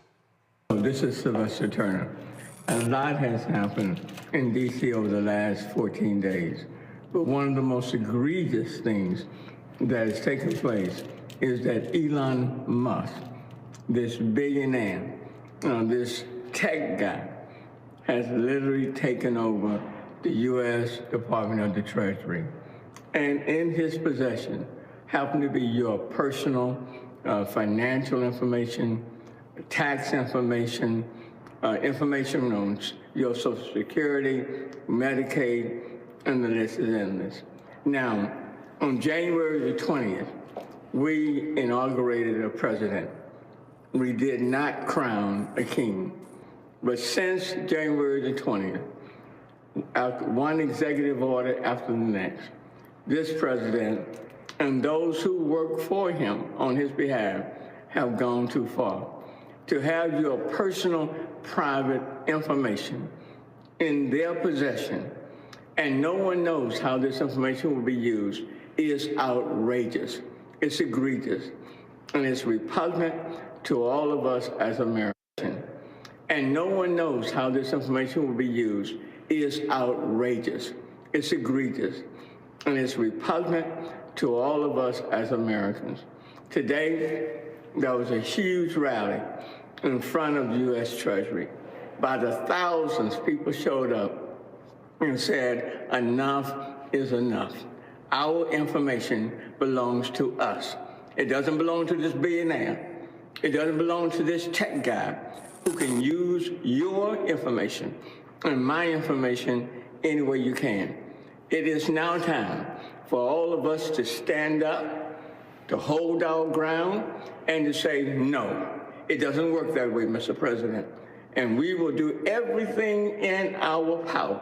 This is Sylvester Turner. A lot has happened in D.C. over the last 14 days. But one of the most egregious things that has taken place is that Elon Musk, this billionaire, this tech guy, has literally taken over the U.S. Department of the Treasury. And in his possession happen to be your personal financial information, tax information, information on your Social Security, Medicaid, and the list is endless. Now, on January the 20th, we inaugurated a president. We did not crown a king. But since January the 20th, after one executive order after the next, this president and those who work for him on his behalf have gone too far. To have your personal, private information in their possession, and no one knows how this information will be used, is outrageous. It's egregious, and it's repugnant to all of us as Americans. And no one knows how this information will be used is outrageous. It's egregious, and it's repugnant to all of us as Americans. Today, there was a huge rally in front of the U.S. Treasury. By the thousands, people showed up and said, enough is enough. Our information belongs to us. It doesn't belong to this billionaire. It doesn't belong to this tech guy who can use your information and my information any way you can. It is now time for all of us to stand up, to hold our ground, and to say, no, it doesn't work that way, Mr. President. And we will do everything in our power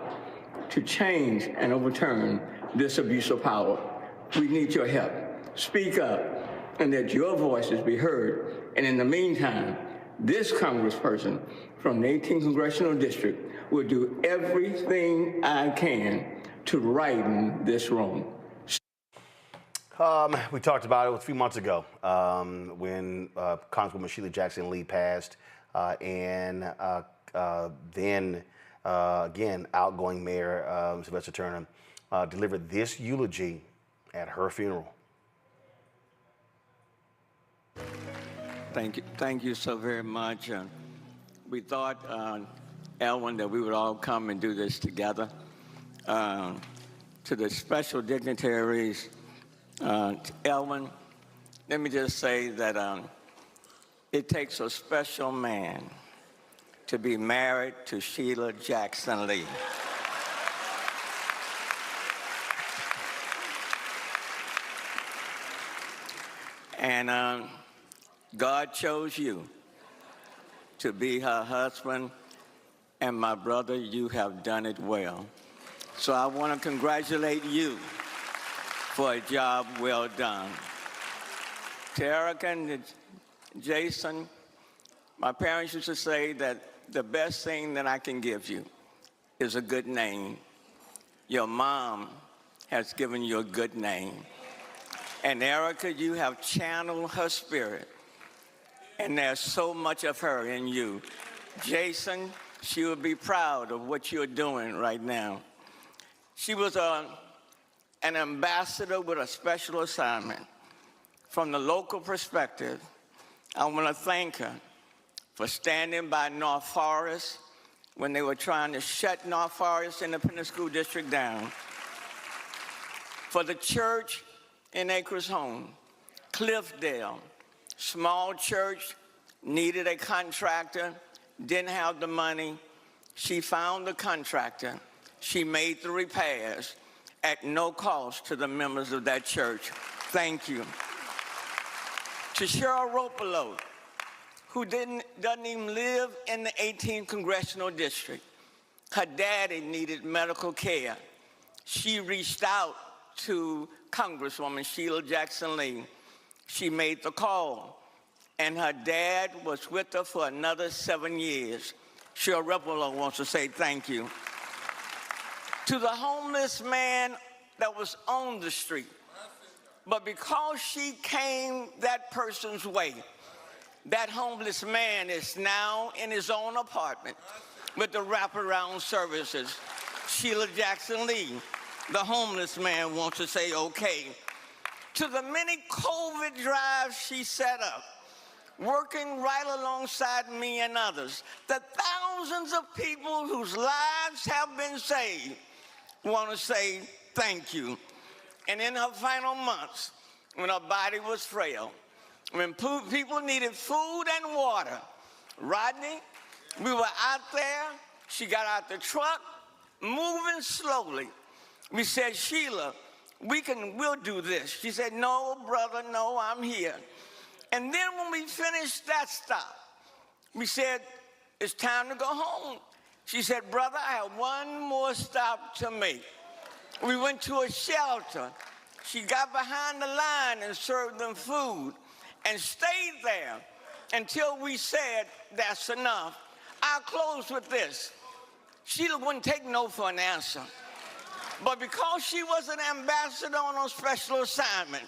to change and overturn this abuse of power. We need your help. Speak up and let your voices be heard. And in the meantime, this congressperson from the 18th Congressional District will do everything I can to righten this wrong. We talked about it a few months ago when Congresswoman Sheila Jackson Lee passed, and then again, outgoing Mayor Sylvester Turner delivered this eulogy at her funeral. Thank you so very much. We thought, Elwin, that we would all come and do this together. To the special dignitaries, Elwin, let me just say that it takes a special man to be married to Sheila Jackson Lee. And God chose you to be her husband, and my brother, you have done it well. So I want to congratulate you for a job well done. To Erica and Jason, my parents used to say that the best thing that I can give you is a good name. Your mom has given you a good name. And Erica, you have channeled her spirit, and there's so much of her in you. Jason, she will be proud of what you're doing right now. She was an ambassador with a special assignment. From the local perspective, I want to thank her for standing by North Forest when they were trying to shut North Forest Independent School District down. For the church in Acres Home, Cliffdale, small church, needed a contractor, didn't have the money. She found the contractor. She made the repairs at no cost to the members of that church. Thank you. To Cheryl Ropolo, who doesn't even live in the 18th Congressional District. Her daddy needed medical care. She reached out to Congresswoman Sheila Jackson Lee. She made the call, and her dad was with her for another 7 years. Cheryl Ropolo wants to say thank you. To the homeless man that was on the street, but because she came that person's way, that homeless man is now in his own apartment with the wraparound services. Sheila Jackson Lee, the homeless man, wants to say okay. To the many COVID drives she set up, working right alongside me and others, the thousands of people whose lives have been saved, want to say thank you. And in her final months, when her body was frail, when people needed food and water, Rodney, we were out there. She got out the truck, moving slowly. We said, Sheila, we'll do this. She said, no, brother, no, I'm here. And then when we finished that stop, we said, it's time to go home. She said, brother, I have one more stop to make. We went to a shelter. She got behind the line and served them food and stayed there until we said, that's enough. I'll close with this. Sheila wouldn't take no for an answer. But because she was an ambassador on a special assignment,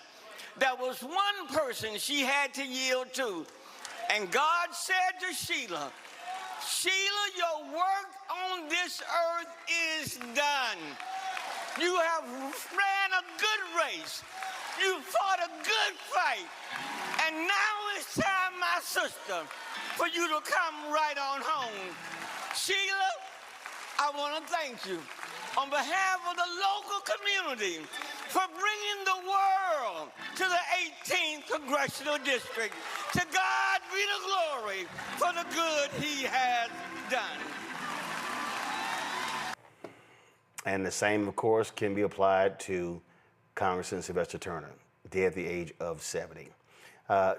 there was one person she had to yield to. And God said to Sheila, Sheila, your work on this earth is done. You have ran a good race. You fought a good fight. And now it's time, my sister, for you to come right on home. Sheila, I want to thank you on behalf of the local community for bringing the world to the 18th Congressional District. To God be the glory for the good he has done. And the same, of course, can be applied to Congressman Sylvester Turner, dead at the age of 70.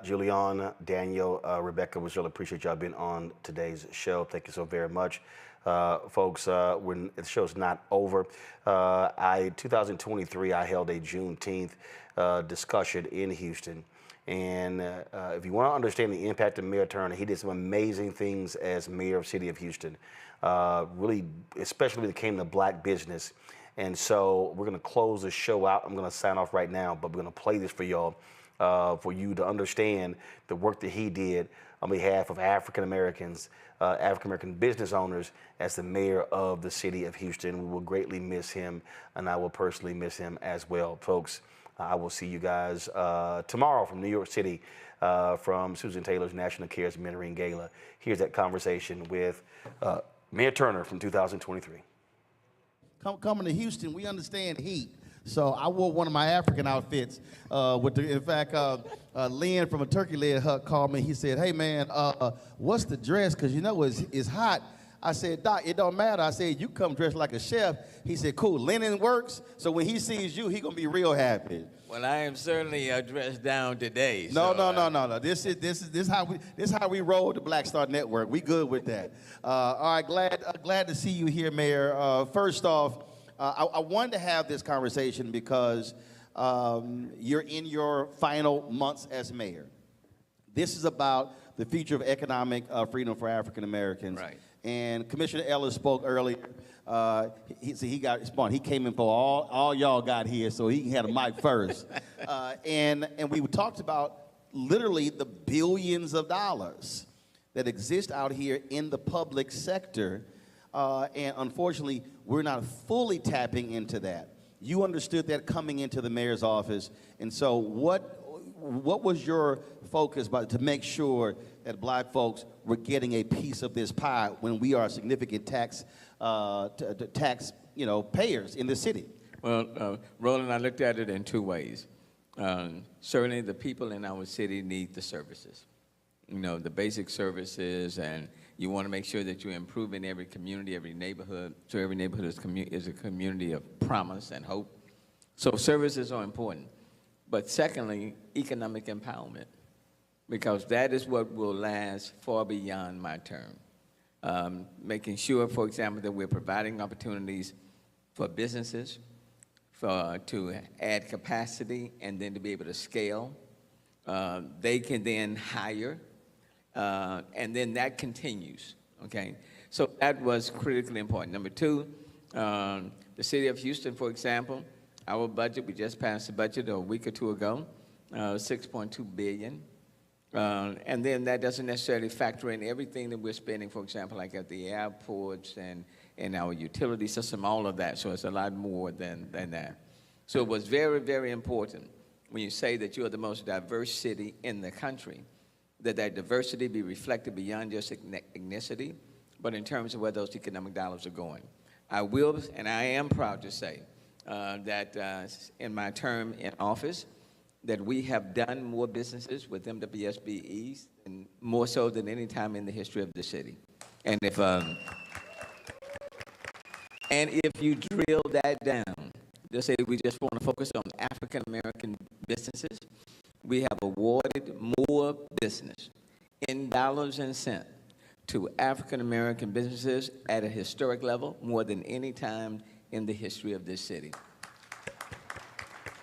Julian, Daniel, Rebecca, we really appreciate y'all being on today's show. Thank you so very much. Folks, the show's not over. 2023, I held a Juneteenth discussion in Houston. And if you want to understand the impact of Mayor Turner, he did some amazing things as mayor of the city of Houston, really, especially when it came to black business. And so we're going to close the show out. I'm going to sign off right now, but we're going to play this for y'all, for you to understand the work that he did on behalf of African Americans, African American business owners, as the mayor of the city of Houston. We will greatly miss him, and I will personally miss him as well. Folks, I will see you guys tomorrow from New York City, from Susan Taylor's National Cares Mentoring Gala. Here's that conversation with Mayor Turner from 2023. Coming to Houston, we understand heat. So I wore one of my African outfits. In fact, Lynn from a turkey leg hut called me. He said, hey, man, what's the dress? Because, you know, it's hot. I said, Doc, it don't matter. I said, you come dressed like a chef. He said, cool, linen works. So when he sees you, he going to be real happy. Well, I am certainly dressed down today. No. This is how we roll the Black Star Network. We good with that. All right, glad to see you here, Mayor. First off, I wanted to have this conversation because you're in your final months as mayor. This is about the future of economic freedom for African Americans. Right. And Commissioner Ellis spoke earlier. He got spun. He came in for all y'all got here, so he had a mic first. And we talked about literally the billions of dollars that exist out here in the public sector. And unfortunately, we're not fully tapping into that. You understood that coming into the mayor's office. And so what was your focus to make sure that black folks were getting a piece of this pie when we are significant tax payers in the city? Well, Roland, I looked at it in two ways. Certainly the people in our city need the services, the basic services, and you want to make sure that you improve in every community, every neighborhood, so every neighborhood is a community of promise and hope. So services are important. But secondly, economic empowerment, because that is what will last far beyond my term. Making sure, for example, that we're providing opportunities for businesses to add capacity and then to be able to scale. They can then hire, and then that continues, okay? So that was critically important. Number two, the city of Houston, for example, our budget, we just passed the budget a week or two ago, $6.2 billion. And then that doesn't necessarily factor in everything that we're spending, for example, like at the airports and our utility system, all of that. So it's a lot more than that. So it was very, very important when you say that you are the most diverse city in the country, that diversity be reflected beyond just ethnicity, but in terms of where those economic dollars are going. I will, and I am proud to say, that in my term in office, that we have done more businesses with MWSBEs, and more so than any time in the history of the city. And if you drill that down, They say we just want to focus on African American businesses. We have awarded more business in dollars and cents to African American businesses at a historic level, more than any time in the history of this city.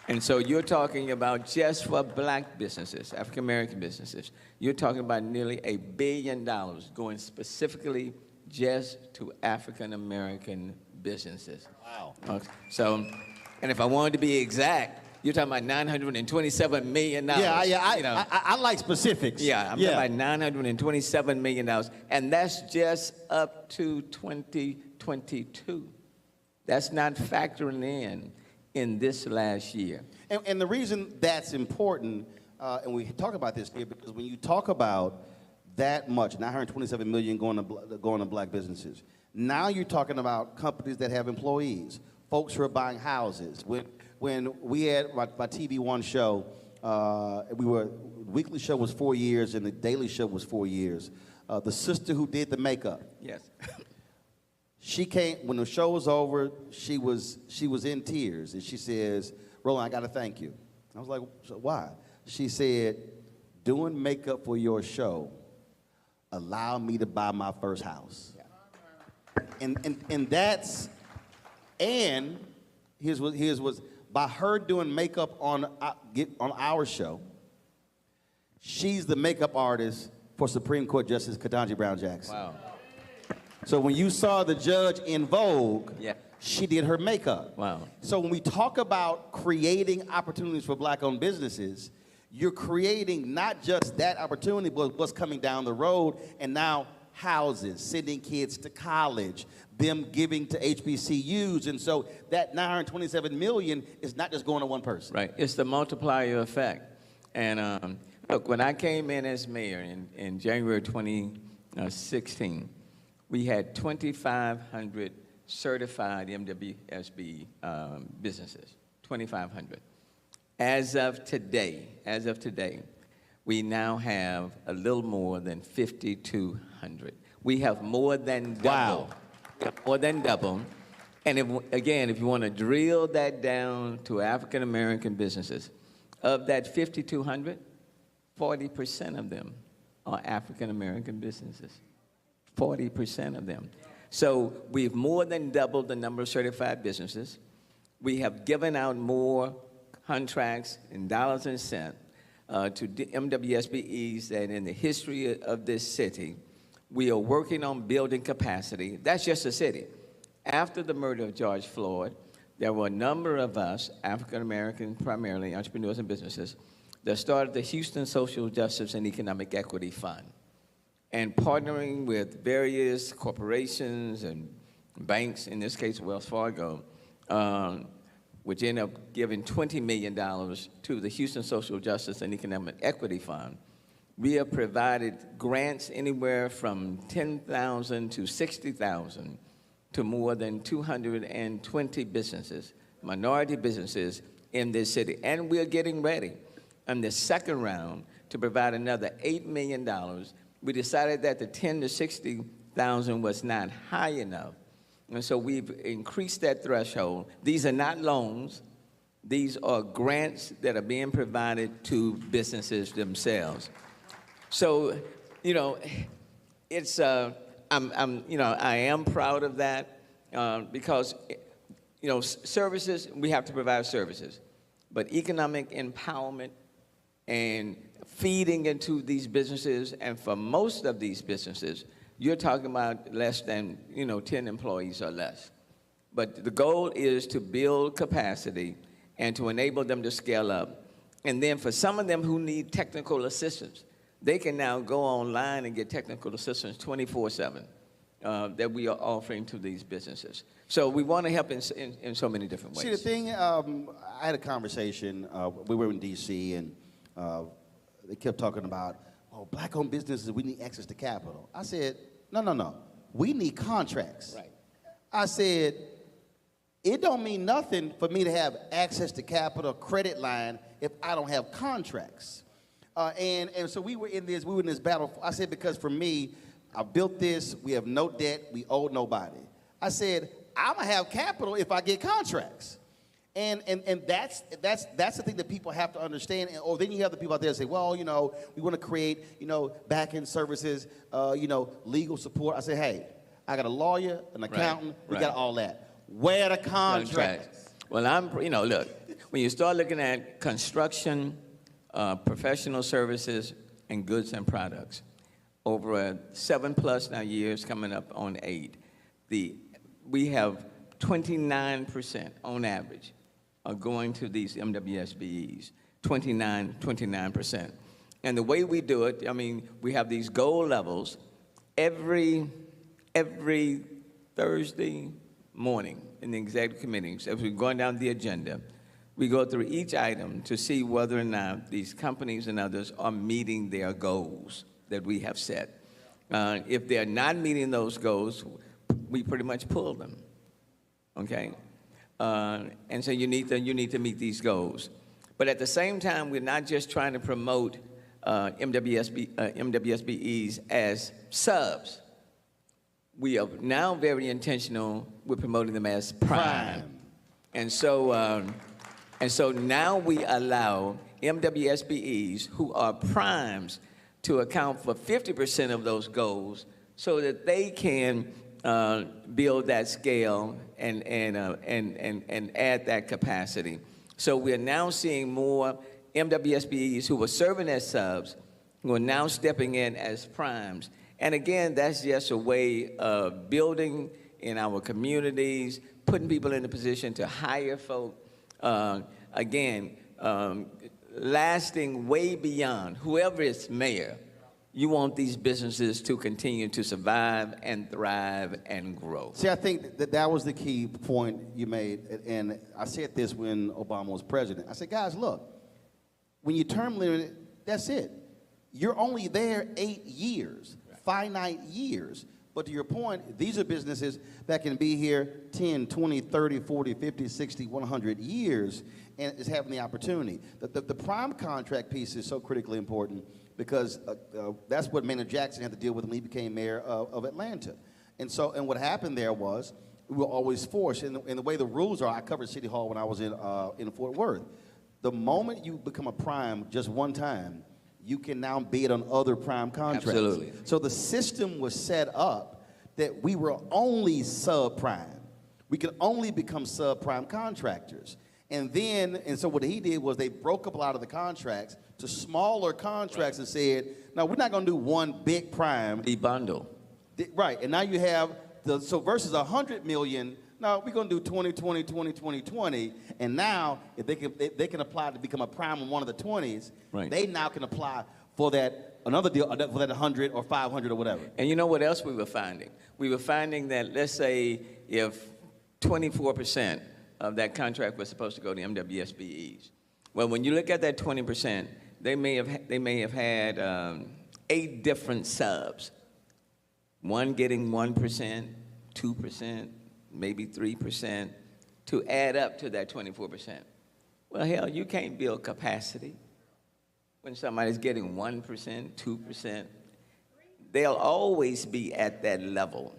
And so you're talking about just for black businesses, African American businesses, you're talking about nearly $1 billion going specifically just to African American businesses. Wow. Okay. So, and if I wanted to be exact, you're talking about $927 million. I like specifics. Yeah, I'm talking about $927 million, and that's just up to 2022. That's not factoring in this last year. And the reason that's important, and we talk about this here, because when you talk about that much, $927 million going to black businesses, now you're talking about companies that have employees, folks who are buying houses. When we had my TV One show, the weekly show was 4 years and the daily show was 4 years. The sister who did the makeup. Yes. She came, when the show was over, she was in tears, and she says, Roland, I gotta thank you. I was like, so why? She said, doing makeup for your show allowed me to buy my first house. Yeah. And that's, and here's what, by her doing makeup on our show, she's the makeup artist for Supreme Court Justice Ketanji Brown Jackson. Wow. So when you saw the judge in Vogue, yeah, she did her makeup. Wow. So when we talk about creating opportunities for black-owned businesses, you're creating not just that opportunity, but what's coming down the road, and now houses, sending kids to college, them giving to HBCUs, and so that $927 million is not just going to one person. Right, it's the multiplier effect. And look, when I came in as mayor in January 2016, we had 2,500 certified MWSB businesses, 2,500. As of today, we now have a little more than 5,200. We have more than double. Wow. More than double. And if you want to drill that down to African American businesses, of that 5,200, 40% of them are African American businesses. 40% of them. So we've more than doubled the number of certified businesses. We have given out more contracts in dollars and cents to MWSBEs than in the history of this city. We are working on building capacity. That's just the city. After the murder of George Floyd, there were a number of us, African American primarily, entrepreneurs and businesses, that started the Houston Social Justice and Economic Equity Fund. And partnering with various corporations and banks, in this case Wells Fargo, which ended up giving $20 million to the Houston Social Justice and Economic Equity Fund. We have provided grants anywhere from $10,000 to $60,000 to more than 220 businesses, minority businesses in this city. And we're getting ready in the second round to provide another $8 million. We decided that the 10 to 60,000 was not high enough. And so we've increased that threshold. These are not loans. These are grants that are being provided to businesses themselves. So, it's, I am proud of that because, services, we have to provide services. But economic empowerment and feeding into these businesses, and for most of these businesses, you're talking about less than 10 employees or less. But the goal is to build capacity and to enable them to scale up. And then for some of them who need technical assistance, they can now go online and get technical assistance 24/7 that we are offering to these businesses. So we want to help in so many different ways. See, the thing, I had a conversation, we were in D.C., and they kept talking about, black-owned businesses, we need access to capital. I said, no. We need contracts. Right. I said, it don't mean nothing for me to have access to capital, credit line, if I don't have contracts. And so we were in this battle. I said, because for me, I built this, we have no debt, we owe nobody. I said, I'm gonna have capital if I get contracts. And that's the thing that people have to understand. Or then you have the people out there that say, well, you know, we want to create, you know, back-end services, you know, legal support. I say, hey, I got a lawyer, an accountant, we got all that. Where the contracts? Well, you know, look, when you start looking at construction, professional services, and goods and products, over 7+ now years, coming up on 8, we have 29% on average are going to these MWSBEs, 29%. And the way we do it, I mean, we have these goal levels every Thursday morning in the executive committees. As we're going down the agenda, we go through each item to see whether or not these companies and others are meeting their goals that we have set. If they're not meeting those goals, we pretty much pull them, okay? And so you need to meet these goals. But at the same time, we're not just trying to promote MWSBEs as subs. We are now very intentional with promoting them as prime. And so now we allow MWSBEs who are primes to account for 50% of those goals so that they can build that scale and add that capacity. So we're now seeing more MWSBEs who were serving as subs who are now stepping in as primes. And again, that's just a way of building in our communities, putting people in a position to hire folk, lasting way beyond whoever is mayor. You want these businesses to continue to survive and thrive and grow. See, I think that was the key point you made, and I said this when Obama was president. I said, guys, look, when you term limit, that's it. You're only there 8 years, finite years. But to your point, these are businesses that can be here 10, 20, 30, 40, 50, 60, 100 years and is having the opportunity. The prime contract piece is so critically important because that's what Mayor Jackson had to deal with when he became mayor of Atlanta. And what happened there was we were always forced, and the way the rules are, I covered City Hall when I was in Fort Worth. The moment you become a prime just one time, you can now bid on other prime contracts. Absolutely. So the system was set up that we were only subprime. We could only become subprime contractors. And so what he did was they broke up a lot of the contracts to smaller contracts and said, no, we're not gonna do one big prime. Debundle. Right, and now you have, so versus 100 million, no, we're gonna do 20, 20, 20, 20, 20, and now if they can apply to become a prime in one of the 20s, right, they now can apply for that, another deal, for that 100 or 500 or whatever. And you know what else we were finding? We were finding that, let's say, if 24% of that contract was supposed to go to MWSBEs, well, when you look at that 20%, they may have had 8 different subs. One getting 1%, 2%, maybe 3% to add up to that 24%. Well, hell, you can't build capacity when somebody's getting 1%, 2%. They'll always be at that level.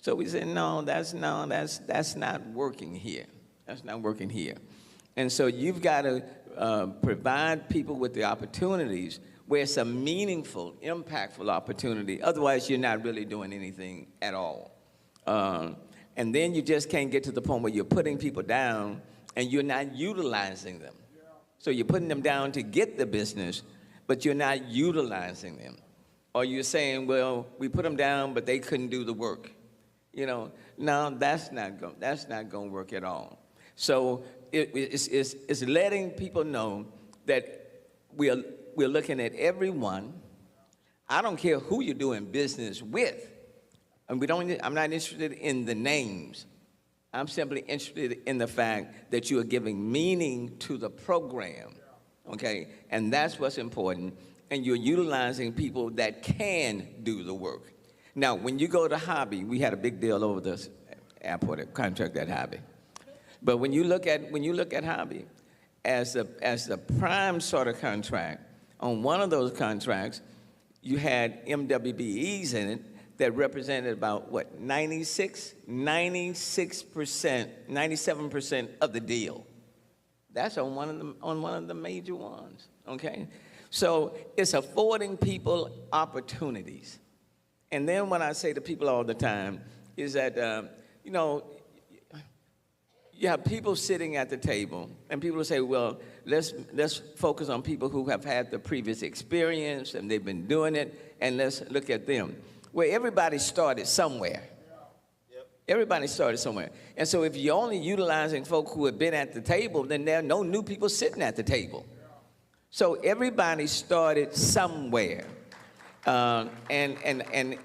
So we said, no, that's not working here. That's not working here. And so you've got to provide people with the opportunities where it's a meaningful, impactful opportunity. Otherwise, you're not really doing anything at all. And then you just can't get to the point where you're putting people down and you're not utilizing them. So you're putting them down to get the business, but you're not utilizing them. Or you're saying, well, we put them down, but they couldn't do the work. You know, no, that's not going to work at all. So it's letting people know that we're looking at everyone. I don't care who you're doing business with. And I'm not interested in the names. I'm simply interested in the fact that you are giving meaning to the program, okay? And that's what's important. And you're utilizing people that can do the work. Now, when you go to Hobby, we had a big deal over this airport contract at Hobby. But when you look at Hobby as a prime sort of contract, on one of those contracts, you had MWBEs in it that represented about, what, 96%, 97% of the deal. That's on one of the major ones, okay? So it's affording people opportunities. And then what I say to people all the time is that, you know, you have people sitting at the table, and people say, well, let's focus on people who have had the previous experience, and they've been doing it, and let's look at them. Well, everybody started somewhere. Everybody started somewhere. And so if you're only utilizing folk who have been at the table, then there are no new people sitting at the table. So everybody started somewhere. And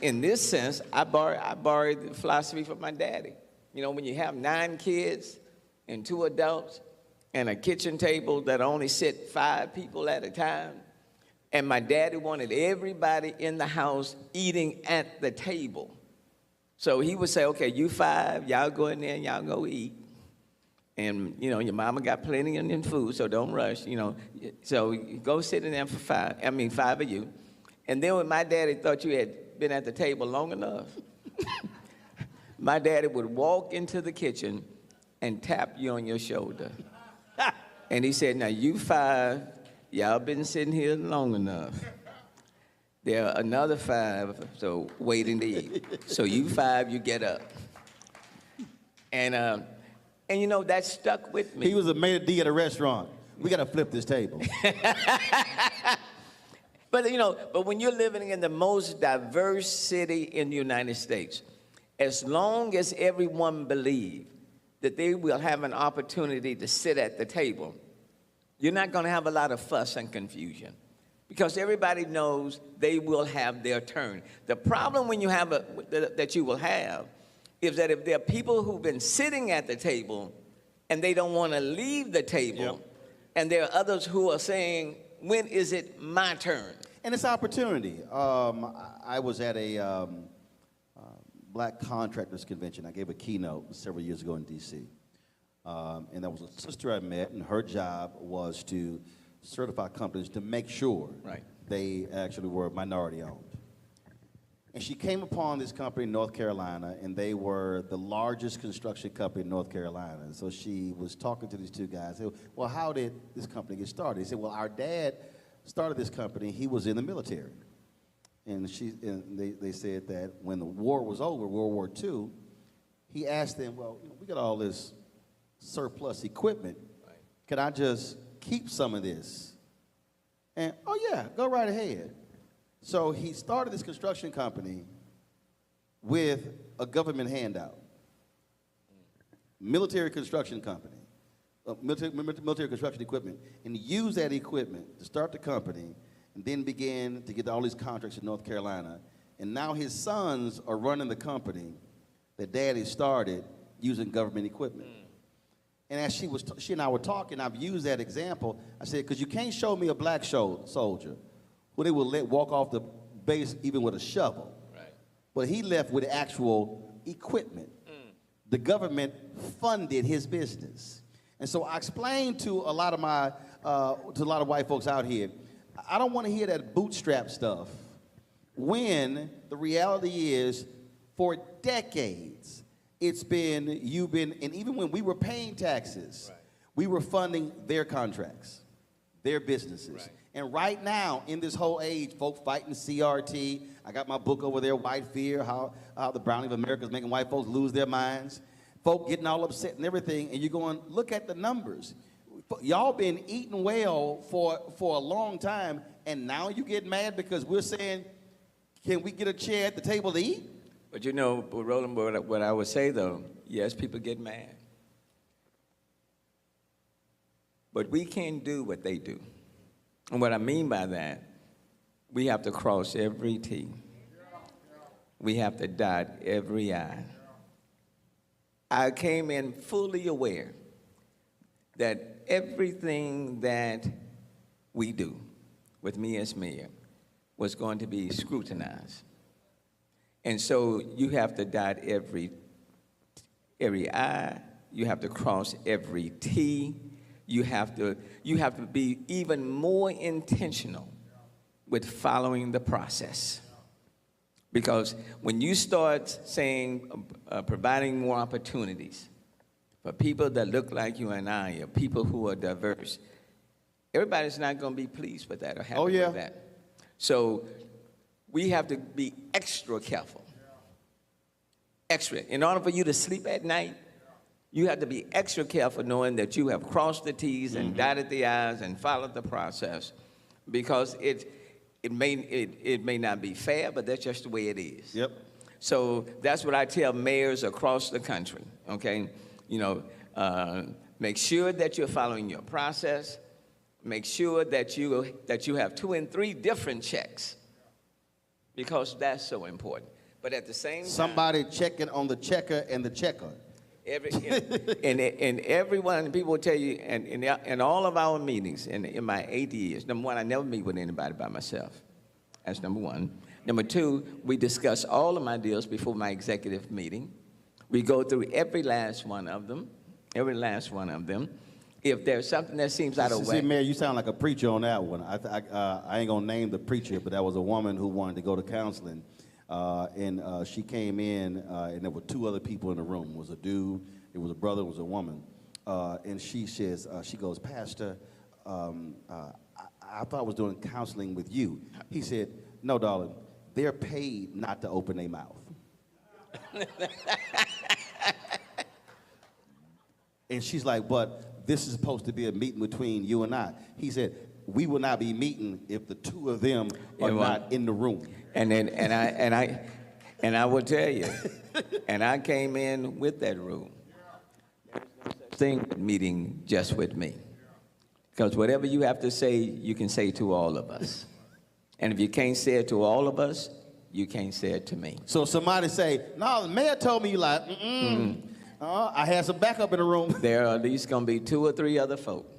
in this sense, I borrowed the philosophy from my daddy. You know, when you have 9 kids and 2 adults and a kitchen table that only sit 5 people at a time, and my daddy wanted everybody in the house eating at the table. So he would say, okay, you 5, y'all go in there and y'all go eat. And, you know, your mama got plenty of food, so don't rush, you know. So go sit in there for 5 of you. And then when my daddy thought you had been at the table long enough, my daddy would walk into the kitchen and tap you on your shoulder. And he said, now you 5, y'all been sitting here long enough. There are another 5, so waiting to eat. So you 5, you get up. And you know, that stuck with me. He was a maitre d' at a restaurant. We got to flip this table. But, you know, but when you're living in the most diverse city in the United States, as long as everyone believes that they will have an opportunity to sit at the table, you're not going to have a lot of fuss and confusion because everybody knows they will have their turn. The problem when you have that you will have is that if there are people who've been sitting at the table and they don't want to leave the table, and there are others who are saying, when is it my turn? And it's opportunity. I was at a Black Contractors Convention. I gave a keynote several years ago in D.C. And there was a sister I met, and her job was to certify companies to make sure they actually were minority-owned. And she came upon this company in North Carolina, and they were the largest construction company in North Carolina. And so she was talking to these 2 guys. Said, well, how did this company get started? He said, well, our dad started this company. He was in the military. And they said that when the war was over, World War II, he asked them, well, you know, we got all this surplus equipment. Can I just keep some of this? And, oh, yeah, go right ahead. So he started this construction company with a government handout. Military construction company, military construction equipment, and used that equipment to start the company and then began to get all these contracts in North Carolina. And now his sons are running the company that Daddy started using government equipment. And as she and I were talking, I've used that example. I said, because you can't show me a black soldier who they will let walk off the base even with a shovel. But he left with actual equipment. The government funded his business. And so I explained to a lot of white folks out here, I don't want to hear that bootstrap stuff when the reality is for decades and even when we were paying taxes, we were funding their contracts, their businesses. And right now, in this whole age, folks fighting CRT. I got my book over there, White Fear, how the browning of America is making white folks lose their minds. Folk getting all upset and everything, and you're going, look at the numbers. Y'all been eating well for a long time, and now you get mad because we're saying, can we get a chair at the table to eat? But you know, Roland, what I would say, though, yes, people get mad. But we can't do what they do. And what I mean by that, we have to cross every T. We have to dot every I. I came in fully aware that everything that we do with me as mayor was going to be scrutinized. And so you have to dot every I, you have to cross every T, you have to be even more intentional with following the process. Because when you start saying, providing more opportunities for people that look like you and I, or people who are diverse, everybody's not going to be pleased with that or happy with that. So we have to be extra careful. Extra. In order for you to sleep at night, you have to be extra careful knowing that you have crossed the T's and dotted the I's and followed the process, because it may not be fair, but that's just the way it is. Yep. So that's what I tell mayors across the country, okay? You know, make sure that you're following your process. Make sure that you have 2 and 3 different checks, because that's so important. But at the same time, somebody checking on the checker and the checker. And everyone, people will tell you, and in all of our meetings, in my 80 years, number one, I never meet with anybody by myself. That's number one. Number two, we discuss all of my deals before my executive meeting. We go through every last one of them, If there's something that seems out of See, whack. Mayor, you sound like a preacher on that one. I ain't gonna name the preacher, but that was a woman who wanted to go to counseling. And she came in, and there were 2 other people in the room. It was a dude, it was a brother, it was a woman. And she says, she goes, Pastor, I thought I was doing counseling with you. He said, no, darling, they're paid not to open their mouth. And she's like, but this is supposed to be a meeting between you and I. He said, we will not be meeting if the 2 of them are not in the room. And I will tell you, and I came in with that rule. Thing meeting just with me, because whatever you have to say, you can say to all of us. And if you can't say it to all of us, you can't say it to me. So somebody say, no, the mayor told me, you like, I had some backup in the room. There are at least going to be 2 or 3 other folk.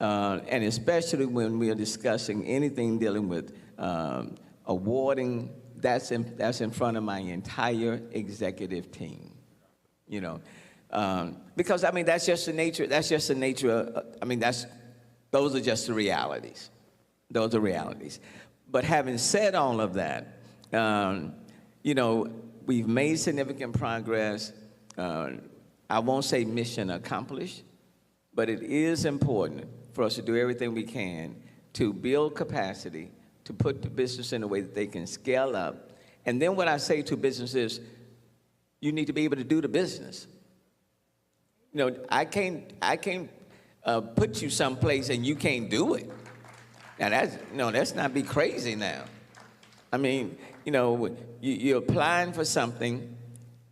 And especially when we are discussing anything dealing with awarding, that's in front of my entire executive team, you know. Because, I mean, that's just the nature, those are just the realities. Those are realities. But having said all of that, you know, we've made significant progress. I won't say mission accomplished, but it is important for us to do everything we can to build capacity, to put the business in a way that they can scale up. And then what I say to businesses, you need to be able to do the business. You know, I can't put you someplace and you can't do it. Now that's not be crazy now. I mean, you know, you're applying for something,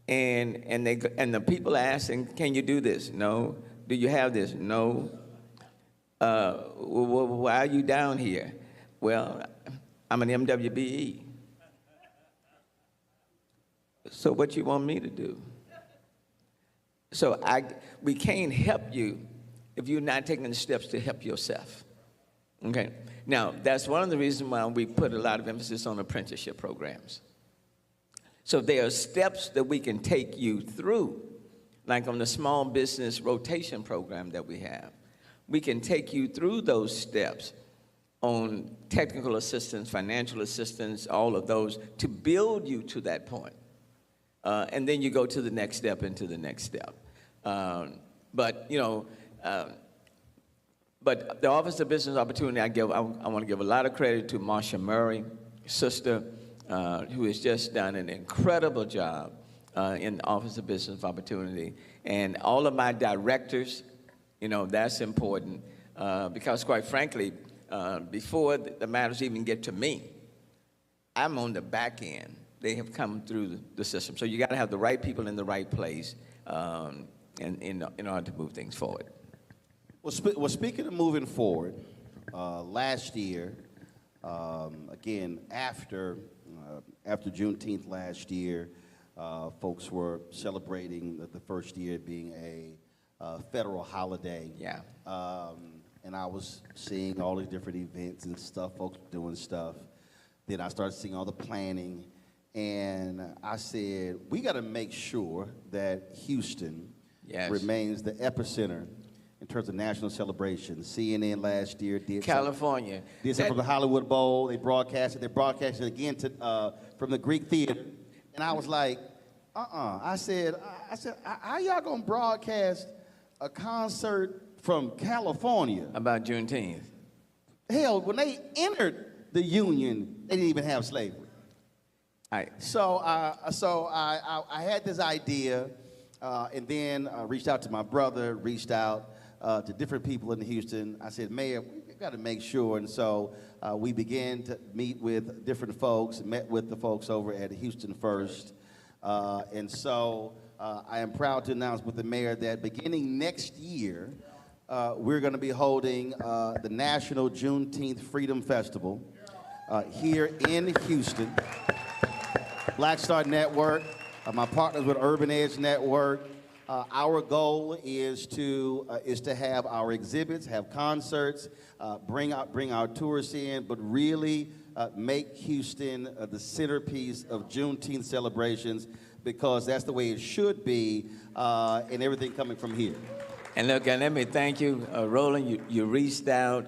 and the people are asking, can you do this? No. Do you have this? No. Why are you down here? Well, I'm an MWBE. So what you want me to do? So we can't help you if you're not taking the steps to help yourself. Okay? Now, that's one of the reasons why we put a lot of emphasis on apprenticeship programs. So there are steps that we can take you through, like on the small business rotation program that we have. We can take you through those steps on technical assistance, financial assistance, all of those, to build you to that point. And then you go to the next step and to the next step. But, you know, but the Office of Business Opportunity, I want to give a lot of credit to Marsha Murray, sister, who has just done an incredible job in the Office of Business Opportunity. And all of my directors, you know, that's important because, quite frankly, before the matters even get to me, I'm on the back end. They have come through the system. So you got to have the right people in the right place in order to move things forward. Well, speaking of moving forward, last year, again, after Juneteenth last year, folks were celebrating the first year being a federal holiday. Yeah. And I was seeing all these different events and stuff, folks doing stuff. Then I started seeing all the planning. And I said, we got to make sure that Houston remains the epicenter in terms of national celebrations. CNN last year did California. Did something from the Hollywood Bowl. They broadcasted it again from the Greek Theater. And I was like, I said, how y'all going to broadcast a concert from California. About Juneteenth. Hell, when they entered the Union, they didn't even have slavery. So I had this idea, and then reached out to my brother, reached out to different people in Houston. I said, Mayor, we've got to make sure. And so we began to meet with different folks, met with the folks over at Houston First. And so I am proud to announce with the mayor that beginning next year, we're going to be holding the National Juneteenth Freedom Festival here in Houston. Black Star Network, my partners with Urban Edge Network. Our goal is to have our exhibits, have concerts, bring our tourists in, but really make Houston the centerpiece of Juneteenth celebrations, because that's the way it should be, and everything coming from here. And look, and let me thank you, Roland. You reached out.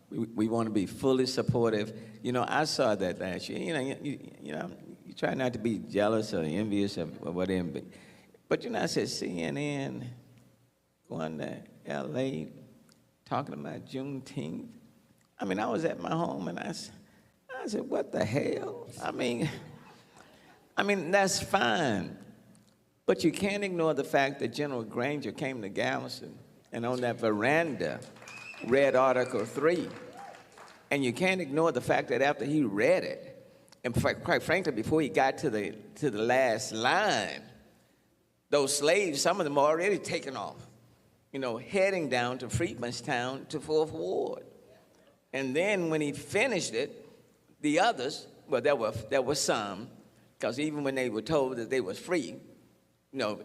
We want to be fully supportive. You know, I saw that last year. You know, you try not to be jealous or envious or whatever. But you know, I said CNN going to L.A. talking about Juneteenth. I mean, I was at my home and I said, what the hell? I mean, that's fine. But you can't ignore the fact that General Granger came to Galveston and on that veranda read Article 3. And you can't ignore the fact that after he read it, and quite frankly, before he got to the last line, those slaves, some of them are already taken off, you know, heading down to Freedmanstown to 4th Ward. And then when he finished it, the others, well, there were some, because even when they were told that they was free, you know,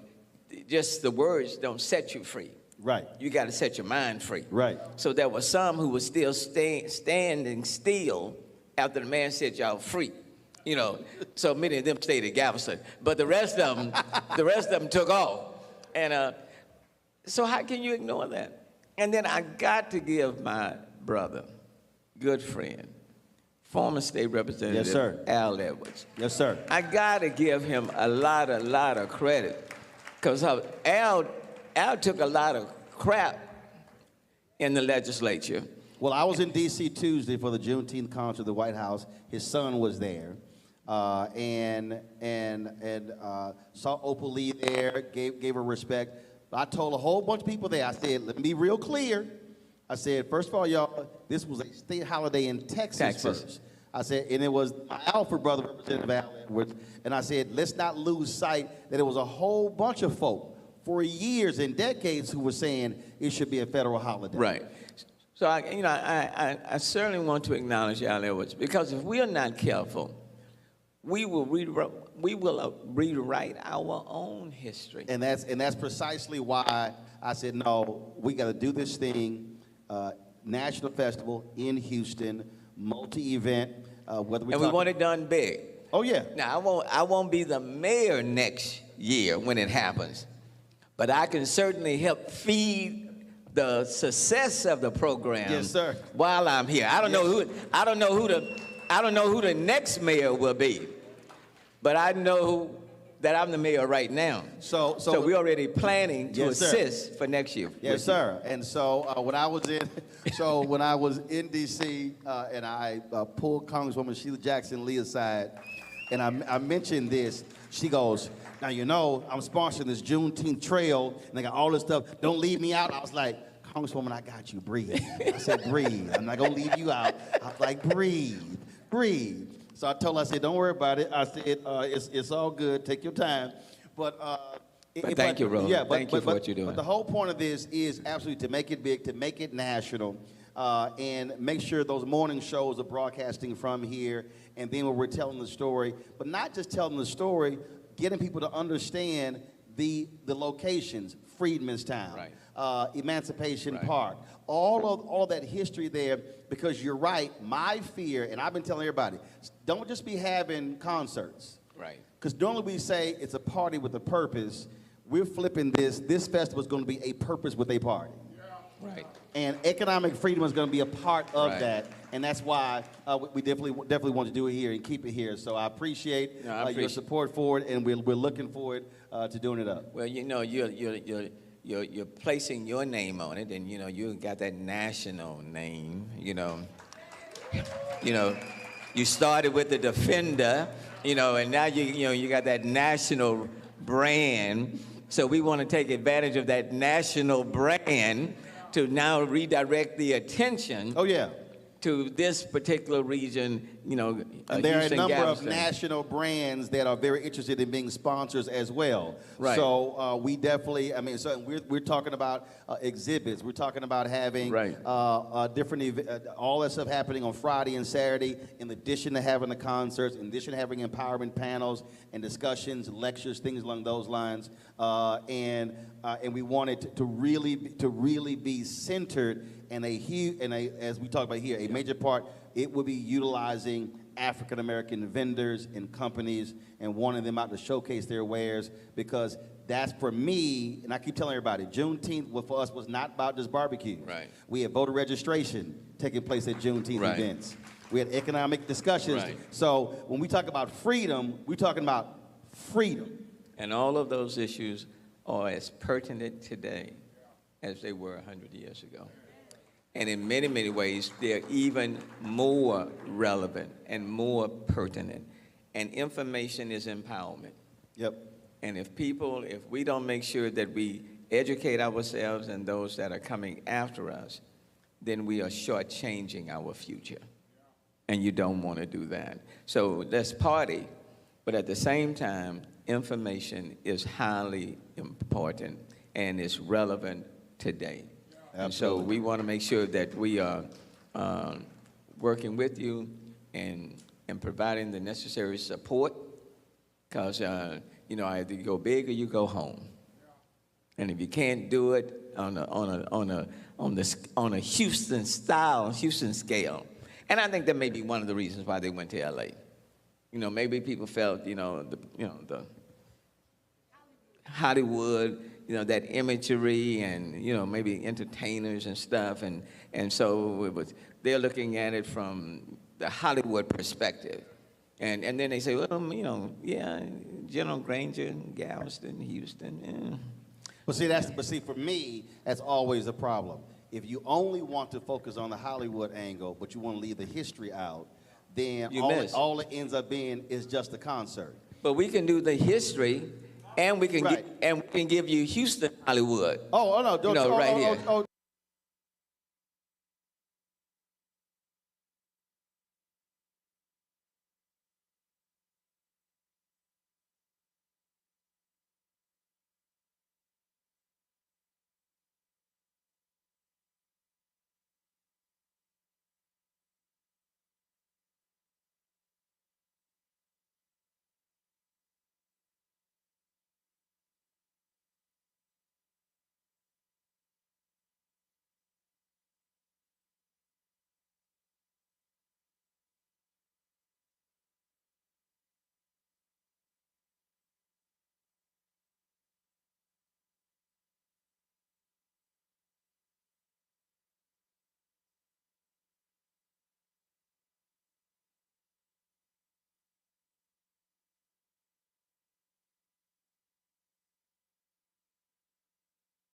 just the words don't set you free. Right. You got to set your mind free. Right. So there were some who were still standing still after the man said y'all free. You know, so many of them stayed at Galveston, but the rest of them took off. And so how can you ignore that? And then I got to give my brother, good friend, former state representative, yes, sir, Al Edwards. Yes, sir. I got to give him a lot of credit, because Al took a lot of crap in the legislature. Well, I was in D.C. Tuesday for the Juneteenth concert at the White House. His son was there, and saw Opal Lee there, gave her respect. I told a whole bunch of people there, I said, let me be real clear. I said, first of all, y'all, this was a state holiday in Texas first. I said, and it was my Alfred brother, Representative Al Edwards, and I said, let's not lose sight that it was a whole bunch of folk for years and decades who were saying it should be a federal holiday. Right. So, I certainly want to acknowledge Al Edwards, because if we are not careful, we will rewrite our own history. And that's precisely why I said, no, we got to do this thing, national festival in Houston, multi-event, whether we want it done big. Oh, yeah. Now, I won't be the mayor next year when it happens, but I can certainly help feed the success of the program. Yes, sir. While I'm here, I don't know who the next mayor will be, but I know that I'm the mayor right now. So we're already planning to assist for next year. Yes, sir. And so when I was in D.C. And I pulled Congresswoman Sheila Jackson Lee aside, and I mentioned this, she goes, now, you know, I'm sponsoring this Juneteenth trail, and they got all this stuff. Don't leave me out. I was like, Congresswoman, I got you. Breathe. I said, breathe. I'm not going to leave you out. I was like, breathe. So I told her, I said, don't worry about it. I said, it's all good. Take your time. But thank you, Roland. Yeah, thank you for what you're doing. But the whole point of this is absolutely to make it big, to make it national, and make sure those morning shows are broadcasting from here, and then when we're telling the story, but not just telling the story, getting people to understand the locations, Freedmanstown, right. Emancipation right. Park, all of that history there, because you're right, my fear, and I've been telling everybody, don't just be having concerts. Right. Because normally we say it's a party with a purpose. We're flipping this. This festival is going to be a purpose with a party. Right. And economic freedom is going to be a part of right. that, and that's why we definitely want to do it here and keep it here. So I appreciate your support for it, and we're looking forward to doing it up. Well, you know, you're placing your name on it, and you got that national name. You started with the Defender, and now you got that national brand. So we want to take advantage of that national brand to now redirect the attention. Oh yeah. To this particular region, and there are a number of national brands that are very interested in being sponsors as well. Right. So we definitely, we're talking about exhibits. We're talking about having different all that stuff happening on Friday and Saturday, in addition to having the concerts, in addition to having empowerment panels and discussions, lectures, things along those lines. And we want it to really be centered. And as we talk about here, a major part, it will be utilizing African American vendors and companies and wanting them out to showcase their wares, because that's, for me, and I keep telling everybody, Juneteenth for us was not about just barbecue. Right. We had voter registration taking place at Juneteenth events. We had economic discussions. Right. So when we talk about freedom, we're talking about freedom. And all of those issues are as pertinent today as they were 100 years ago. And in many, many ways, they're even more relevant and more pertinent. And information is empowerment. Yep. And if we don't make sure that we educate ourselves and those that are coming after us, then we are shortchanging our future. And you don't want to do that. So let's party, but at the same time, information is highly important and is relevant today. And so we want to make sure that we are working with you and providing the necessary support, because either you go big or you go home. And if you can't do it on a Houston scale, and I think that may be one of the reasons why they went to LA. Maybe people felt the Hollywood, that imagery and, maybe entertainers and stuff. And so they're looking at it from the Hollywood perspective. And then they say, well, General Granger, Galveston, Houston. But see, for me, that's always a problem. If you only want to focus on the Hollywood angle, but you want to leave the history out, then all it ends up being is just a concert. But we can do the history. And we can give you Houston Hollywood. Oh no! Right here.